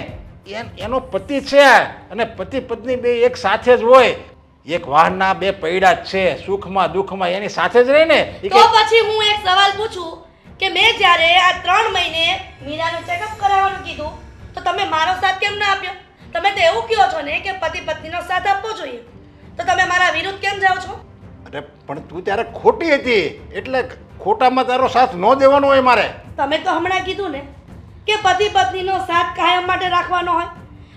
એનો પતિ છે અને પતિ પત્ની બે એક સાથે જ હોય. એક વાહનના બે પૈડા જ છે, સુખમાં દુઃખમાં એની સાથે જ રહે ને. તો પછી હું એક સવાલ પૂછું કે મેં જ્યારે આ 3 મહિને મીરાનું ચેકઅપ કરાવવાનું કીધું તો તમે મારો સાથ કેમ ના આપ્યો? તમે તો એવું કહો છો ને કે પતિ પત્નીનો સાથ આપવો જોઈએ, તો તમે મારા વિરુદ્ધ કેમ જાઓ છો? અરે પણ તું ત્યારે ખોટી હતી, એટલે ખોટામાં તારો સાથ ન દેવાનો હોય મારે. તમે તો હમણાં કીધું ને કે પતિ પત્નીનો સાથ કાયમ માટે રાખવાનો હોય.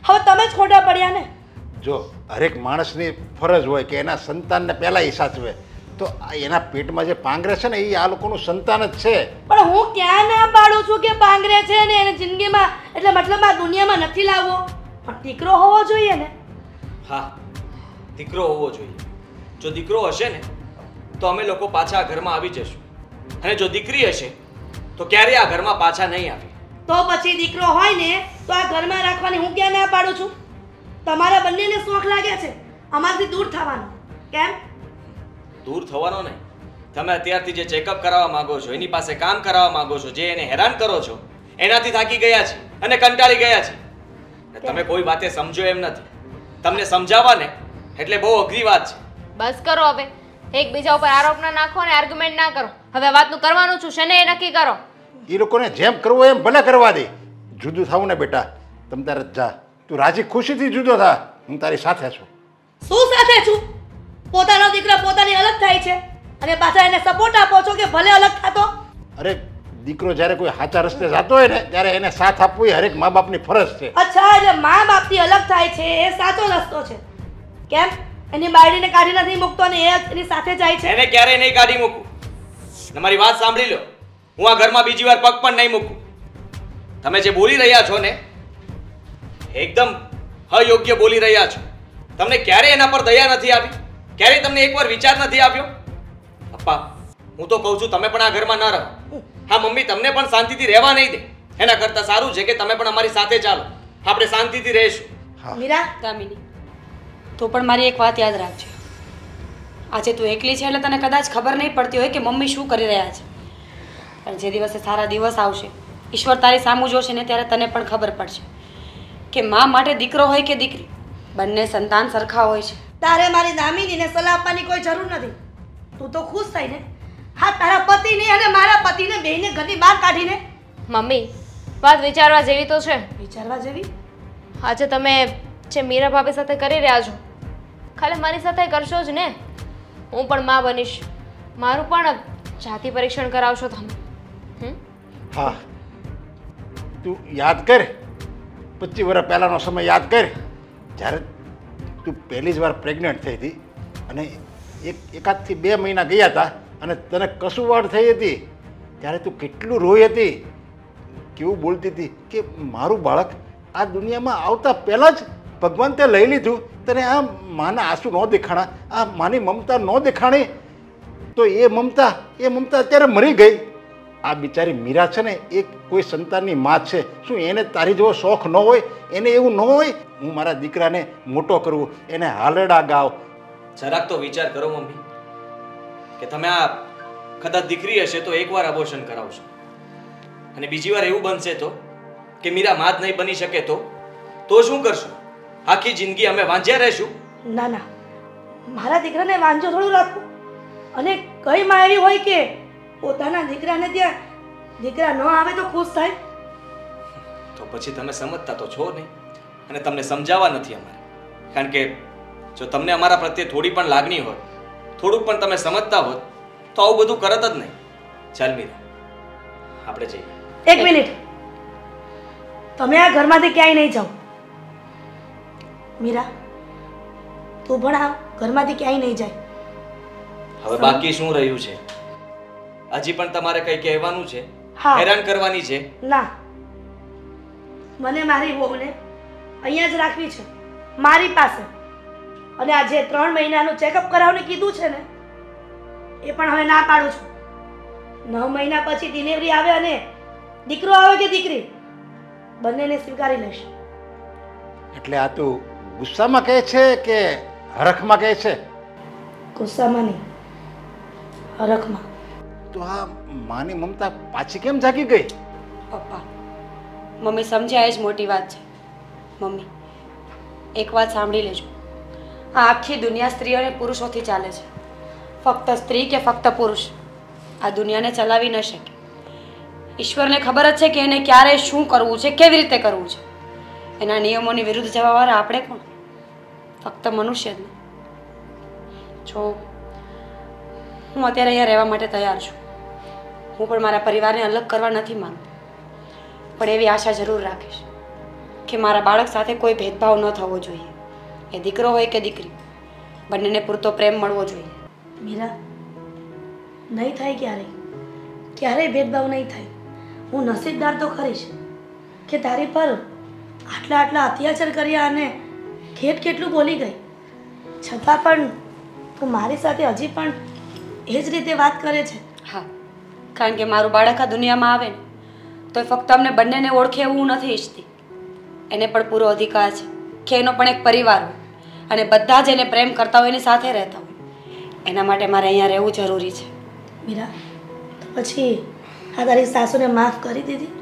હવે તમે જ ખોટા પડ્યા ને. જો હરેક માણસની ફરજ હોય કે એના સંતાનને પહેલાં એ સાચવે, તો એના પેટમાં જે પાંગરે છે ને એ આ લોકોનું સંતાન જ છે. પણ હું ક્યાં ના પાડું છું કે પાંગરે છે ને એને જિંદગીમાં એટલે મતલબ આ દુનિયામાં નથી લાવવો, પણ દીકરો હોવો જોઈએ ને. હા, દીકરો હોવો જોઈએ. જો દીકરો હશે ને તો અમે લોકો પાછા આ ઘરમાં આવી જશું, અને જો દીકરી હશે તો ક્યારેય આ ઘરમાં પાછા નહીં આવે. તો પછી દીકરો હોય ને તો આ ઘરમાં રાખવાની હું ક્યાં ના પાડું છું? તમારા બંનેને શોખ લાગે છે અમારથી દૂર થવાનો. કેમ દૂર થવાનો નહીં? તમે અત્યારથી જે ચેકઅપ કરાવવા માંગો છો, એની પાસે કામ કરાવવા માંગો છો, જે એને હેરાન કરો છો, એનાથી થાકી ગયા છે અને કંટાળી ગયા છે. તમે કોઈ વાતે સમજો એમ નથી. તમને સમજાવવા ને એટલે બહુ અઘરી વાત છે. બસ કરો હવે, એકબીજા ઉપર આરોપ ના નાખો અને આર્ગ્યુમેન્ટ ના કરો. હવે વાતનું કરવાનું છું છે ને એ નક્કી કરો. એ લોકોને જેમ કરવું એમ ભલે કરવા દે. જુદું થવું ને બેટા, તમ તારે જા, તું રાજી ખુશીથી જુદો થા, હું તારી સાથે છું. શું સાથે છું? પોતાનો દીકરો પોતાની અલગ થાય છે અને પાછા એને સપોર્ટ આપો છો કે ભલે અલગ થતો. અરે દીકરો જ્યારે કોઈ સાચા રસ્તે જતો હોય ને ત્યારે એને સાથ આપવું એ હરેક મા બાપની ફરજ છે. અચ્છા, એટલે મા બાપથી અલગ થાય છે એ સાચો રસ્તો છે. કેમ એની બાયડીને કાઢી નથી મૂકતો અને એ એની સાથે જાય છે? એને ક્યારેય નહીં કાઢી મૂકું. તમારી વાત સાંભળી લો, હું આ ઘરમાં બીજી વાર પગ પણ નહીં મૂકું. તમે જે બોલી રહ્યા છો ને એકદમ અયોગ્ય બોલી રહ્યા છો. તમને ક્યારે એના પર દયા નથી આવી? ક્યારે તમને એકવાર વિચાર નથી આવ્યો? પપ્પા, હું તો કહું છું તમે પણ આ ઘરમાં ન રહો. હા મમ્મી, તમને પણ શાંતિથી રહેવા નહીં દે. એના કરતાં સારું છે કે તમે પણ અમારી સાથે ચાલો, આપણે શાંતિથી રહીશું. મીરા, દામિની, તો પણ મારી એક વાત યાદ રાખજો. આજે તું એકલી છે એટલે તને કદાચ ખબર નહીં પડતી હોય કે મમ્મી શું કરી રહ્યા છે, પણ જે દિવસે સારા દિવસ આવશે, ઈશ્વર તારી સામું જોશે ને ત્યારે તને પણ ખબર પડશે કે મા માટે દીકરો હોય કે દીકરી, બંને સંતાન સરખા હોય છે. તારે મારી દામિનીને સલાહ આપવાની કોઈ જરૂર નથી. તું તો ખુશ થઈ ને. હા, તારા પતિને અને મારા પતિને બેયને ઘરની બહાર કાઢીને. મમ્મી, વાત વિચારવા જેવી તો છે. વિચારવા જેવી? આજે તમે જે મીરા ભાભી સાથે કરી રહ્યા છો, ખાલી મારી સાથે કરશો જ ને. હું પણ માં બનીશ, મારું પણ જાતિ પરીક્ષણ કરાવશો તમે. હા, તું યાદ કર, 25 વર્ષ પહેલાંનો સમય યાદ કર, જ્યારે તું પહેલી જ વાર પ્રેગ્નન્ટ થઈ હતી અને એકાદથી 2 મહિના ગયા હતા અને તને કસુવાડ થઈ હતી, ત્યારે તું કેટલું રોઈ હતી, કેવું બોલતી હતી કે મારું બાળક આ દુનિયામાં આવતા પહેલાં જ ભગવાન તે લઈ લીધું. તને આ માના આંસુ ન દેખાણા, આ માની મમતા ન દેખાણી, તો એ મમતા અત્યારે મરી ગઈ. આ બિચારી મીરા છે ને એ કોઈ સંતાનની માં છે. શું એને તારી જેવો શોખ ન હોય? એને એવું ન હોય હું મારા દીકરાને મોટો કરું, એને હાલરડા ગાવ? જરાક તો વિચાર કરો મમ્મી કે તમે આ કદાચ દીકરી હશે તો એકવાર અબોર્શન કરાવશો અને બીજી વાર એવું બનશે તો કે મીરા માં જ નહીં બની શકે તો શું કરશો? આખી જિંદગી અમે વાંઝ્યા રહેશું? ના ના, મારા દીકરાને વાંજો થોડું રાખવું. અને કઈ માં એવી હોય કે પોતાના દીકરાને ત્યાં દીકરા ન આવે તો ખુશ થાય? તો પછી તમે સમજતા તો છો નહીં અને તમને સમજાવવા નથી અમારે. કારણ કે જો તમને અમારા પ્રત્યે થોડી પણ લાગણી હોત, થોડુંક પણ તમે સમજતા હોત તો આવું બધું કરત જ નહીં. ચાલ મીરા, આપણે જઈએ. એક મિનિટ, તમે આ ઘરમાંથી ક્યાંય નહીં જાઓ. મીરા, તું પણ આ ઘરમાંથી ક્યાંય નહીં જાય. હવે બાકી શું રહ્યું છે? હજી પણ તમારે કઈ કહેવાનું છે? હા. હેરાન કરવાની છે? ના, મને મારી વહુને અહીંયા જ રાખવી છે, મારી પાસે. અને આ જે 3 મહિનાનું ચેકઅપ કરાવવાનું કીધું છે ને, એ પણ હવે ના પાડું છું. 9 મહિના પછી ડિલિવરી આવે અને દીકરો આવે કે દીકરી, બંનેને સ્વીકારી લઈશ. એટલે આ તું ગુસ્સામાં કહે છે કે હરખમાં કહે છે? ગુસ્સામાં નહીં, હરખમાં. તો આ માની મમતા પાછી કેમ જાગી ગઈ? પપ્પા, મમ્મી સમજ્યા એ જ મોટી વાત છે. મમ્મી, એક વાત સાંભળી લેજો. આ આખી દુનિયા સ્ત્રીઓ અને પુરુષોથી ચાલે છે. ફક્ત સ્ત્રી કે ફક્ત પુરુષ આ દુનિયાને ચલાવી ન શકે. ઈશ્વરને ખબર જ છે કે એને ક્યારે શું કરવું છે, કેવી રીતે કરવું છે. એના નિયમોની વિરુદ્ધ જવાવાળા આપણે કોણ? ફક્ત મનુષ્ય જ નહીં. જો હું અત્યારે અહીંયા રહેવા માટે તૈયાર છું. હું પણ મારા પરિવારને અલગ કરવા નથી માંગતી, પણ એવી આશા જરૂર રાખીશ કે મારા બાળક સાથે કોઈ ભેદભાવ ન થવો જોઈએ. એ દીકરો હોય કે દીકરી, બંનેને પૂરતો પ્રેમ મળવો જોઈએ. મીરા, નહીં થાય ક્યારેય ભેદભાવ નહીં થાય. હું નસીબદાર તો ખરી જ કે તારી પર આટલા અત્યાચાર કર્યા અને કેટલું બોલી ગઈ, છતાં પણ તું મારી સાથે હજી પણ એ જ રીતે વાત કરે છે. હા, કારણ કે મારું બાળક આ દુનિયામાં આવે ને તો ફક્ત અમને બંનેને ઓળખે એવું હું નથી ઈચ્છતી. એને પણ પૂરો અધિકાર છે કે એનો પણ એક પરિવાર હોય અને બધા જ એને પ્રેમ કરતા હોય, એની સાથે રહેતા હોય. એના માટે મારે અહીંયા રહેવું જરૂરી છે. મીરા, તો પછી આ તારી સાસુને માફ કરી દીધી?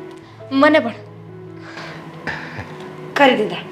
મને પણ કરી દીધા.